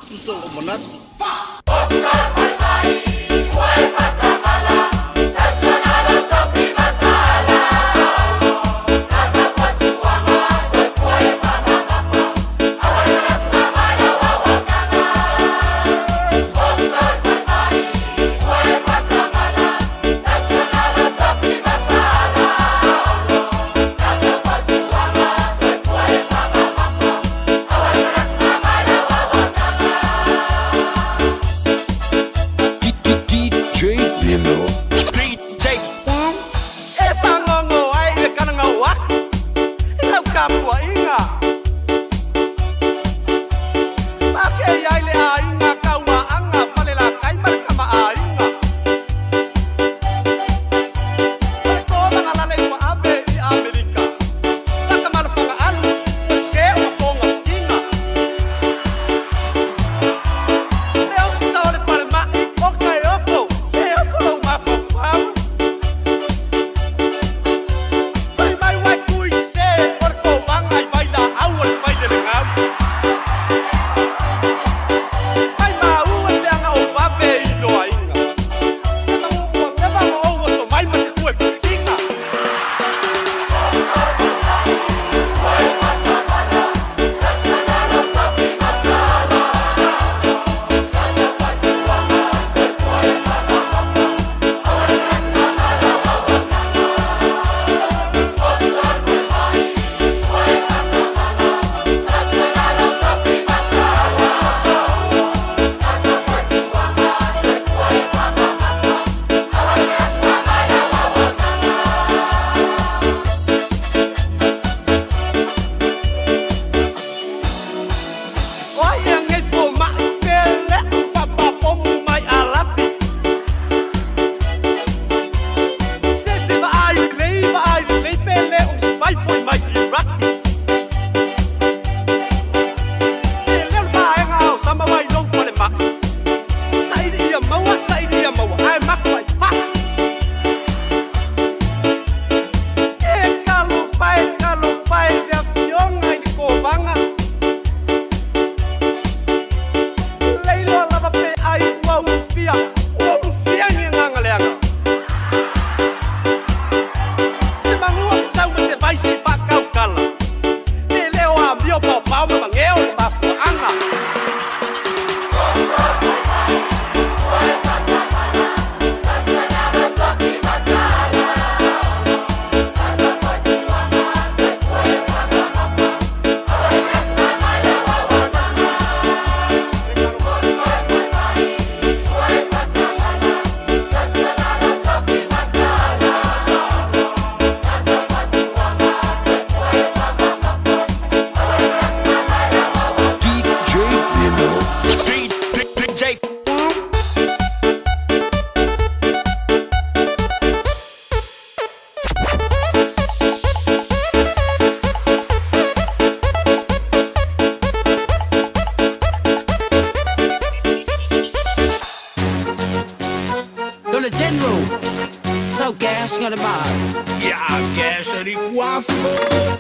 wafo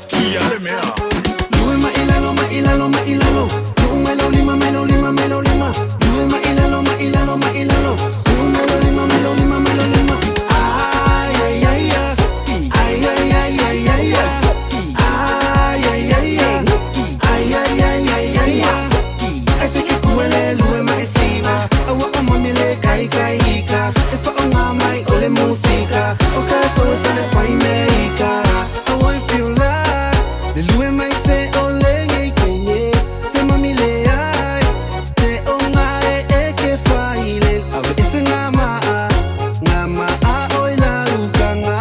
kia le mea Lue ma ilalo ma ilalo ma ilalo Lu melo lima melo lima melo lima Lue ma ilalo ma ilalo ma ilalo Lu melo lima melo lima melo lima Ay ay ay ay ay ay ay ay ay Ay ay ay ay ay ay ay ay Ese que kuele lue ma esiva Awa amamile kai kai ka Efa onga mai ole musika Oka cosa le fai meika I wanna feel like the lue mai se ole ngai kenye Se mamile ai Te onga e ke fai le Awa ese ngama a oila ukanga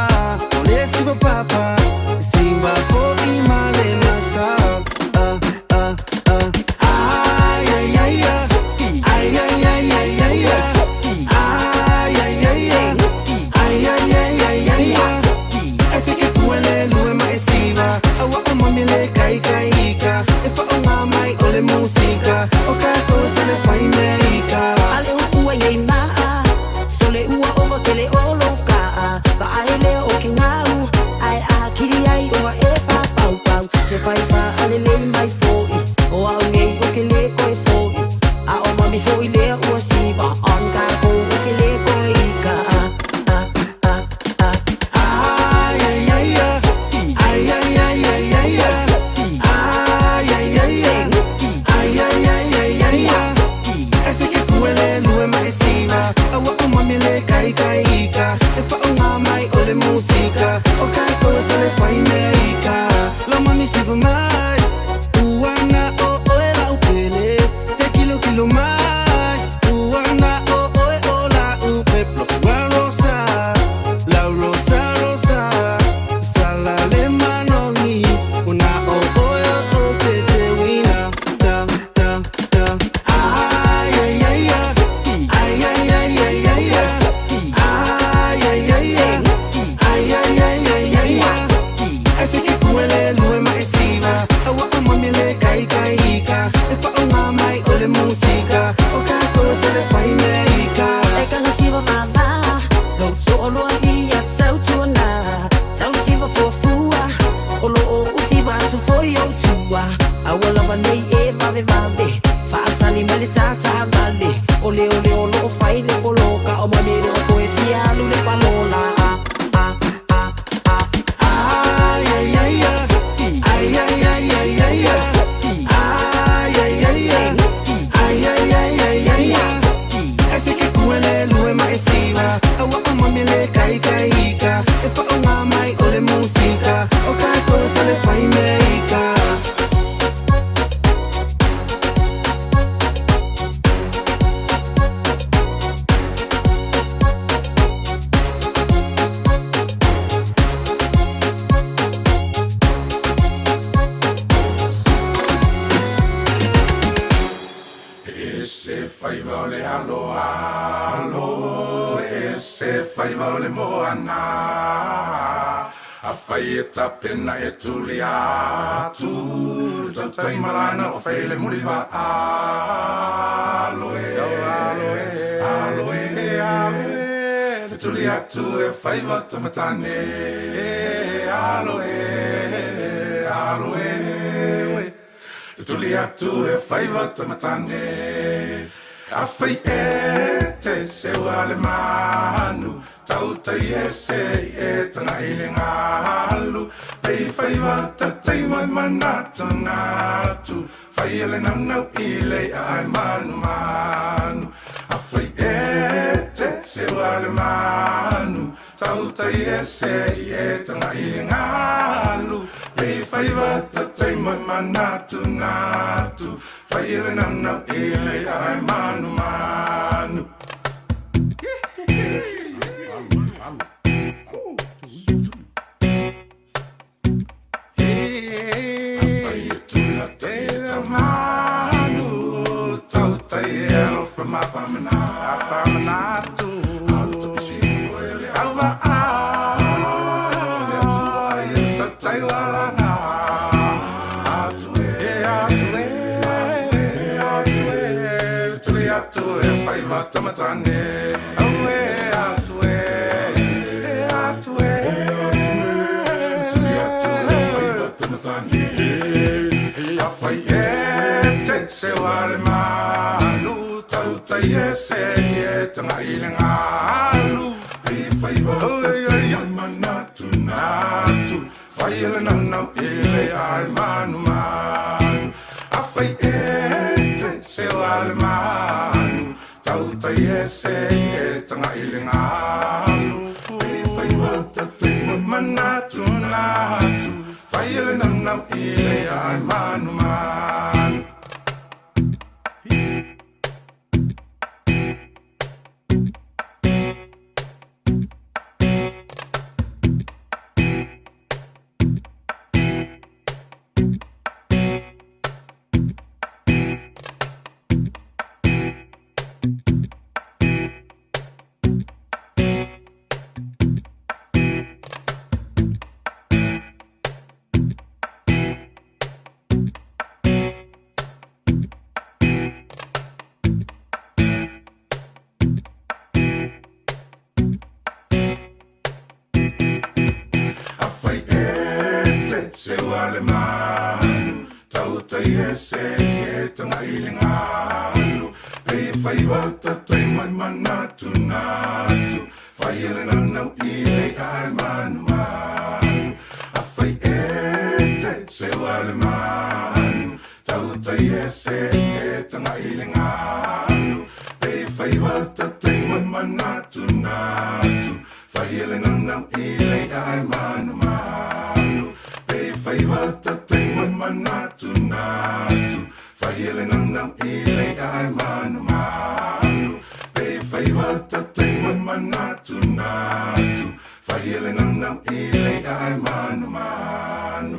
Ole siva papa Siva po imale maka Ay ay ay ay ay ay ay ay ay Ay ay ay ay ay ay ay ay Ese que kuele lue ma esiva Awa amamile kai kai ka Efa onga mai ole musika Oka cosa le fai meika Ale ua yei maa Sole ua owa kele olo kaa Ba aele o ke ngau Ai a kiri ai oa e wha pau pau Se whai wha ale lei mai fōi O au ngei o ke le koe fōi A o mami fōi lea ua siwa On ka ko o ke le koe ika Ay ay ay ay ay ay ay ay Ay ay ay ay ay ay ay ay Ese que kuele lue ma esiva Awa amamile kai kai ka Efa onga mai ole musika Oka cosa le fai meika La mami siva mai Uana o oe la upele Se kilo mai Uana o oe o la upe Plofua rosa La rosa rosa Sala le manongi Una o oe o te te wina Da da da Ay ay ay ay ay ay ay ay ay Ay ay ay ay ay ay ay ay Ese que kuele lue ma esiva Awa amamile kai kai ka Efa onga mai ole musika Oka cosa le fai meika Eka nga siwa mama Lo tolo i a tau tuana Tau siwa fofua Olo o usiwa tu foi o tua Awala wanei e vave vave Faatani mele tata vale Ole ole olo o faile oloka O manere o koe fialu le palola Ay ay ay ay ay ay ay ay Ay ay ay ay ay ay ay ay Ese que kuele lue ma esiva Awa amamile kai kai ka Efa onga mai ole musika Oka cosa le fai meika Ese faiva ole alo alo Ese faiva ole moana A fai e tapena e tuli atu Tau taimarana o fai le muri va alo e alo e alo e alo e Le tuli atu e faiva tamatane Alo e alo e Tuli atu e faiva tamatane A fai e te se wale manu Tau tai e se e tanga ile ngalu Pei faiva tatai mai manatu natu Fai ele nau nau ile ai manu manu A fai e te se wale manu Tau tai e se e tanga ile ngalu Pei faiva tatai mai manatu natu Fai ele nau nau ile ai manu manu From my famina to Tamatane, tamatani a fai e te se wale manu tau tai e se e tanga ilenga alu e fai vota te manatu natu fai ele nanau ele ai manu manu a fai e te se wale manu tau tai e se e tanga ilenga alu e fai vota te manatu natu fai ele nanau ele ai manu manu se wale manu tau tai e se e tanga ilinga alu pei fai wata tai mai manatu natu fai ele nanau ile ai manu manu a fai e te se wale manu tau tai e se e tanga ilinga alu pei fai wata tai mai manatu natu fai ele nanau ile ai manu manu fai wata te mai manatu natu fai ele nanau ile ai manu manu pe fai wata te mai manatu natu fai ele nanau ile ai manu manu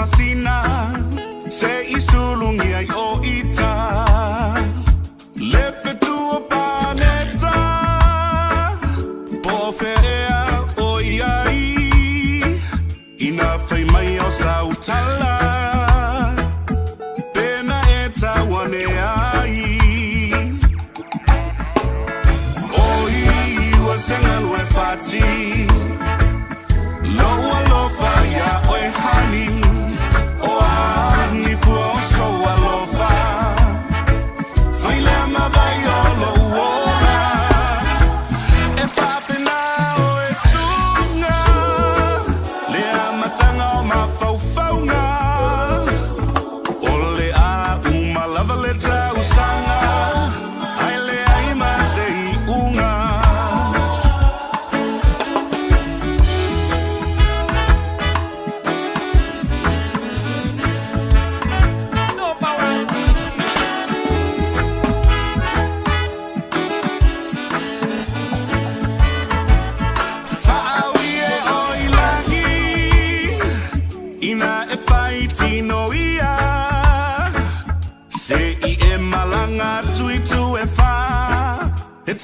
Masina se isulungi ai o ita lepe tu o planeta po ferea o iai ina fai mai o sautala pena eta wane ai oi wasenga lue fati loa lofa ya oi honey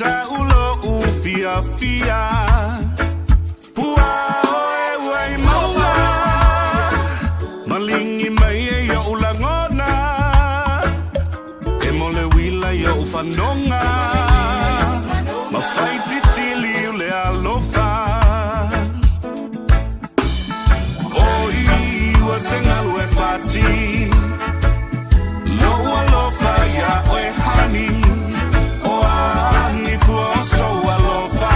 ta ulo ufia fia pua oe wai maua malingi mai e ya ulangona e mole wila ya ufanonga mafaiti chili ule alofa oi wasenga lue fati lo alofa ya oe honey so alofa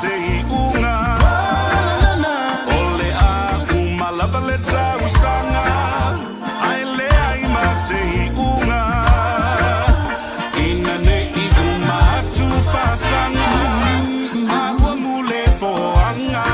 se unga ole a umalava le tau sanga ai le ai ma se unga ina ne I uma tu fasanga agua mule foanga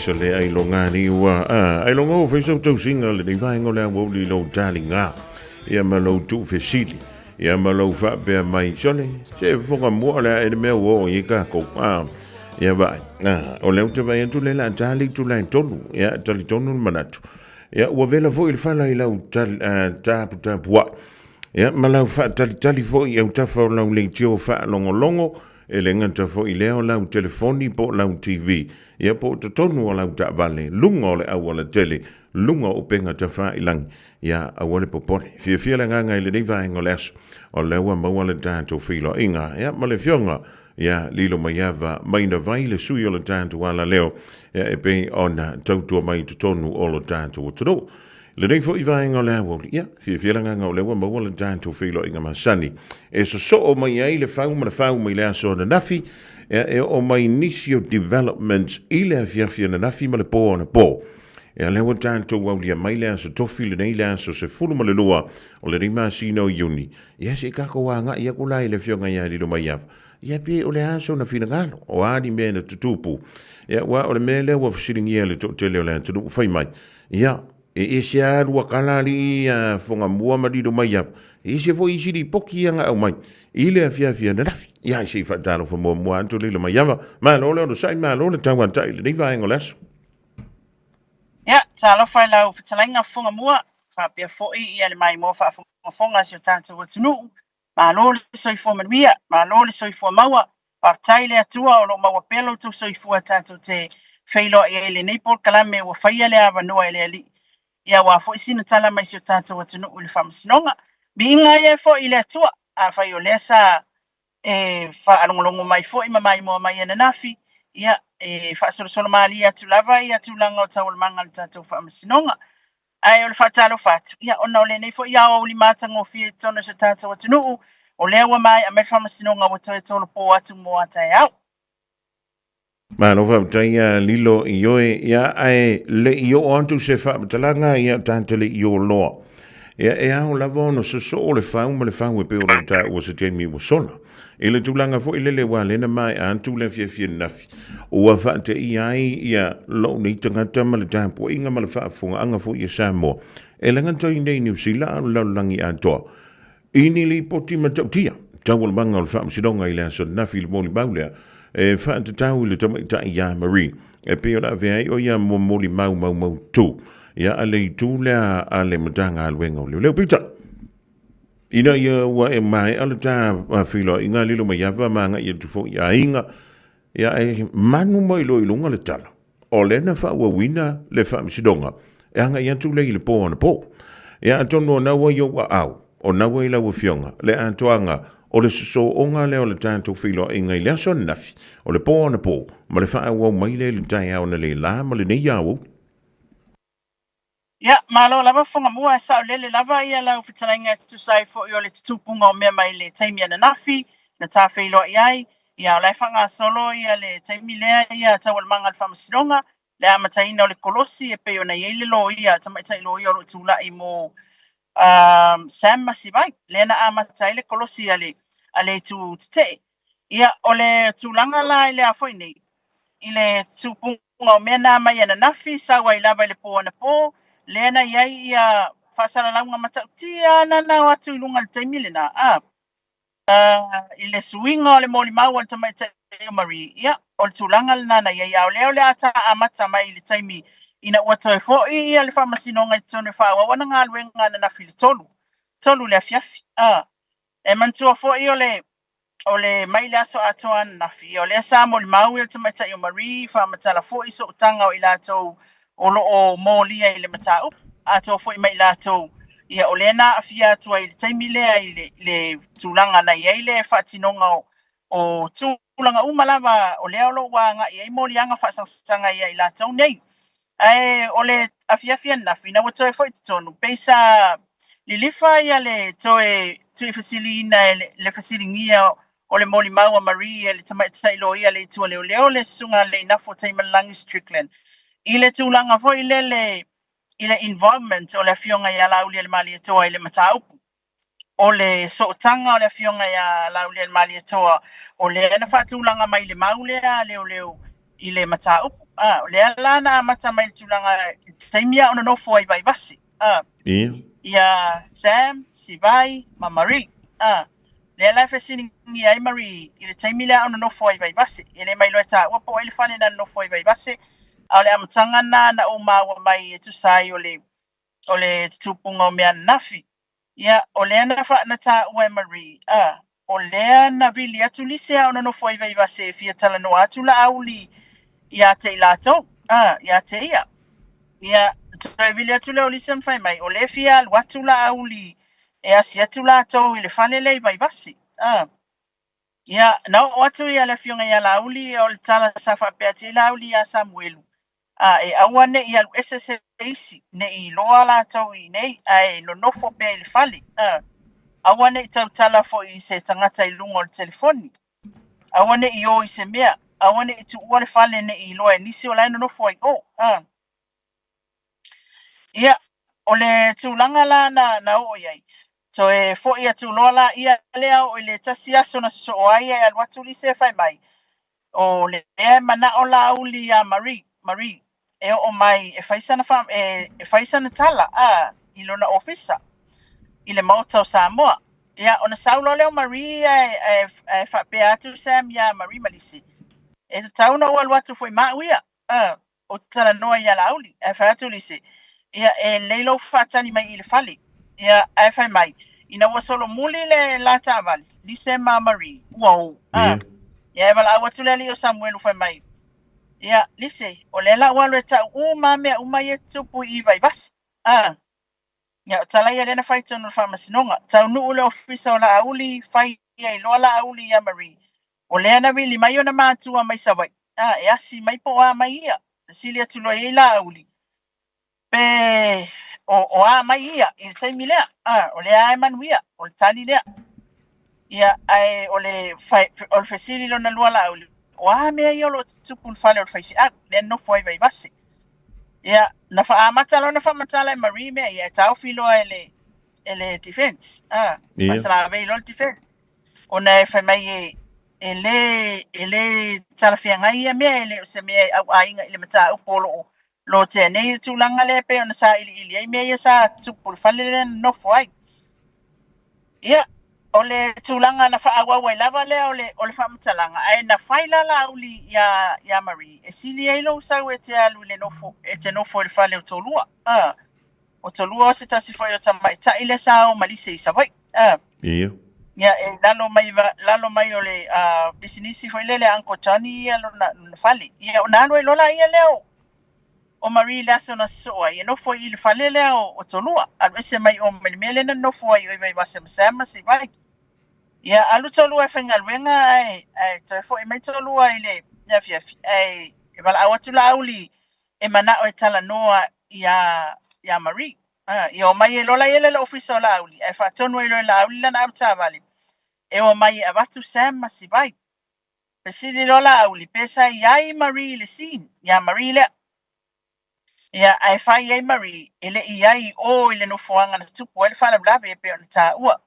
sa le ai longa ni wa ai longa o fe so tau singa le ni vai ngole wo li lo talinga ia ma lo tu fe sili ia ma lo fa be mai sole se fonga mo le e me wo i ka ko ia ba o le tu vai tu le la tali tu la tonu ia tali tonu manatu ia o vela fo il fa la ila ta wa ia ma la fa tali fo ia ta fa la le tio fa longo e le ngata fo i leo la telefoni po la TV ia po to tonu o la ta vale lunga o le awala tele lunga o penga ta fa ilang ia awale popone fia la nga ile ni va ngoles o le wa mawala ta to filo inga ia ma le fionga ia lilo mayava mai na vai le sui o le ta to wala leo ia e pe ona tautua mai to tonu o le ta to to le nei fo i vai ngole wo ia fia la nga o le wa mawala ta to filo inga masani e so o mai ai le fau mai le so na nafi e o mai nisio development ile fia na nafi ma le po na po e le wa tanto wa lia mai le so tofi le nei le so se fulu ma le lua o le rima sino uni ia se ka ko wanga ia ko lai le fio nga ia lo mai ia ia pe o le aso na fina ngalo o ani me na tutupu ia wa o le mele wa fsiringi ia le to tele o le tu fai mai ia e se a wa kalali a fonga mua ma di do mai ia e se fo isi di poki anga au mai ile fia na nafi ia se fa talo fo mo anto le mai ia ma lo le sai ma lo le tangwa tai le vai ngolas ia talo fai lau fitalinga fonga mua fa pe fo I le mai mo fa fonga si tanto watunu ma lo le soi fo mania ma lo le soi fo maua pa tai le atua o lo maua pelo tu soi fo tanto te feilo e le nei por kalame wa fai le ava no ele ali ia wa fo sina tala mai si tanto watunu le famsinonga binga ye fo ile atua a fai o lesa e fa alongo mai fo I mai mo mai na nafi ia e fa solo mali atu lava ia tu langa o tau manga le tatu fa masinonga ai o le fatalo fatu ia ona o le nei fo ia o li mata ngo fi tona se tatu watunu o le wa mai a me fa masinonga o to tolo po atu mo ata ia ma no fa tai lilo ioe ia ai le io onto se fa talanga ia tanto le io lo ia e au lava no so le fa e pe o le ta o se temi o sona ele tulanga fo ile wa lena mai antu le fia nafi o fa te ia lo ni tanga tama le tampo inga ma le fa funga anga fo ia samo ele nga toi nei New Zealand lo langi ato ini li poti matia tawol banga le fa sidonga ile so nafi le moni baule e fa te tau le tama ta ia Marie e pe o la vea o ia mo moli mau tu ia ale tu le ale matanga alwenga le pita ina ia wa e mai ala ta filo inga lilo mai ava manga ia tu fo ia inga ia e manu mai lo ilunga le tala o le na fa wa wina le fa msidonga e anga ia tu le po na po ia tono na wa yo wa au o na wei lau fionga le antoanga o le so onga le o le tanto filo inga i le aso nafi o le po na po ma le faa wau mai le lutai au na le la ma le nei au. Ia, malo lava fonga mua sa lele lava ia lau fitalainga tu sai fo i o le tutupunga o mea mai le taimi ana nafi, na tā whilo iai, ia o lai whanga solo ia le taimi lea ia tawal manga le whamasilonga, le amataina o le kolosi e peo na iei le lo ia, tamaitai lo ia o lo tūla i mo Sam Masivai, le na amatai le kolosi ale tu te. Ia o le tūlanga la i le afoi nei, i le tupunga o mea na mai ana nafi, sa wai lava i le po ana po, lena iai ia fasala launga matautia na watu ilunga le taimile na i le suinga o le moli mau al tamai o Marie ia o le tulanga le nana iai au leo le ata amata mai le taimi ina ua toe fo'i ia le whamasinonga i tone whaua wana ngā luenga na nafi le tolu le afiafi e mantua fo'i o le mai le aso atoa na nafi o le sa moli mau i le tamai o Marie whamatala fo'i so utanga o ilatou o loo molia i le matau ato foi mai lato ia o lena afia atua i le taimi lea i le tūlanga na iai le whaatinonga o tūlanga umalava o lea o lo wanga i ei molianga whaasasanga ia i lato nei o le afia nafi na watoe foi tonu peisa lilifa ia le toe tui fasilina le fasilingia o le moli maua Maria le tamaitailo ia le tua leo le sunga le inafo taimalangi Strickland i le tūlanga fo i le environment o le fionga ia lauli le mali toa i le mataupu. O le sootanga o le fionga ia lauli le mali toa o le ana whaatūlanga mai le maulea leo i le mataupu. O le alana mata mai le tūlanga taimia ona nofo ai vai vasi. Ia Sam, Sivai, Mamari. Le ala fesiningi ai Marie i le taimia ona nofo ai vai vasi. I le mai loa ta wapo ai le whane na nofo ai vai vasi. A le amatanga na o maua mai e tu sai o le tupunga o mea nafi. Ia, o lea na wha na ta ue Marie. O lea na vili atu lise a ona no foi vai vase fia tala no atu la auli ia te ilato. Ia te ia. Ia, toi vili atu leo lise mwhai mai. O le fia lu atu la auli e asi atu la ato i le whale lei vai vase. Ia, na o atu ia le fionga ia la auli o le tala sa whapea te la auli ia Samuelu. E awane i alu SSAC ne i loa la tau i nei ai no nofo pe le fali. Awane i tau tala fo i se tangata i lungo le telefoni. Awane i o i se mea. Awane i tu ua le fale ne i loa e nisi o lai no nofo ai o. Ia, o le tūlanga la na o iai. So e fo i atu loa la ia lea o i le tasi aso na so o ai e alwatu li se fai mai. O le mana o la auli a Marie. E o mai e faisana faisana tala i lona ofisa i le mauta o Samoa ia ona saulo leo Maria e fa pe atu Sam ia Marie malisi e tauna o alwatu foi mauia o tala noa ia lauli e fa atu lisi ia e leilo fatani mai i le fali ia e fa mai ina wa solo muli le lata vali lise ma Marie wow ia e vala awatu le o Samuel fa mai. Ia, lise, o le la walu e ta mea umai e tupu i vai vasi. Ia, tala ia lena whai tonu whamasinonga. Tau nuu le ofisa o la auli, whai ia i loa la auli ia Marie. O le ana wili mai o na mātua mai sawai. E asi mai po a mai ia. Silia tulo i la auli. Pe, o a mai ia, i le taimi lea. O le a manuia, o le tani lea. Ia, o le fesili lo na lua la auli. Wa mea i olo tupun fale o whaifi le no foi vai vasi. Ia, na wha amatala na wha matala e Marie mea, ia tau filo ele defense. Masala vei lo defense. O na e whai mai e le talafia ngai ia mea, ele se mea au ainga ile mata upolo lo te nei tūlanga le pe, o na sa ili ai mea ia sa tupun fale le no foi. Ia, o le tūlanga na whaawawai lava lea o le whamatalanga. Ai na whaila la auli ia Marie. E sili eilo sau e te alu le nofo, e te nofo le whale o tolua. O tolua o se tasi foi o tamai. Ta ile sa o malise i savai. Ia. Ia, e lalo mai o le bisinisi foi lele anko tani ia lo na whale. Ia, o nalo e lola ia leo. o Marie la so na so ai no foi il falele o tolua al ese mai o mele na no foi o mai wasa sama si vai ia alu tolua fengal wenga ai to foi mai tolua ile ya fia ai e bala awatu la uli e mana o tala noa ia Marie ia o mai lola ile la ofisa la uli e fa tonu ile la uli na amta vale e o mai avatu sama si vai pesili lola uli pesa ia Marie le sin ia Marie le ia ai fai ai Marie ele iai o ile no foanga na tupu ele fala blabe pe on ta ua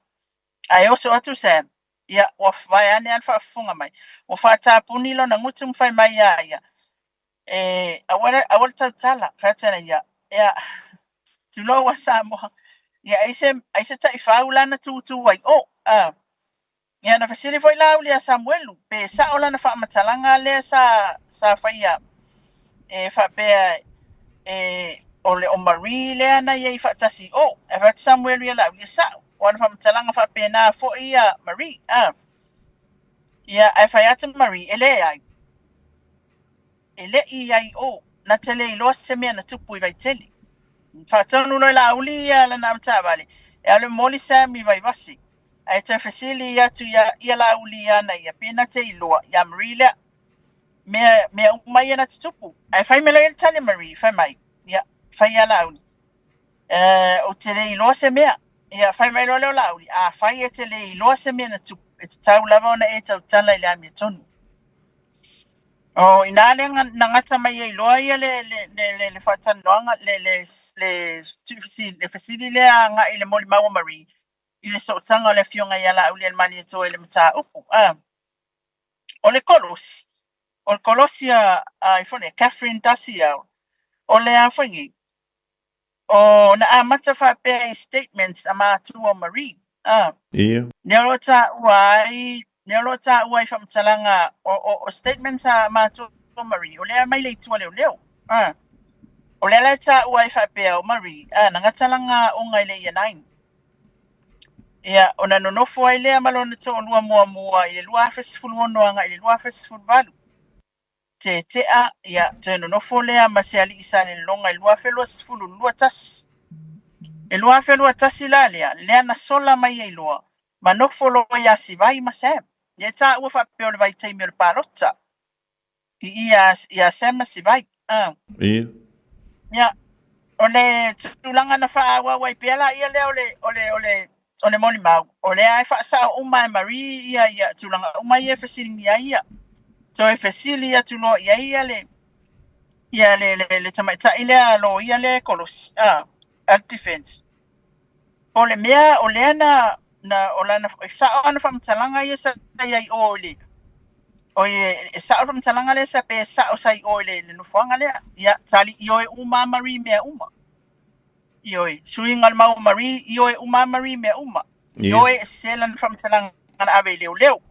ai oso atu sam ia o fai ane alfa funga mai o fa ta puni lo na ngutum fai mai ia awala tala fatana ia tulo wa samo ia aise ta ifaula na tutu wai ia na fasili foi lauli a Samuelu pe sa ola na fa matalanga le sa faia fa pe ole o Marie le ana ia fa tasi e fa Samuelu ia lauli sa wana fa matalanga fa pe na fo ia Marie ia ai fa ata Marie ele ai na tele ilo se me na tupu vai tele fa tonu no lauli ia la na mtabale e ale moli sami vai vasi ai te fasili ya tu ia lauli ana ia pena te ilo ya Marie le me mai na tupu ai fa me le tale Marie fa mai ia fa ia lauli o tele ilo se me ia fa mai lo lauli fa ia tele ilo se me na tupu e tau lava ona e tau tala ile ami tonu ina le ngata mai e loa ia le fatanoanga le fasili le anga ile moli maua Marie ile sotanga le fionga ia la uli mani to ile mata upu o le kolosia ifone Catherine Dacia o le afangi o na amata fa pe statements ama tu o Marie ia Nelota uai famtalanga o statements a mato Marie o le mai le tu le o le leta uai fa pe o Marie na ngatalanga o ngai le ia ia ona no fo ai le malona to lua mua ile lua festival no anga ile lua festival valu te ia te no fo le ma se ali isane longa lua festival lua tas e lua festival tas le na sola mai e lua ma no fo lo ia si vai ma se ia ta ua fa pe o le vai te me parota ia sema si vai ia ole tulanga na fa wa pela ia le ole moli mau ole ai fa sa uma Marie ia tulanga uma ia fasili ia so e fasili ia tulo ia le tamaita ile lo ia le kolos at defense ole mea ole na olana sa ona fam talanga ia sa ia ole oye sa fam talanga le sa pe sa o sai ole le no fanga le ia tali ioe uma Marie mea uma ioe suingal mau Marie ioe uma Marie mea uma ioe selan fam talanga ana ave leo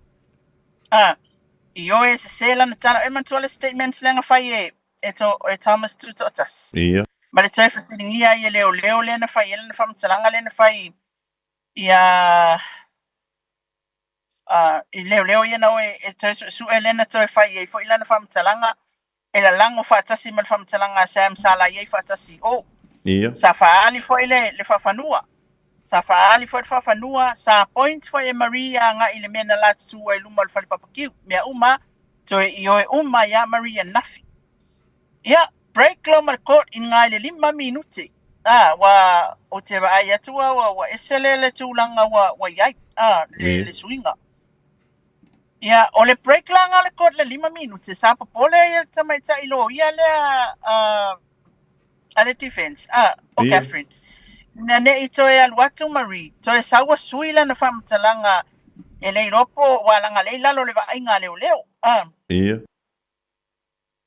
ioe selan tala eventual statements lenga fai e Thomas tutotas ia ma le trai fasilingia ia leo le na fai ele na fam talanga le na fai ia i leo ia na e trai su ele na trai fai e fo ila na fam talanga ela lango fa tasi mal fam talanga sam sala ia fa tasi ia sa fa ali fo ile le fa fanua sa fa ali fo fa fanua sa point fo e Maria nga ile mena la su e lumal fa papakiu mea uma to io uma ya Maria nafi ia break lo mal court in nga ile 5 minuti wa o te va ai atua wa eselele tulanga wa yai le swinga ia o le break langa le court le 5 minuti sa popole ia tamaita ilo ia le ale defense o Catherine na ne ito e alwatu Marie to e sawa suila na famtalanga ele ropo wala nga le lalo le va inga leo ia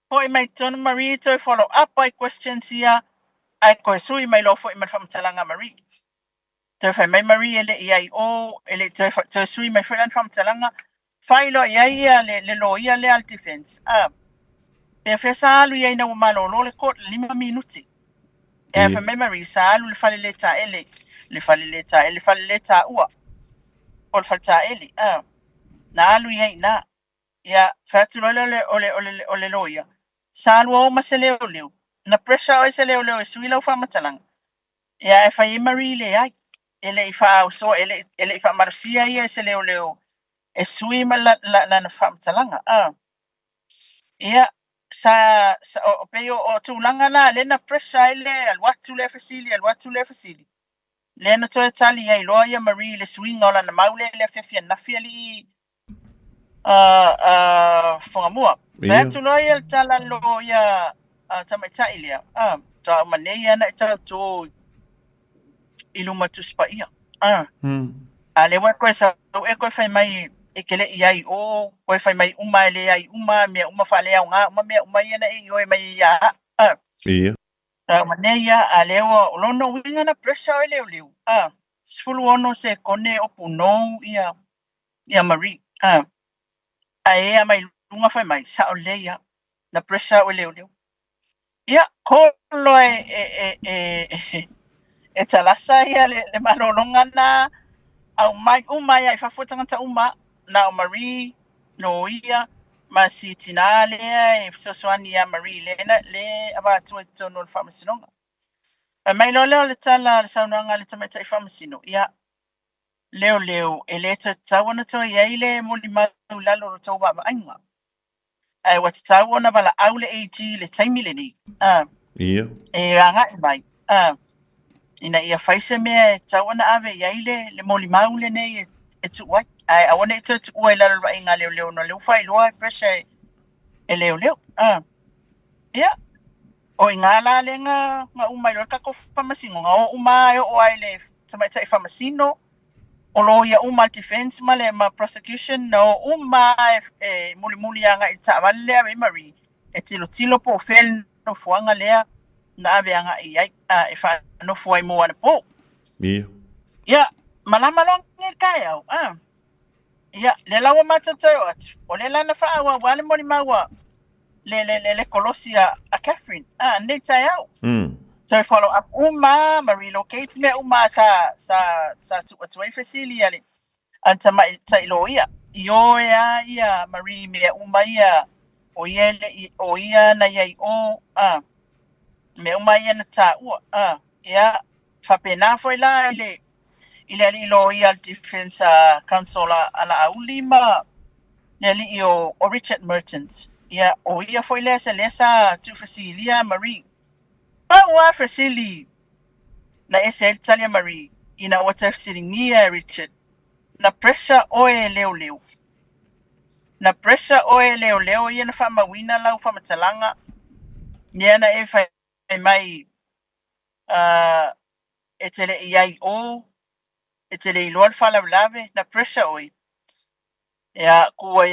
po e mai ton Marie to follow up by questions ia ai ko sui mai lo fo i famtalanga Marie to fa mai Marie ele ia ele to sui mai fo famtalanga failo ia le lo ia le al defense pe fesa lu ia na malo lo le court 5 minuti e fa memory sa lu le falileta ua o falta ele na lu ia na ia fatu le ole loia sa lu o masele o leu na pressure o se leo sui lau whamatalanga. Ia e whai mari le ai. Ele I wha so ele I wha marusia ia se leo e sui ma la na whamatalanga. Ia sa o peo o tūlanga na le na pressure ele al watu le fasili. Le na toe tali ai loa ia mari le sui ngola na maule le fefia na fiali whangamua. Pea tu loa ia tala lo ia tamaitai lea. Ta manei ana I tau tō iluma tuspa ia. A le wa koe sa e koe whai mai e kele iai o koe whai mai uma le ai uma mea uma whalea o ngā uma mea uma iana e ioe mai ia. Ia. Ta manei ia a leo o lono winga na pressure e leo. Sfulu ono se kone o punou ia mari. A ea mai lunga whai mai sa o leia na pressure o leo. Ia, kolo e talasa ia le malolonga na au mai uma ia I whawhutangata uma na o mari no ia ma si tina lea e sosoani ia mari le awa atua tono le whamasinonga. Mai leo le tala le saunanga le tamaita I whamasino. Ia, leo e le tawana toa ia le moli mau lalo ro tau wama ainga. Ai wata tawana wala au le AG le taimile ni. Ia. E anga I mai. Ina ia whaise mea e tawana awe iaile le moli mau le nei e tu wai. Ai awane tu wai lalo ra inga leo no leo whai loa e pressure e leo. Ia. O inga la le nga umai loa kako whamasingo. Nga o umai o ai le tamaita I whamasino. O lo ia uma defense ma le ma prosecution no umai e muli anga I ta'awale lea me mari. E tilo po fel no fuanga lea. Na ave anga I ai e wha no fuai mo ana po. Ia. Ia, malama long nge kai au. Ia, le lawa matatoe o atu. O le lana wha awa wale moni maua le kolosia a Catherine. Nei tai au. So follow up uma, ma relocate me uma sa tu atuai fasili ale. Anta mai tai lo ia. Io ia Marie me uma ia o ia na ia o me uma ia na ta ua ia whapena foi la ile lo ia defense council ala aulima neli o Richard Merchant ia o ia foi lesa tu fasilia Marie wa fasili na esel talia Marie ina wata fasilingia Richard na pressure oe leo na pressure oe leo ia na whamawina lau whamatalanga niana e whai mai e tele iai o e tele iloa whalawlawe na pressure oi ia kua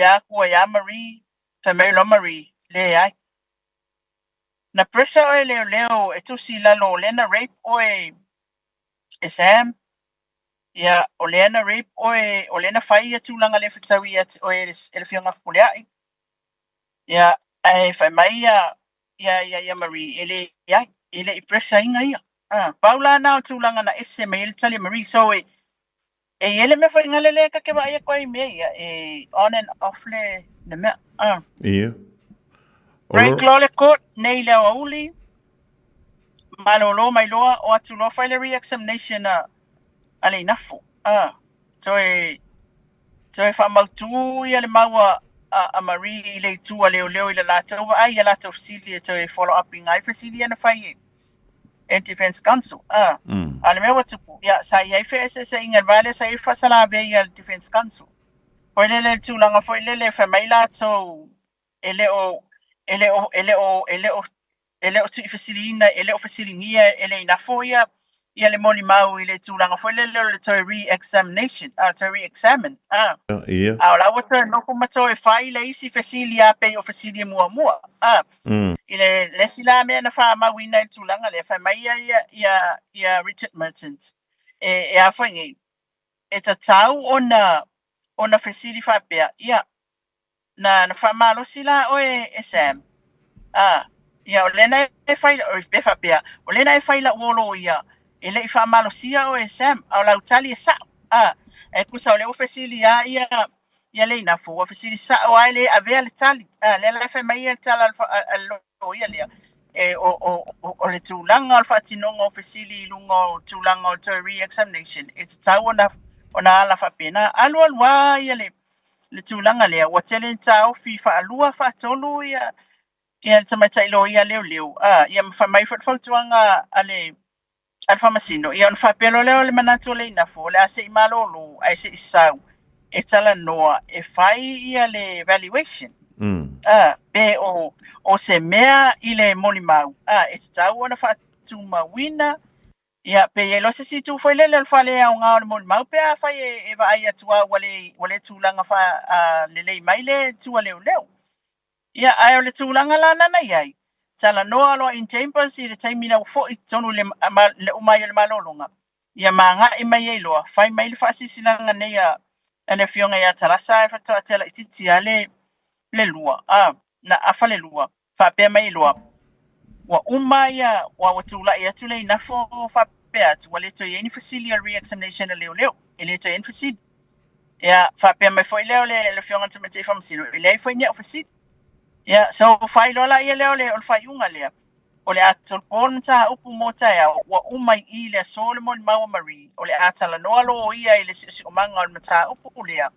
ya Marie whamai lo Marie le ai na pressure oe leo e tusi lalo lena rape oe e Sam ia o lena rape oe o lena whai atulanga le whatawi oe ele whionga whuleai ia e whamai ia Marie ele I pressure inga ia. Paula na tulanga na ese me ele tali Marie so ele me foi ngalele ka ke ba ia koi me ia on and off le na me. Ia. Break lole court nei le auli. Malolo mai loa o atu lo file re-examination ale nafu. So fa mautu ia le maua a Marie le tu leo ile lata o ai lata ofisili to follow up ngai fasili na fai defense council ale me watu ya sai ai fese inga vale sai fasala be ya defense council o le tu langa foi le fa mai lato ele o tu fasili na ele o fasili nia ele na foia ia le moli mau ile tu langa foi le to re-examination to re-examine ia la wata no ko mato e fai le isi fasilia pe o fasilia mua ile le sila me na fa ma wina tu langa le fa mai ia Richard Merchant e a fangi e tau ona fasili fa pe ia na fa malo sila o e Sam ia lena e fai o be fa pe o lena e fai la wolo ia ele I fa malo sia o e Sam au la utali sa e kusa le ofisilia ia le na fo ofisili sa o ai le ave le tali le la fa mai tala lo ia le o le tūlanga o whaatinonga o whesili lunga o tūlanga o toi re-examination. E te tau ona ala whapena. Alua lua ia le tūlanga lea. Wa tele tau fi whaalua whaatolu ia tamaita ilo ia leo. Ia mwhamai whautuanga ale whamasino. Ia on whapelo leo le manatu le inafo. Le ase i malolo, ase i sau. E tala noa, e whai ia le evaluation. Be o se mea i le moli mau. E te tau ana whaatu mawina. Ia, pe e losa si tu foi lele whale au ngā o le moli mau. Pe a whai e wa ai atua wale tūlanga wha lelei mai le tua leo. Ia, ai o le tūlanga la nana iai. Tala noa aloa in chambers i le taimina u fo i tonu le umai o le malolonga. Ia maa ngā i mai e loa. Whai mai le whaasisilanga nei ane fionga ia tarasa e whatoa tela ititi ale le lua. Na afa le lua. Whapea mai lua. Wa ia wa watula ia tule inafo whapea atu. Wa leto i eni facility re-examination a leo. E leto i eni facility. Ia whapea mai fo i leo le fionga tamate i whamasino. I leo fo i nea facility. Ia so whai lola ia leo le o le whai unga lea. O le atol pōna ta upu mota ia wa umai i le Solomon Maua Marie. O le atala noalo o ia i le si o manga o le mata upu lea.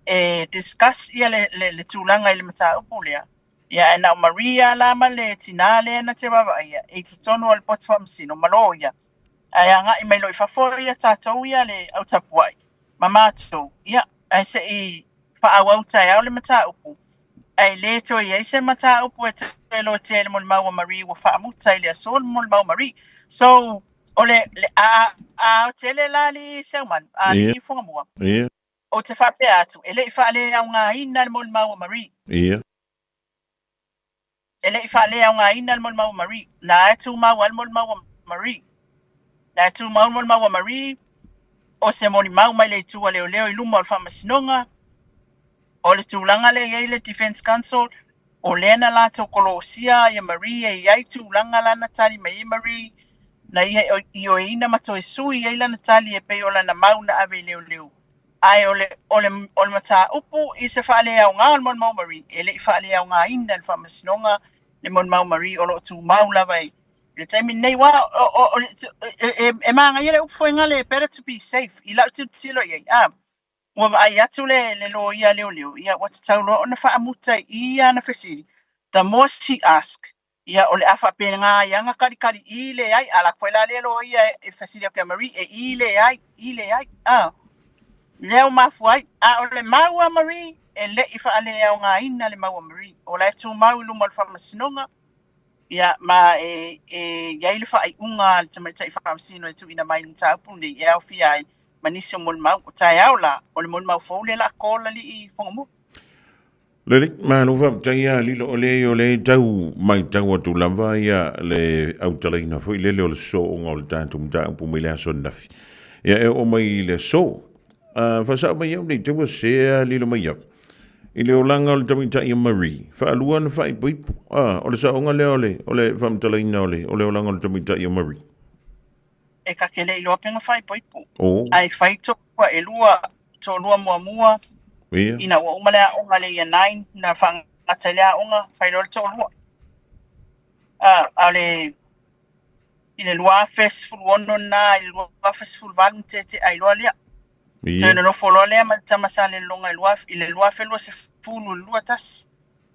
E discuss ia le tūlanga i le mata upu lea. Ia e nao Maria lama le tina le na te wawa ia. E te tonu o le potu whamsino malo ia. Ai anga i mailo i whafo ia tātou ia le au tapuai. Mamato ia ai se i whaawauta ia o le mata upu. Ai leto ia i se mata upu e te lo te le mol Maua Marie wa whaamuta i le asol mol Maua Marie. So o le a tele lali seuman a li funga mua. Ia. O te whapea atu. E le i whaale au ngā ina le mol Maua Marie. Ia. E le i whaale au ngā ina le mol Maua Marie. Na e tu mau al mol Maua Marie. Na e tu mau mol Maua Marie. O se moni mau mai le tua leo i luma o le whamasinonga. O le tūlanga le iei le Defense Council. O lena la to kolosia ia Marie e iai tūlanga lana tali mai i Marie. Na ia i o ina mato e sui iei lana tali e pei o lana mau na ave leo. Ai o le mata upu i se whaale au ngā o le mon mau Marie. E le i whaale au ngā ina le whamasinonga le mon mau Marie o lo tu mau lava i. Le taimi nei wā e maanga ia le ufuenga le better to be safe. I lau tu tilo iei. Wa ai atu le lo ia leo. Ia wata tau lo ona whaamuta i ana whesiri. The more she ask. Ia o le afa pēna ngā ianga kari i le ai. Ala koela le lo ia e whesiri o kia Marie e i le ai. Leo mafu ai. O le maua Marie e le i whaale au ngā ina le maua Marie. O le tu mau luma le whamasinonga. Ia ma e iai le whaai unga le tamaita i whakamsino e tu ina mai ni taupu ni e au fi ai. Manisio mon mau o tai au la. O le mon mau fau le la kola li i whangamu. Lelik manu wham taia lilo o le tau mai tau atu lamba ia le au talaina fo i lele o le so o ngā le tātu mta upu mai le aso nafi. Ia e o mai le so. Whasau mai au nei tau sea lilo mai au. I le o langa o le tamita i Marie. Whaalua na whai poipu. O le sa o ngā le o le wham talaina o le o langa o le tamita i Marie. E ka kele i loa penga whai poipu. Ai whai tokua e lua to lua mua. Ina ua umalea onga le ia 9 na whangata lea onga whai lor to lua. Ale i le lua festival ono na i lua festival valente te ai loa lea. Tēnā no wholoa lea ma tamasa le longa i le lua whelua se fulu lua tas.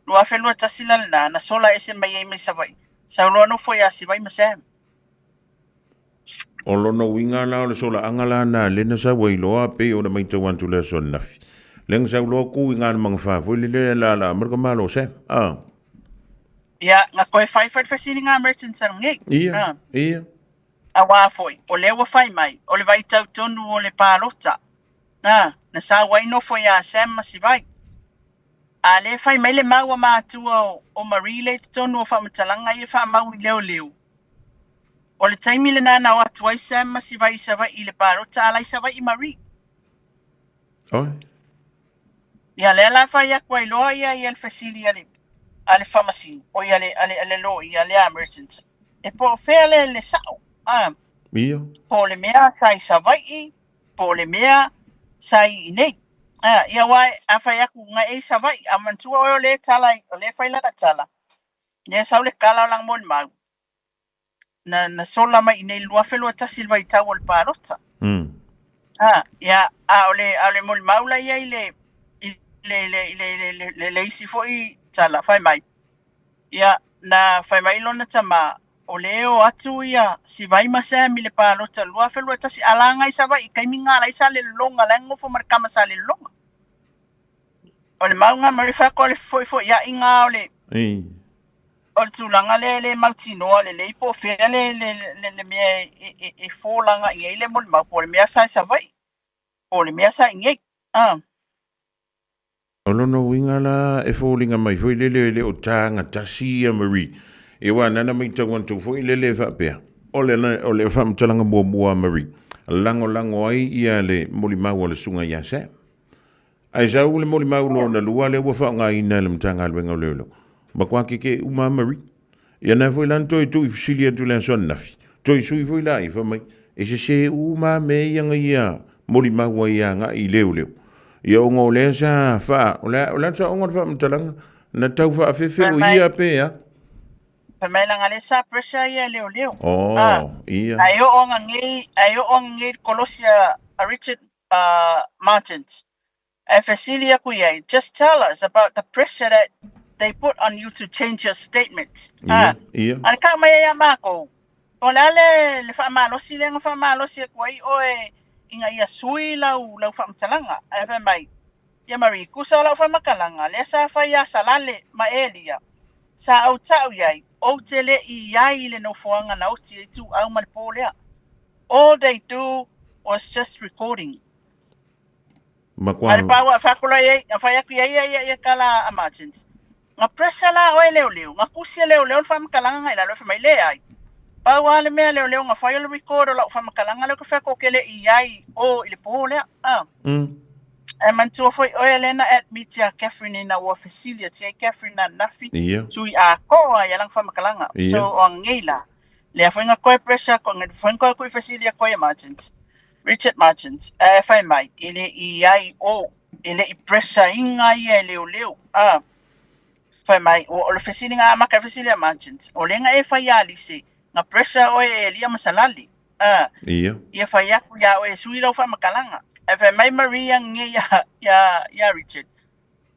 Lua whelua tas ila na sola ese mai ei me savai. Sau loa no foi asi vai ma sem. O lono winga na o le sola angala na lena sa wai loa pe o na mai tau antu le son nafi. Lenga sa loa ku winga na mga whafo le la marka malo se. Ia, nga koe whai whasini ngā merchants ang ngei. Ia. A wā foi, o lewa whai mai, o le vai tau tonu o le pālota. Na sa wai no foi a sem masi vai. A le whai mai le maua mātua o Marie le tonu o whamatalanga i wha mau i leo. O le taimi le nana o atu ai sem masi vai sa vai i le pālota alai sa vai i Marie. Ia le ala whai a kwai loa ia i al fasili ale pharmacy o ia le lo ia le merchants. E po fea le sao. Ia. Po le mea sai sa vai, po le mea sai nei. Ia wai a whai aku ngā e sa vai, a mantua o le tala, o le whai lana tala. Ne sa le kala lang mo mau. Na sola mai nei lua felo tasi vai tau le parota. Ya ole mo mau la ia le isi foi tala fai mai. Ya na fai mai lona tama o leo atu ia si vai masa mi le parota lua felo tasi alanga isa vai kai minga la isa le longa la ngofo markama sa le longa. Ole mau nga marifa ko le foi ya inga ole. O le tūlanga le mautinoa le po fea le mea e fōlanga i eile mo le mau po le mea sa vai. O le mea sa ingei. O lono winga la e fōlinga mai foi le o tanga tasi a Marie. E wā nana mai tauan tau foi le whapea. O le whamtalanga mua Marie. Lango ai ia le moli mau o le sunga ia sa. Ai sau le moli mau lo na lua le wafa ngā ina le mtanga alwenga leo. Ma kwa ke uma Marie. Ia na foi lan toi tu fisilia tu lan son nafi. Toi sui foi la i fa mai. E se uma me yanga ia moli mau ia nga i leo. Ia o ngō lea sa wha, o lea sa onga wha mtalanga, na tau wha awhewhe o ia pēa. Pamailanga le sa pressure ia leo. Ia. Ai o ngei Colosia Richard Martins. E Fasilia kuiai, just tell us about the pressure that they put on you to change your statement. Ia. Ana ka mai ia mako. O le whamalosi le whamalosi kuai oe inga ia sui lau whamtalanga. E wha mai. Ia mari kusa lau whamakalanga. Le sa whaia salale ma elia. Sa au tau iai. O te le i iai le no fuanga na oti e tu au malipolea. All they do was just recording. Makwang. Alipawa whakula iai. Whaiaku iai kala emergence. Nga pressure la oe leo. Nga kusia leo whamakalanga ngai lalo whamai le ai. Pawa le mea leo nga whaia le record o lau whamakalanga leo ka whako kele i iai o ili polea. E mantua foi oe lena admitia Catherine na ua Fasilia tia Catherine na nafi. Sui a koa ia lang whamakalanga. So o ngeila. Lea whainga koe pressure ko ngai whainga koe Fasilia koe Martins. Richard Martins. E whai mai. Ile i iai o. Ile i pressure inga ia leo. Whai mai. O le Fasilia nga amaka Fasilia Martins. O lenga e whai alise. Nga pressure oe e lia masalali. Ia whai aku ia oe sui lau whamakalanga. E whai mai Maria nge ya Richard.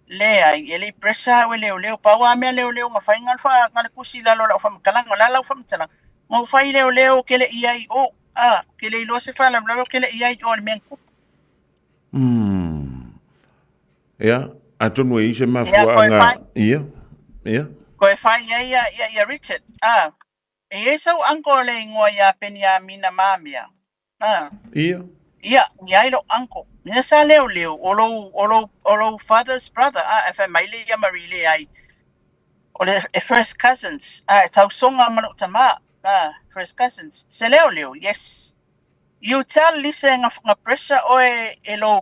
Lea i ele pressure oe leo. Paua mea leo nga whai ngalwha ngale kusi lalo lau whamakalanga. La lau whamatalang. Ngau whai leo kele iai o. Kele ilo se whala lau kele iai o le meangku. Ia. Atonu e ise mafua nga. Ia. Koe whai ia Richard. E sau anko le ngoa ia penia mina mamia. Ia. Ia ilo anko. Nia sa leo. Olo father's brother. E whai mai le ia marile ai. Ole first cousins. E tau songa manu tama. First cousins. Se leo. Yes. You tell Lisa nga pressure oe ele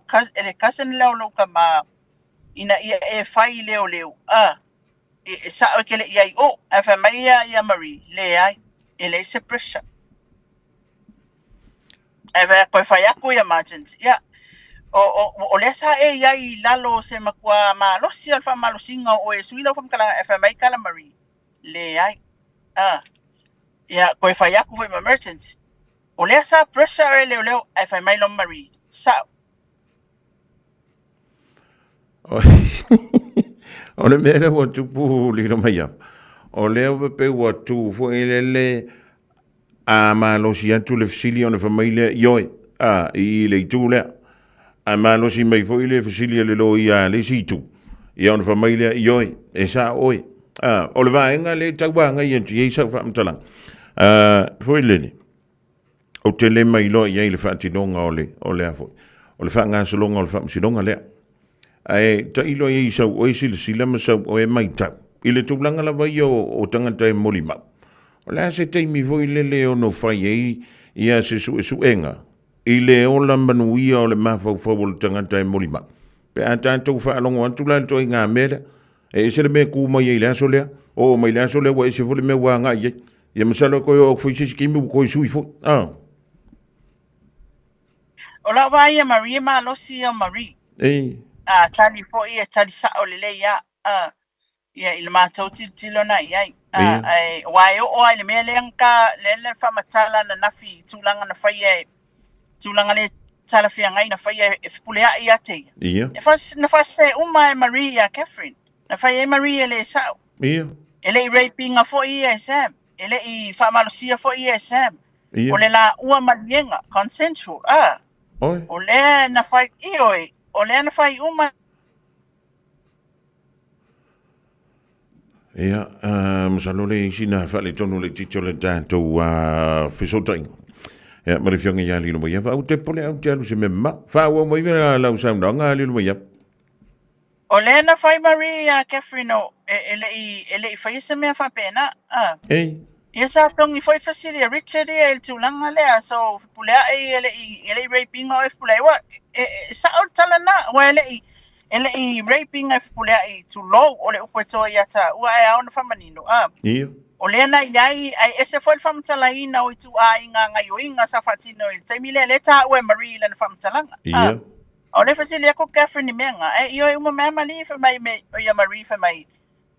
cousin leo kama. Ina ia e whai leo. E sa o kele iai o. E whai mai ia Marie. Le ai. Ele se pressure. E whai koe whai aku ia Martins. Ia. O le sa e iai lalo se makua malosi alfa malosinga o e suila whamkala e whai mai kala Marie. Le ai. Ia koe whai aku whai ma Martins. O le sa pressure e leo e whai mai lo Marie. Sa. O le mea leo tupu lino mai ap. O leo pepe watu fo elele a malosi atu le Fasilia o le whamaile ioe. I le itu lea. A malosi mai fo ile Fasilia le lo ia le situ. Ia o le whamaile ioe. E sa oe. O le vaenga le tauanga i entu. Iei sau whamtalang. Fo ilele. O te le mai lo iei le whatinonga o le afo. O le whanga salonga o le whamsinonga lea. Ai ta ilo iei sau oe sila masau o e mai tau. Ile tūlanga la vai o tangata e moli mau. O lea se teimi voi lele o no whai ei ia se suenga. Ile o la manuia o le mawhauwhau o le tangata e moli mau. Pe a tātou whaalongo atu la toi ngā mera. E se le mea kūma iei lea so lea. O mai lea so lea wa e se fole mea wā ngā iei. Ia masala koe o whaisisi kimi koe sui fo. O la vai ia Marie ma losi o Marie. Tali fo ia tali sa o lele ia. ia i le mātou tilona iai. Ai wai o ai le mea leanga le whamatala na nafi tūlanga na whaia tūlanga le tala whia ngai na whaia e pulea i ate. Ia. Na whase uma e Maria Catherine. Na whaia e Maria le sao. Ia. Ele i rapinga fo i e Sam. Ele i whamalosia fo i e Sam. Ia. O le la ua marienga, consensual. Oi. O le na whai ioi. O le na whai uma. Ia, masalole isi na whale tonu le tito le tātou whesotai. Ia, marifionga ia lilo mai ia, au te pole au te alu se me ma. Whaua mai mea lau saunanga lilo mai ia. O le na whai Maria Catherine o ele i whai se mea whapena. Ei. Ia sa tongi whai fasili a Richard ia il tūlanga lea, so pulea ele i raping o e pulea. Wa, sa au tala na, wa ele i raping e pulea i too low, o le upo toa ia ta, ua e au na whamanino. Ia. O le na iai, ai ese foi whamatala ina o i tu a inga ngai o inga sa whatino i taimi le ta ue Marie le na whamatalanga. Ia. O le fasili ako Catherine menga, i o uma mea mali fa mai me o ia Marie fa mai.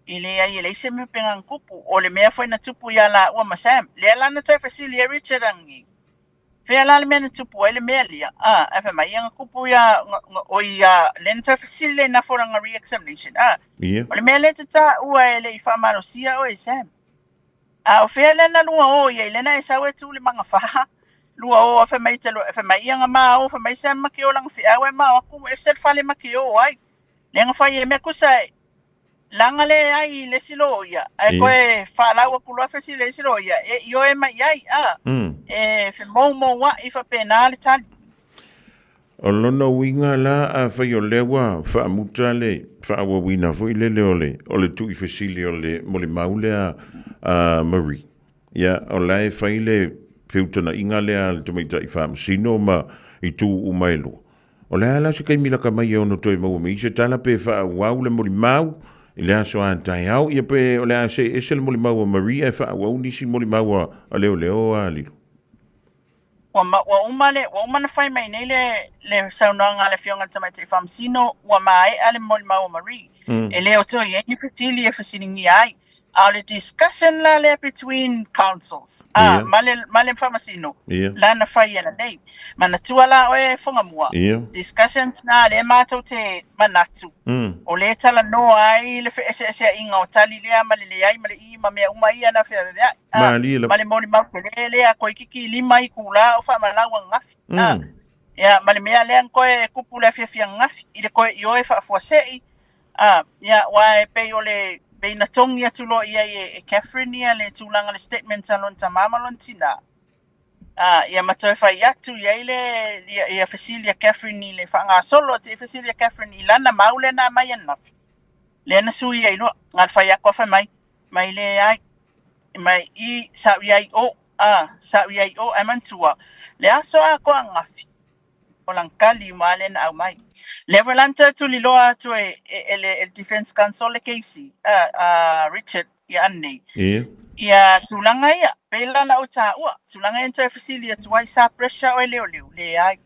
I le ai le se me penga kupu o le mea foi na tupu ia la ua masam. Le la na toi fasili e Richard angi. Fea la le mea na tupu ele mea lia. E fa mai anga kupu ia o ia le na toi fasili le na foranga re-examination. Ia. O le mea le tata ua ele i whamanosia o e Sam. O fea le na lua o ia i le na e sawe tu le manga whaha. Lua o fa mai telo fa mai anga ma o fa mai Sam maki o langa fea we ma o ku e sel fale maki o ai. Le nga fa ye me kusai. Langa le ai le silo ia. Ai koe whala ua kulua fesi le silo ia. Io e mai ai fe mo wa i fa pena le tali. O lona winga la a whai o lewa wha muta le wha awa wina fo i lele o le tui fesili o le mo le maule a Marie. Ia o lai whai le whiutana inga lea le tumaita i wha masino ma i tū umailo. O lea la se kai milaka mai e ono toi mau me i se tala pe wha wau le mo le mau i lea soa tai au ia pe o lea se ese le mo le mau a Marie e wha wau nisi mo le mau a leo a lilu. Wa uma na whai mai nei le saunanga le fionga tamaita i whamsino wa mai ale mo le mau a Marie. E leo to i eni petili e whasiningi ai. A le discussion la le between councils. Male whamasino. La na whai ana nei. Mana tuala o e whangamua. Discussions na le mātou te manatu. O le tala no ai le ese inga o tali lea male le ai male i ma mea uma i ana whea vea. Male mori mau ke lea koe kiki lima i kula o whamalawa ngafi. Ia male mea lea koe kupu le fia ngafi. I le koe i oe whaafuasei. Ia wae pei o le beina tongi atu lo ia e Catherine ia le tūlanga le statement alon ta mamalon tina. Ia matoe whai atu ia ia Fasilia Catherine le whanga solo te Fasilia Catherine i lana maule na mai anafi. Le na sui ia ilo, ngal whai ako whai mai le ai, mai i sa iai o amantua. Le aso a ko ngafi. O langkali maale na au mai. Levelanta tu liloa tu el Defense Council le Casey, Richard ia anei. Ia tulanga ia, pela na uta ua, tulanga ento e Fasilia tuai sa pressure o leo le ai.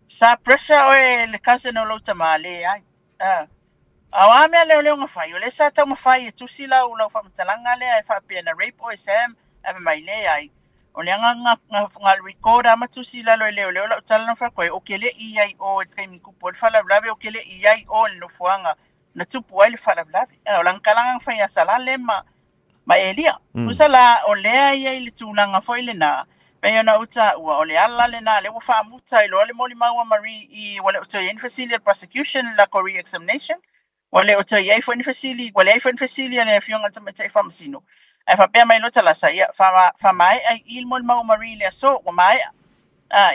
Sa pressure o le cousin o lauta ma le ai. Awa mea leo ngawhai, o le sa tau mawhai e tusila u lau whamatalanga le ai whapea na rape o e Sam, ave mai le ai. O le anga nga record ama tusila lo leo la utala na whakoe, o kele i ai o e kaimi kupo, le whalawlawe o kele i ai o le nofuanga, na tupu ai le whalawlawe. O langkalanga whai asala le ma elia. Usala o lea i ai le tūlanga fo ile na, peo na uta ua o le ala le na, le ua whaamuta i lo le moli maua Marie i wale uto i Facility prosecution la ko re-examination, wale uto i ai fo Facility, wale ai fo Facility le fionga tamata i whamasino. Ai whapea mai lota la sa ia, whamai ai il moli maua Marie le aso, wa mai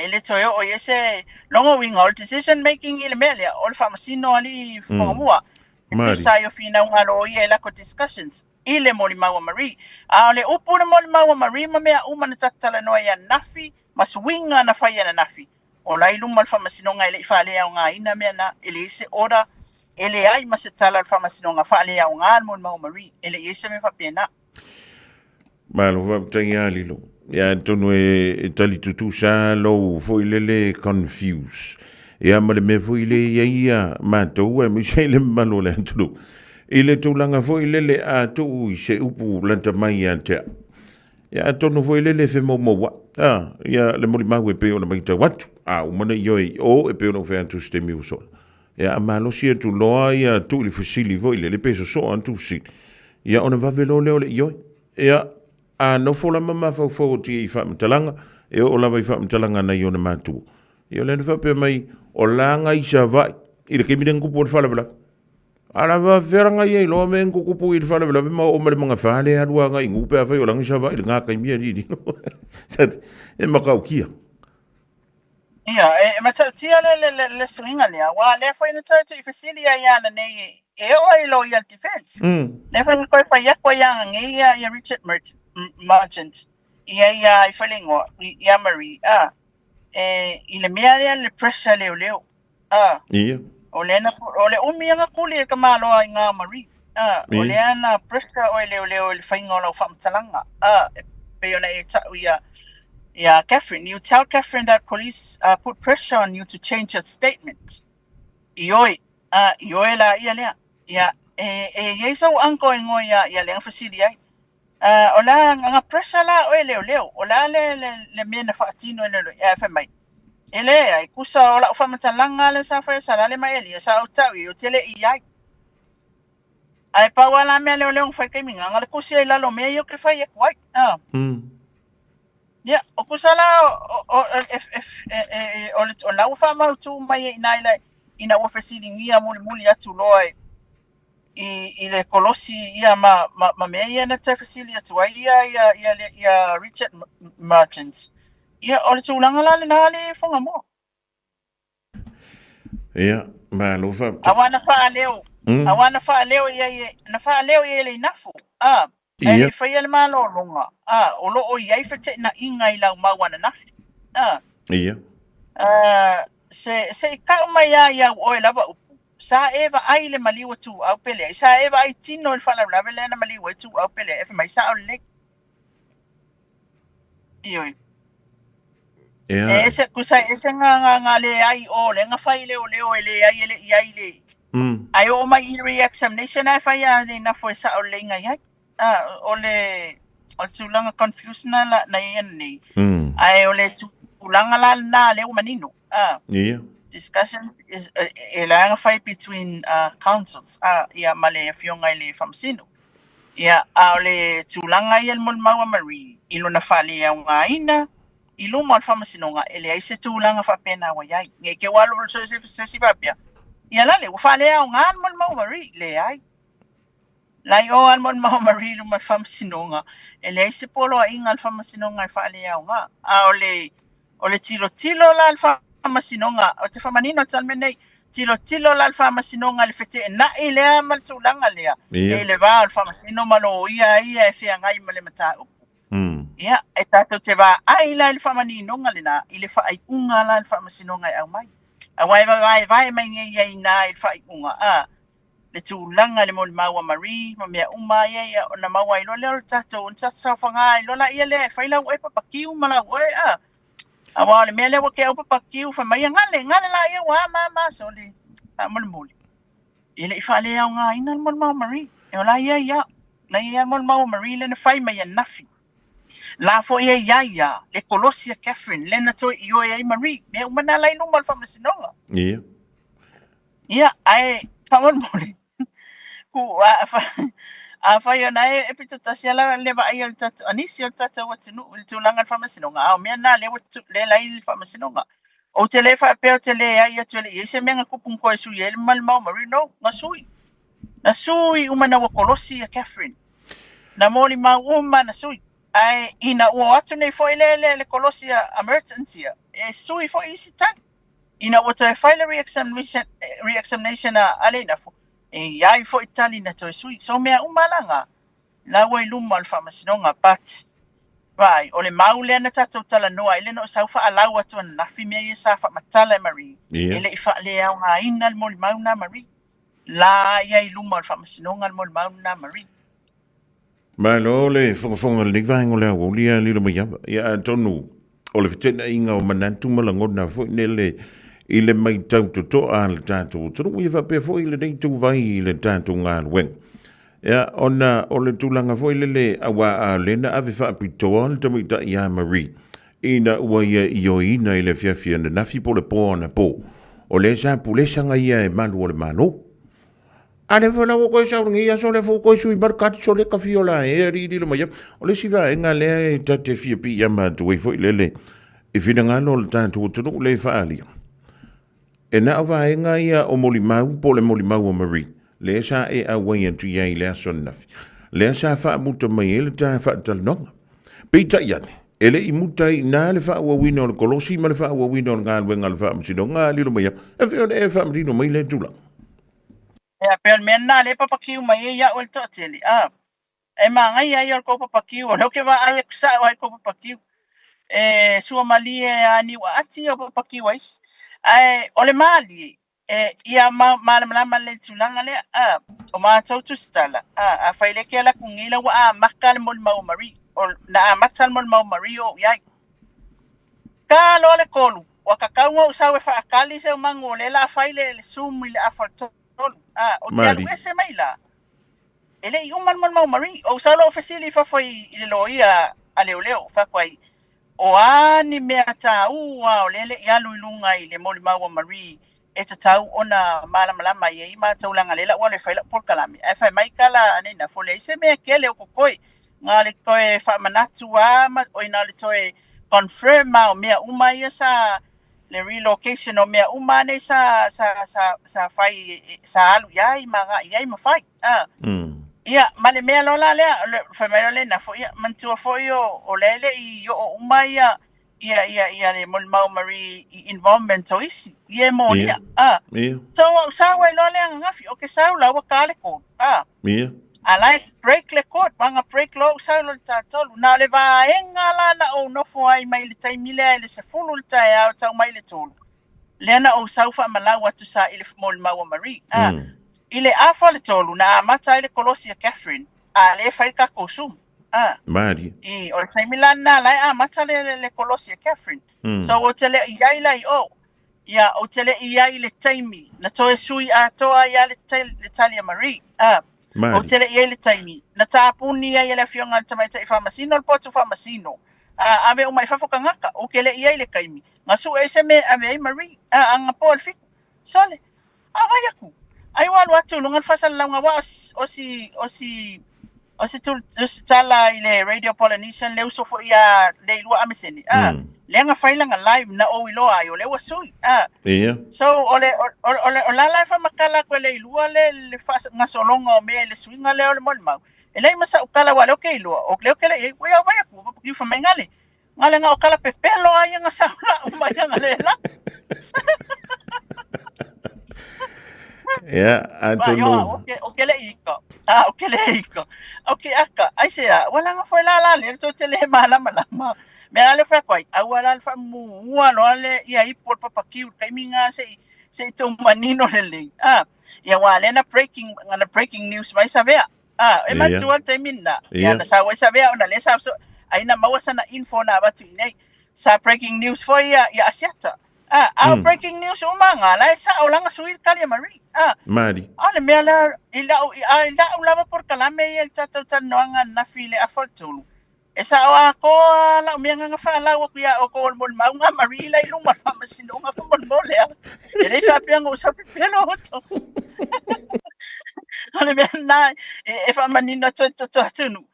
ele toi o ese longo winga o decision making ile melia, o le whamasino ali whangamua. Tu sa yo fina unga lo ia la ko discussions. Ile moli maua Marie. Le upu na moli maua Marie ma mea umana tatala noa ia nafi, mas winga na whai ana nafi. O lai luma le whamasinonga ele i whaalea o ngā ina mea na, ele ise ora, ele ai masa tala le whamasinonga whaalea o ngā moli maua Marie, ele ise me whapea na. Malo whaptangi a lilo. Ia tonu e tali tutu sa lo fo ilele confuse. Ia male me fo ile ia mātou e misai le malo le antulu. I le tūlanga fo i lele a tu i se upu lanta mai a te. Ia tonu fo i lele fe mo wa. Ia le moli mau e peo na mai ta watu. Umana ioi o e peo na fe antu ste mi usola. Ia a malo sia tu loa ia tu li fusili fo i lele peso so antu si. Ia ona vavelo leo le ioi. Ia a no fola mama fau ti i wha mtalanga. E o lava i wha mtalanga na iona mātua. Ia le na whapea mai o langa i sa vai. I le kemina ngupu o le whala ala va veranga ye lo men ko kupu i fala vela ma o mele manga fale adua nga ingu pe fa yo lang sa va il nga ka mi di set e ma ka ukia ia e mata tia le swinga le wa le foi no tatu i fasilia ya na nei e o i lo ya defense le fa ko fa ya ko ya ngi ya Richard Merchant ia i falingo ya Marie i le mea le pressure leo ia ole umi nga kuli ka malo ai nga Marie ole ana pressure o leo le fainga lo famtalanga pe ona e ta yeah, Catherine, you tell Catherine that police put pressure on you to change your statement. Ioi la ia lea. Ya so anko ngo ya le fasili ai. Ola nga pressure la o leo. Ola le mena fatino le fa mai. Ele ai kusa ola fa matalanga le sa fa sala le mai ele sa o tawi o tele iai. Ai pa wala me le fa ke minga ngale kusi la lo me yo ke fa ye kwai. Yeah, o kusala o la ufa ma tu mai ina o fasili ngia muli atu loi I le kolosi ia ma me ia na te fasili atu ai ia Richard Merchant. Ia o le tulanga la na le fonga mo. Ia ma lo fa. Awana fa leo ia na fa leo ia le nafu. E fai ele malo longa. O lo o iai fete na inga I lau mawana nafi. Ia. Se ka mai ia o e lava upu. Sa eva ai le maliwa tu au pele. Sa eva ai tino il fala lava le na maliwa tu au pele. Efe mai sa o le. Ioi. Ia. Ese kusa ese nga le ai o le nga fai leo ele ai ele iai le. Ai o mai re-examination ai fai ai na foi sa o le nga iai. Ole tulanga confused na yan ni. Ai ole tulanga la na le manino. Yeah. Discussion is a fight between councils. Ya male fionga le famsino. Ya ole tulanga yan mon mawa Marie. Ilo na fali ya ngaina. Ilo mo famsino nga ele ai se tulanga fa pena wa yai. Ngeke walo se si papia. Ya la le fali ya ngan mon mawa Marie le ai. Lai o an mon maho marilu ma famsinonga. Ele se polo a inga al famasinonga I faale au nga. Ole tilo la al famasinonga. O te famanino talmenei. Tilo la al famasinonga le fete na ile a maltulanga lea. Ele va al famasino malo ia e fea ngai male mata upu. Ia, e tato te va ai la al famaninonga le na. Ile fa ai unga la al famasinonga au mai. A vai mai ngai na il fa ai unga. Le tulanga le mol maua Marie ma mea uma ia ona maua ilo le tato on tsa fanga ilo la ia le faila o e papakiu mala o awa le mea le o ke o papakiu fa mai ngale la ia wa ma so le ta mol ile I fa le au nga ina mol maua Marie e la ia na ia mol maua Marie le na fai mai nafi la fo ia le kolosia Catherine le na to io ia Marie me uma na la ino mal fa masinonga ia ai fa mol ku fa yo na e pito tasiala le ba ai tatu anisi o tatu watu no tulanga famasinonga au me na le watu le lai famasinonga o te le fa pe o te le ai atu le ese menga kupung ko su ye mal mau marino na sui uma na wakolosi ya Catherine na moli ma uma na sui ai ina o atu nei foi le kolosi emergency e sui foi isi tani ina o te file re-examination ale na fo ai fo itali na to sui so mea umalanga la wai luma al famasinonga but vai ole maule na tato tala noa ile no sa fa ala wa to na fi me sa fa matala Marie ile fa le au nga inal mol mauna Marie la ia luma al famasinonga al mol mauna Marie ma lo le fonga le va ngole o lia li lo ya tonu ole fitena inga o manantu malangona fo nele I le mai tau to a le tātou tunu i whape fo i le nei tu vai i le tātou ngā lueng. Ia, ona o le tūlanga fo i le awa a lena ave whaapitoa le tamu i ta i a Marie. Ina ua ia i o ina i le fiafia na nafi po le po ana po. O le sa pulesanga ia e manu o le mano. Ale fona wo ko sa ngi ya so le fo ko sui barkat so le kafiola e ri di le mai. O le siva enga le ta te fia pi ya ma tu fo le. E fina ngano le tantu tu le fa ali. E na va enga ia o molimau po le molimau o Marie. Le sa e a wai tu ia i le so nafi. Le sa fa muta mai le ta fa tal no. Pita ia. Ele I mutai na le fa wa wino le kolosi ma le fa wa wino nga le nga le fa msino nga li lo mai. E fe e fa mrino mai le tula. E per menna le papakiu mai ia o to tele. E manga ia ia ko papakiu o ke va ai sa wa ko papakiu. E sua mali e ani wa ati o papakiu wais. Ai o le mali e ia ma le tulanga le o ma tau tu stala. A faile ke la kungila wa makka le mol mau mari. Na matsal mo Mario yai ka lo le kolu wa ka kaunga usawe fa akali se mangole la faile le sum le afato o te ese maila ele I uman mo Mari o salo fasili fa foi ile loia ale oleo fa kwai o ani me ata o lele ya luilunga ile mo ma Mari e tau ona malama ye ma taulanga lela o le faila por kalami e fa mai kala ne na fole ese me kele o kokoi nga le koe whamanatu ma o ina le toe confirm o mea uma ia sa le relocation o mea uma ne sa whai sa alu iai ma whai. Ia, ma le mea lola lea, le whamairo le na fo ia, mantua fo o lele I o uma ia le Molimau Marie involvement o isi, ia mo lia. So, sa wai lola lea ngafi, o ke sa ula wa kale ko. Alai break le court manga break lo sa lo tatolu na le va enga la na o no fo ai mai le taimile le se fulu le tai au tau mai le tolu le na o saufa malawa tu sa ile mol mawa Marie ile afa le tolu na mata ile Colosia Catherine ale fai ka kosum Mari I o taimila na la mata le Colosia Catherine so o tele ia ile o ya o tele ia ile taimi na toe sui a toa ia le Talia Marie o tele ia le taimi na tapuni ia le fionga tamai tai famasino le potu famasino ave o mai fafokangaka o kele ia le kaimi ngasu ese me ave Marie anga pol fi sole vai aku ai walu atu lungan fasal langa wa o si tu tala ile Radio Polynesian le uso fo ia le lua ameseni le nga failanga live na o ilo ayo le wasui so ole la live makala ko le lua le fas ngasolonga o me le swinga le ole molmau ele masa ukala wale okay lua o le okay le ya vai ku ki fa mengale ngale nga okala pepelo ay nga sa umaya ngale la Antonio. Okay le iko. Okay le iko. Okay aka. Ai sea, wala nga foi la le to tele mala. Me ale fa kwai. Awala fa mu no ale ia I por papakiu kai minga se to manino le. Ya wale na breaking news mai savea. E man tuan te minna. Ya na sa wa savea ona le sa so aina mawasa na info na batu nei. Sa breaking news foi ya asiata. Breaking news umanga la sa olanga suir kali Marie. Mari. Ale mela ila ulava por kalame el tata tanoanga na file afoltulu. Esa wa ko la mianga nga fa la wa kuya o ko mon maunga Marie la iluma fa masino nga fa mon mole. Ele fa pianga usa pelo hoto. Ale mena e fa manino to tunu.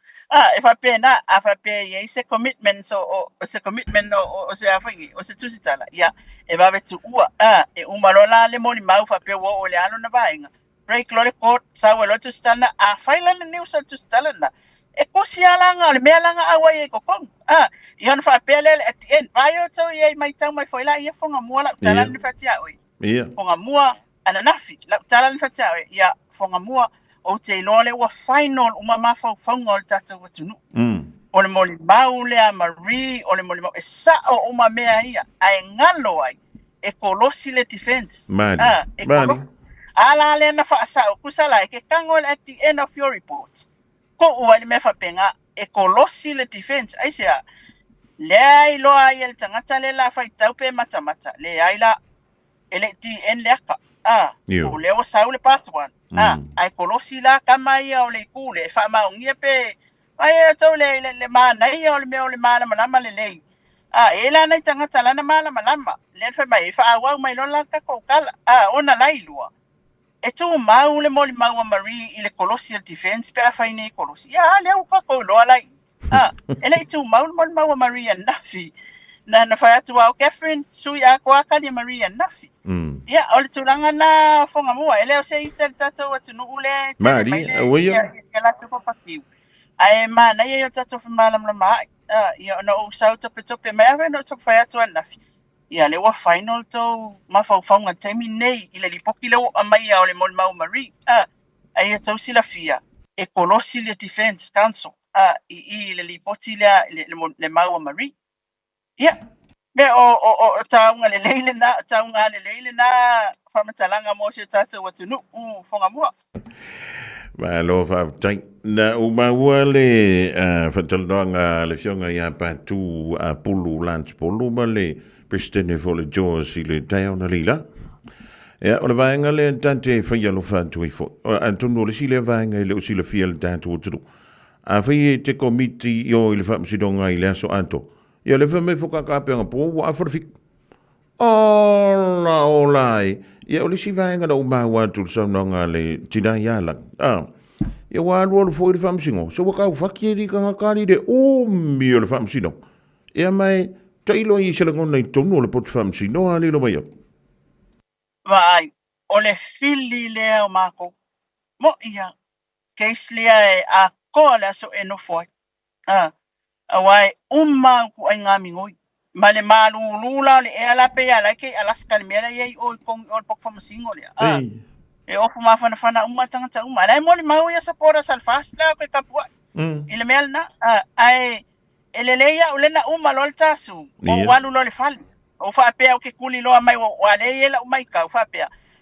If I pay na, if I pay, it's a commitment. So, it's a commitment. O se afangi, o se tusitala. Ya, if I to e umalola le moni mau fa pe wo le alo na bainga. Break lo le court, sa wo lo tusitala. Faila le news tusitala na. E ko siala nga le mela nga awa ye ko kong. Yon fa pe le at the end. Bayo to ye mai tang mai foila ye fonga mua la tala ni fatia oi. Fonga mua ananafi la tala ni fatia oi. Ya fonga mua o te lole wa final uma mafa fangol tata watunu o le moli maule a Marie o le moli mau e sa o uma mea ia ai ngalo ai e kolosi le defense ala le na fa sa o kusala e ke kangol at the end of your report ko o le me fa penga e kolosi le defense ai se le ai lo ai el tangata le la fa itau pe mata le ai la ele ti en leka Yo. o leo sau le patuan ai kolosi la kama ia o le kule fa ma ngia pe ai to le mana ia o le me o le mana malama le lei ela nei tanga tala na mala malama le fa mai fa wa mai lo la ka ko kala ona lailua e tu mau le moli mau mari i le Colossial Defense pe fa nei kolosi ya le ka ko lo ala ele tu mau le moli mau mari nafi na fa atu wa Catherine su ya ko ka ni Maria nafi ya o le tulanga na fonga mua ele o se ita tato wa tunu ule Maria oya la tu papatiu ai mana ia tato fa malam la mai ia no sau tope mai ave no to fa atu nafi ia le wa final to ma fa nga temi nei ile lipoki le o mai o le mol mau mari ai to sila fia e Colossial Defense Council i le lipoti le mau mari ia me o taunga le leile na fa matalanga mo se tata wa tunu fonga mua ma lo fa tai na u ma wale fa talanga le fionga ya pa tu a pulu lunch pulu male pestene fo le jos ile tayo na lila ya o le vaenga le tante fa yalo fa tu fo antonio le sile vaenga le sile fiel tanto tu a fa te komiti yo ile fa msidonga ile so anto ya le fa me fo ka pe po wa for fik olai ya o le si vaenga no ma wa tu so nonga le tina ya la ya wa lo fo ile fa msingo so ka fa ki ka ka de o mi le fa msino ya mai tailo i se ngona i tonu le pot fam si no ali lo mai. Vai, o le fili le o mako. Mo ia case le a ko le so eno foi. Awai ku ai ngami ngoi. Male malu lula le ala pe ala ke ala skal mera ye o kong o pok fam singo le. E o fuma fana tanga le mo le mau ya sapora salfas la ko kapua. Ile mel na ai eleleia o lena lo tasu o walu lo le fali o fa pe o ke kuli lo mai o ale yela o mai ka fa pe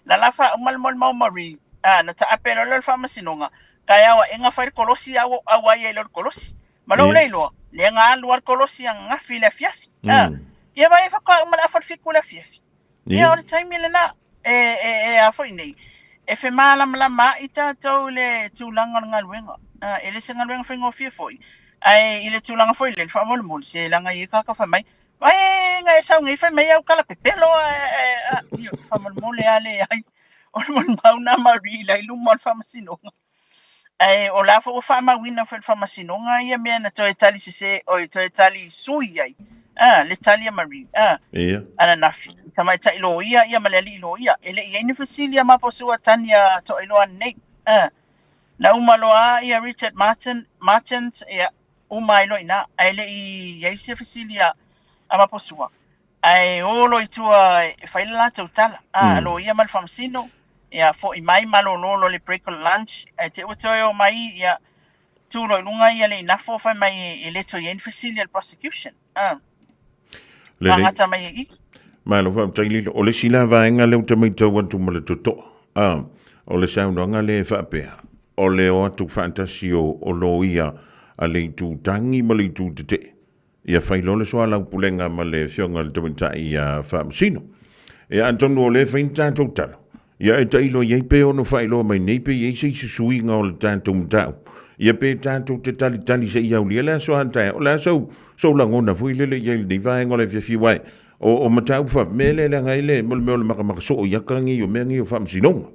la la fa mal mau mari na ta apelo lo fa masinonga kaya wa enga fa kolosi awa ye lo kolosi malo le lo le nga lo kolosi nga fila fiafi ye vai fa ka mal fa fikula fiafi ye o time lena a foi nei e fe mala ma ita to le tulanga ngalwenga ele se ngalwenga fa ngo foi ai ile tulanga foi le fa mol se langa i ka fa mai ai nga sa ngi fa mai au kala pepelo io fa mol ale ai o mon mau na mari la lu mol fa masino ai o la fa ma wina fa masino nga ia me na to itali se o to itali sui ai le Italia mari ana nafi kama ita ilo ia malali ilo ia ele ia ni fasilia ma posua tania to ilo nei la umaloa ia Richard Martins ia umai lo ina ele i yaise fasilia ama posua ai olo itua faila totala lo ia mal famsino ia fo i mai malo lo le break lunch te utoyo mai ia tu lo lunga ia le na fo fa mai ele to yen fasilia prosecution ngata mai i malo fa taili o le sila vaenga le utamai tau atu male toto o le saunanga le fa pe o le o atu fantasio o lo ia a le tu tangi ma le tu te ia failo le soala pulenga ma le fionga le tuminta ia famsino ia antonio le fainta total ia e tailo ia pe ono failo mai nei pe ia se suinga o le tanto mtau ia pe tanto te tali se ia ulia la so anta o la so la ngona fu ile ia ni vai ngole fi wai o matau fa mele la ngaile mol maka so ia kangi o mengi o famsino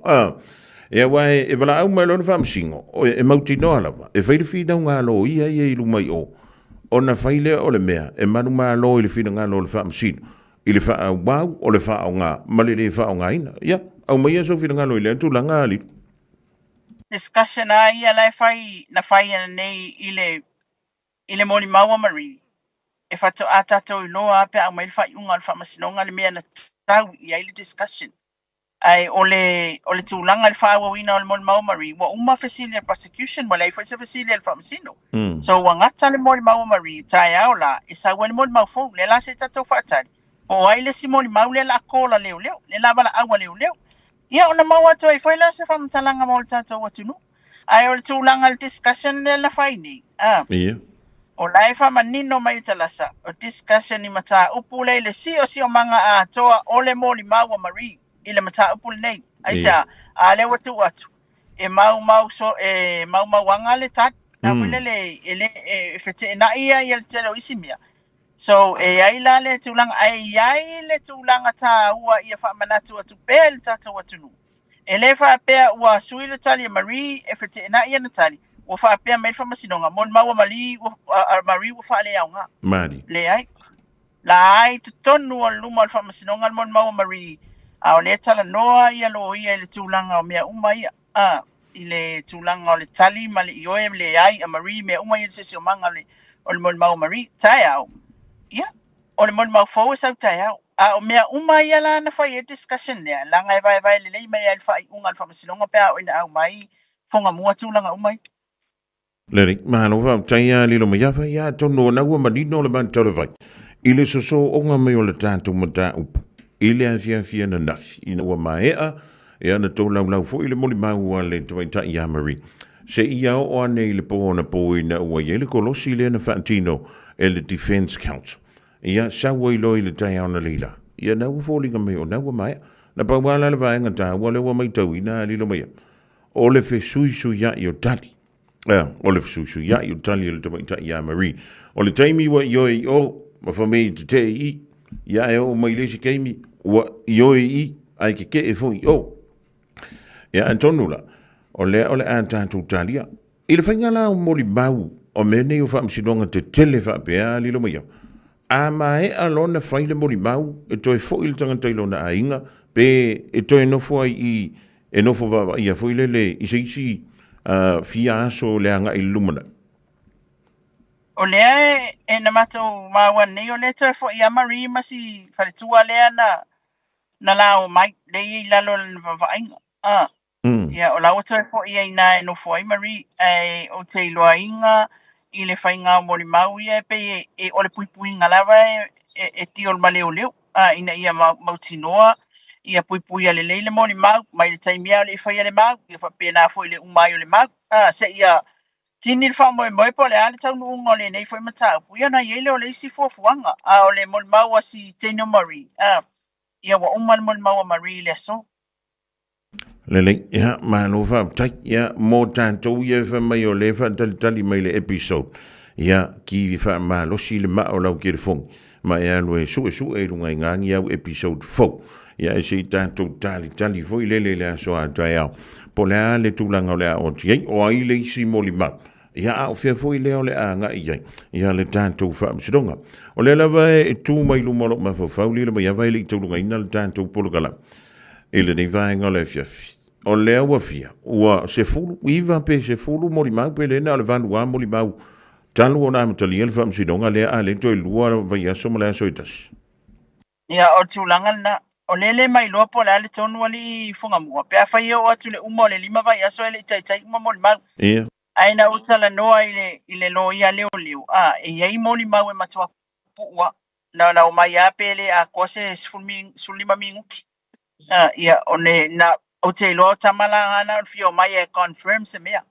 e wai e vala au mai lo famsingo o e mautino ala e fai fi da nga lo ia i lu mai o ona faile o le mea e manu ma lo ile fi nga lo le famsino ile fa au bau o le fa nga malele fa nga ina ia au mai so fi nga lo ile tu la nga ali discussion ia la fai na fai nei ile moni mawa mari e fato atato lo ape au mai fai unga fa masinonga le mea na tau ia ile discussion ai ole tulanga le fa wina o mon maumari wa uma fasilia prosecution wala fa fasilia le famsino so wangata le mon maumari tai aula isa wen mon maufo le la se tato fatali o ai le simoni maule la kola le la bala awa le ia ona mawato ai fa la se fam talanga mo tato watunu ai ole tulanga le discussion le la faini o lai fa manino mai talasa o discussion ni mata upule le si o manga a toa ole moli maumari i le mataupu nei. Aisa, a le watu. E mau so, e mau wanga le tat. Na wile ele fete na ia le telo isimia. So ai la le tulang ai le tulanga ta ua ia fa manatu atu pel tata watunu. Ele fa pe ua sui le tali Marie e fete na ia na tali. Ua fa pe me fa masinonga mon maua mali Marie ua fa le aunga. Mari. Le ai. La ai tonu o luma fa masinonga mon maua Marie. A le tala noa ia lo ia le tulanga o mea uma ia. I le tulanga o le tali ma le ioe le ai a Marie mea uma ia se sio manga le o le mon maua Marie. Tai au. Ia, o le mon mau fau sau tai au. A o mea uma ia la na fai e discussion lea. Langa e vai le lei mai al fai unga alfa masilonga pea o ina au mai. Fonga mua tūlanga umai. Lerik, mahalo wha taia lilo maiawa ia tono na ua manino le man tau vai. Ile soso onga mai o le tātou mata upu. Ile a fia na nafi. Ina ua maea, ea na tau lau fo ile moli maua le tawaita i Amari. Se ia o ane ile po na po ina ua yele kolosi le na Fantino e le Defense Council. Ia sawa ilo ile tai au na lila. Ia na ua fōlinga mai o na ua maea. Na pawala le vaenga tā wale ua mai tau ina lilo maia. O le fe sui ya i o tali. O le fe sui ya i o tali le tawaita i Amari. O le taimi wa ioi o ma whamei te te i. Ia e o mai lesi keimi wa ioi i ai ke e fōi o. Ia antonula. O le a tātou talia. I le whaingala o mori mau o mene o whaamsinonga te tele whaapea lilo maia. A mai a lona whaile mori mau e toi fo il tangata ilona a inga pe e toi nofo ai i e nofo wawa i a fo ilele i seisi fia aso le anga i lumana. O lea e na matou maua nei o le toi fo i Amari masi wharetua lea na lao mai le i lalo na wawainga. Ia o lau toi fo i aina e nofo ai Mari o te iloa inga i le whainga o mori mau ia pe e o le puipui ngalawa e tiol ma leo leo. Ina ia mautinoa ia puipui a le leile mori mau mai le taimia o le whai le mau ia whapena fo i le umai o le mau. Se ia tini le wha moe po le ale tau nuunga o le nei whai matau. Ia na iele o le isi fuafuanga o le mori mau a si Taino Mari. Ia wa umma le mori mau a Mari le aso. Lele, ia, mahalo wha tai, ia, mō tātou ia wha mai o le wha tali mai le episode. Ia, ki wha mahalosi le maa o lau ke le fongi. Ma e alo e su e runga i ngangi au episode 4. Ia, e se tātou tali foi lele le aso a tai au. Po le a le tūlanga o le a o tiei, o ai le isi moli mau. Ia, a o fia foi le o le a nga i ai. Ia, le tātou wha msidonga. O le lawa e tū mai lumalo ma fau li le mai avai le i taurunga ina le tātou polokala. Ele nei vaenga le fiafi. O lea ua fia, ua se fulu, iwa pe se fulu mori mau pe lena ale vandu wa mori mau. Talu o na amatali ele whamsidonga lea a le toi lua vai aso ma lea soitas. Ia o tūlanga na, o lele mai loa po le ale tonu ali funga mua. Pea whai o atu le uma o le lima vai aso ele tai uma mori mau. Ia. Aina utala noa i le lo ia leo. E iei mori mau e matua puua. Na o mai a pele a kose sulima minguki. Ia o ne na o te loa tamala ana fio mai e confirm se mea.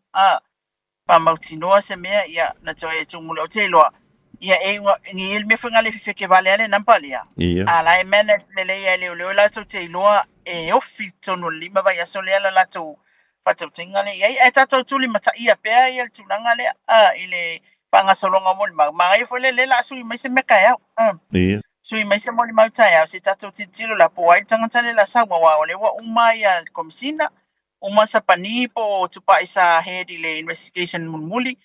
Pa mautinoa se mea ia na toi e tungule o te loa. Ia e ngi il me funga le fike vale ale nampalia. A la e mena le ia leo la to te loa e ofi tonu lima vai aso le ala la to patau tingale. Ia e tatou tuli mata ia pea ia tunanga le ile panga solonga mo ma. Ma e fole le la sui mai se meka ia. Ia. Sui mai se moli mau tai au se tatou titilo la po ai tangata le la sawa wa ole wa umai al komisina uma sa pani po tupa isa head le investigation mulmuli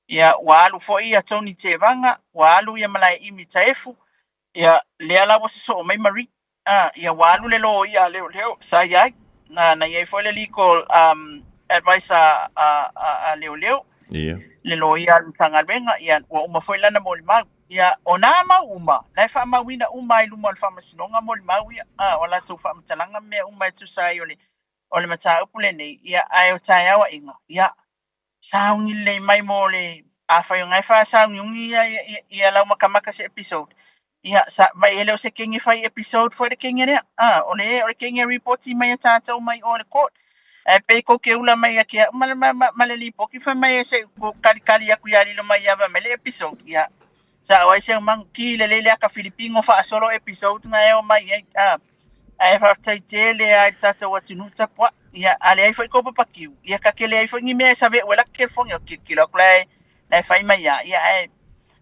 ia walu fo ia Tony Tevanga walu ia malai imi taefu ia le ala wo so mai Mari ia walu le lo ia leo sa ia na ia fo le legal advisor leo ia le lo ia tanga benga ia wa uma fo lana moli mau ia ona ma uma lai fa ma wina uma i luma fa masinonga moli mau ia wala tu fa mtalanga me uma tu sai ole mata upule nei ia ai o tai awa inga ia saungi le mai mole a fa yonga fa saungi ia la makamaka se episode ia sa mai ele o se kengi fa episode for the kengi ne ole kengi report mai tata mai ole court e pe ko ke ula mai kia maleli poki fa mai se ko kali ya ku ya lo mai ya mele episode ia sa wai se mang ki le ka Filipino fa solo episode nga e o mai Ai whaftai tele ai tata watu nuta pwa. Ia ale ai whai kopa pakiu. Ia kakele ai whangi mea sa ve wela ke fongi o kikilo klai. Lai whai mai ia ai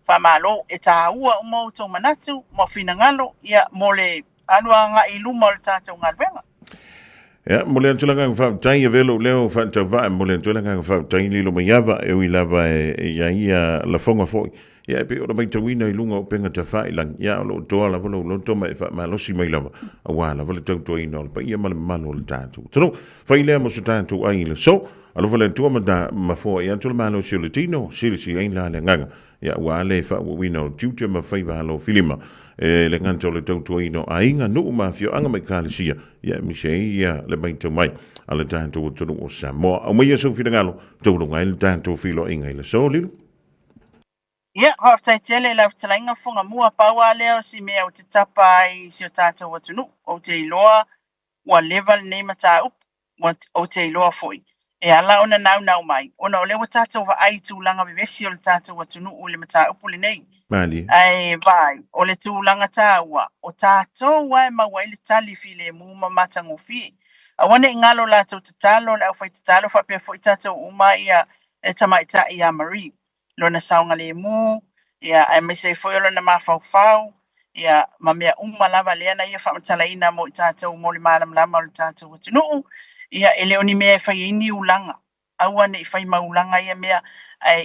whamalo e tā ua o mau tō manatu. Mo whina ngalo ia mole anua ngā i luma o le tata o ngā luenga. Ja, mo le antulanga ng whautai e velo leo whautawha, mo le antulanga ng whautai lilo mai awa e ui lava e ia la fonga foi. Ia e pe ora mai tawina i lunga o penga ta whai lang, ia o lo toa la valo lo toma e whamalosi mai lava. A wā la vale tautua ina o le pa ia male malo le tātou. Tano, whai lea mo su tātou ai le so, alo vale tua ma fōa i antula malo si o le tino, si ein la le nganga. Ia wā le whauwina o tiutia ma whaiva halo filima. Le nganta o le tautua ino a inga nuu mafio anga mai kālesia ia misei ia le mai tau mai a le tātou o tonu o Samoa au mai asau whirangalo taurunga i le tātou whilo inga i le so lilu. Ia, haftai tele lau talainga funga mua paua leo si mea o te tapa i si o tātou o tunu o te iloa ua level nei mata up o te iloa foi. E ala ona nau mai. Ona o lewa tātou wa ai tūlanga bevesi o le tātou wa tunu o le mata upu le nei. Mali. Ai vai, o le tūlanga tāua. O tātou wai maua i le tali fi le mūma matango fi. A wane ingalo lātou te talo, le au fai te talo, whapea fo i tātou uma ia e tamaita i a Marie. Lona saunga le mū, ia ai mese foi o lona mawhau, ia mamea uma lava leana ia whamatala ina mo i tātou mo le malam lama o le tātou wa tunu. Ia ele oni mea whai ini ulanga. Aua ne i whai maulanga ia mea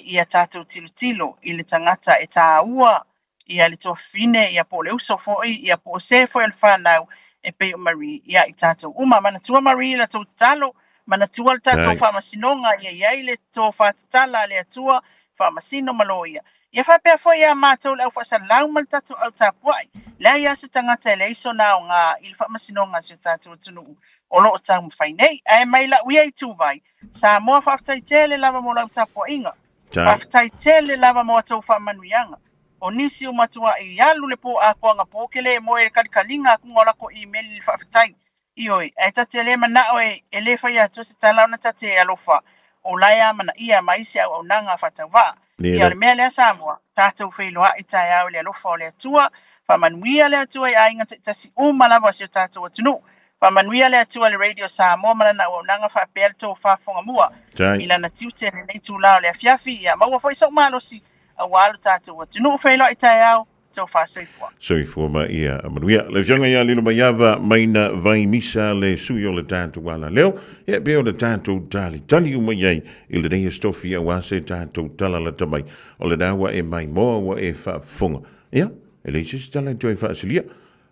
ia tātou tilo i le tangata e tā ua ia le toa fine ia po le uso foi ia po se foi al whanau e peo Marie ia i tātou uma mana tua Marie la tau talo mana tua le tātou whamasinonga ia le tō whatatala le atua whamasino maloia. Ia whapea foi ia mātou le au whasalau mal tātou au tāpuai. Lea ia se tangata e le iso nao ngā i le whamasinonga si o tātou tunu o loo tau mwhai nei, e mai la uia i tūwai. Sa moa whaftai tele lava mo lau tāpua inga. Whaftai tele lava mo atau whamanuianga. O nisi o matua i alu le po a koanga pōkele e moe kalikalinga ku ngolako i meli li whaftai. Ioi, e tate le manao e le whai atu se talau na tate e alofa. O laia mana ia maisi au nanga whatau waa. Ia le mea lea Samoa, tātou whailoa i tai au le alofa o le atua. Whamanuia le atua i ainga tasi umalava si o tātou atunu. Whamanuia le atua le Radio Samoa mana o nanga whapea tō whafonga mua. Ila na tiute nei tū lao le afiafi ia maua whai sok malosi a walu tātou atunu whailo i tai au tō whaseifua. Soifua ma ia amanuia. Le fianga ia lino maiava maina vai misa le sui o le tātou wala leo. Ia beo le tātou tali umaiai i le reia stofi a wase tātou talala tamai. O le dawa e mai moa wa e whafonga. Ia, e le isi tala joe whaasilia.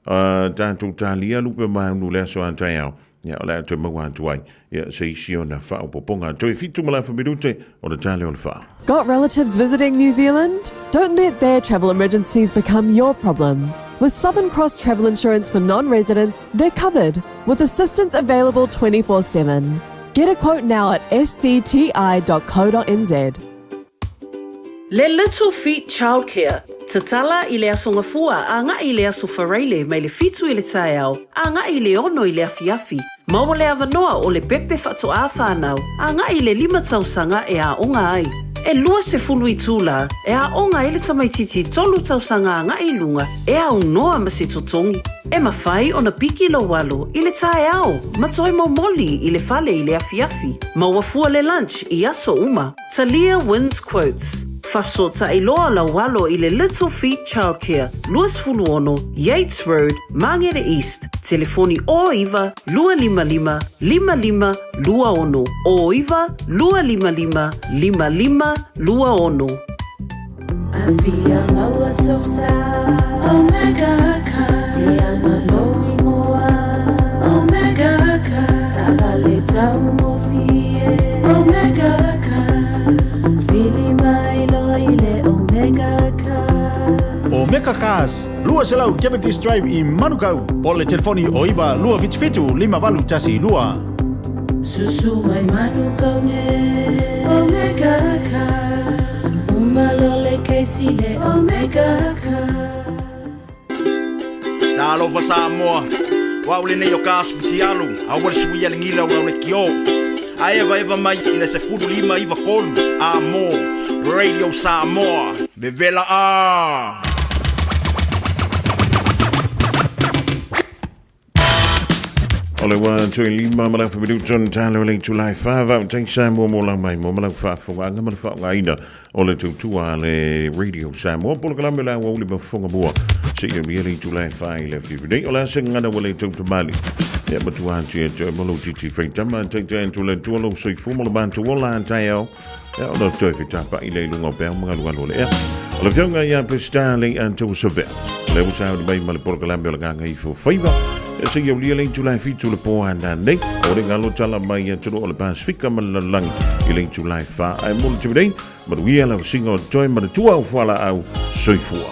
Tātou talia lupe maunu lea so antai au. Ia o lea te maua atuai. Ia se isi o na whao poponga. Toi fitu malafa mirute o le tali o le whao. Got relatives visiting New Zealand? Don't let their travel emergencies become your problem. With Southern Cross Travel Insurance for non-residents, they're covered, with assistance available 24/7. Get a quote now at scti.co.nz. Le Little Feet Childcare. Tatala i le asonga fua a ngā i le aso whareile mai le fitu i le tae au, a ngā i le ono i le afiafi. Maua le awanoa o le pepe whatu a whanau, a ngā i le 5 tausanga e a onga ai. E lua se fulu i tūla, e a onga i le tamaititi 3 tausanga a ngā i lunga, e a unoa ma se totongi. E mawhai o na piki lo walo i le tae au, matoi mo moli i le fale i le afiafi. Maua fua le lunch i aso uma. Talia wins quotes. Whafsota i loa la walo i le Little Feet Childcare, Luas Fuluono, Yates Road, Mangere East. Telefoni o iwa, 255 55 luaono. O iwa, 255 55 luaono. Avia maua sosa, Omega Ka, Diana Loi Moa, Omega Ka, Tabale Taumofie, Omega Ka, Fili Mailo ile Omega Ka. Omega Cars, lua selau Cavendish Drive i Manukau, po le telefoni o iwa lua fitu 5 tasi lua. Susu mai Manukau ne, Omega Ka. Malole keisi le Omega Ka. Nalo fa Samoa. Wa ule ne yo kasu tialu. Awal suia ngila wa le kio. Aeva eva mai ina se fudu 5 iva kolu. Amo Radio Samoa. Bevela a. Ole wa tui lima mala fa bidu ton talo le July 5 take Samoa mo lang mai mo mala fa fonga nga mala fa ngaina ole tu tua le radio Samoa polo kala mela wa uli ba fonga boa se ye le July 5 le fi dei ola se ngana wale tu mali ya batu an tu e mo titi fe tama take to le tu lo so fu mo ban tu ola tayo ya ola tu fe tapa ile lunga pe mo ngalo ole ya ola fianga ya pestale an tu so ve le usa ba mala polo kala mela nga ifo faiva se ye le July 5 tu le po anda nei ore ngalo tala mai ya tu ole Pasifika malalang ile July 5 ai mo tu dei but we are single join but tu au fala au soifua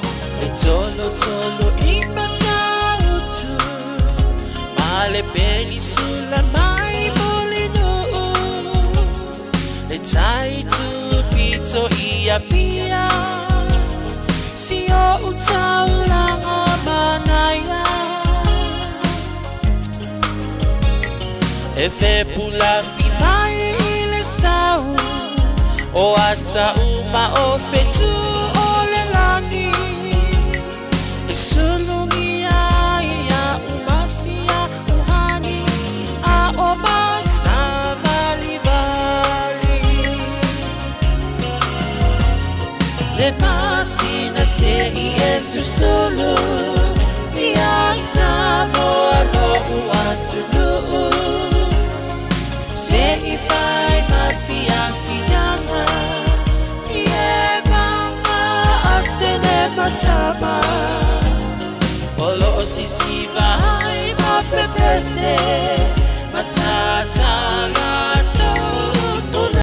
tolo tolo imata utu male peninsula mai molino le tai tu pito ia pia sio utaula manaya efe pula fi mai ile sau o ata uma o fetu ole lani esulungia ya umasia uhani a obasa bali bali le pasina se yesu solo ya samo no uatulu se ifai mafia fianga mataba olo sisi vai ma pepese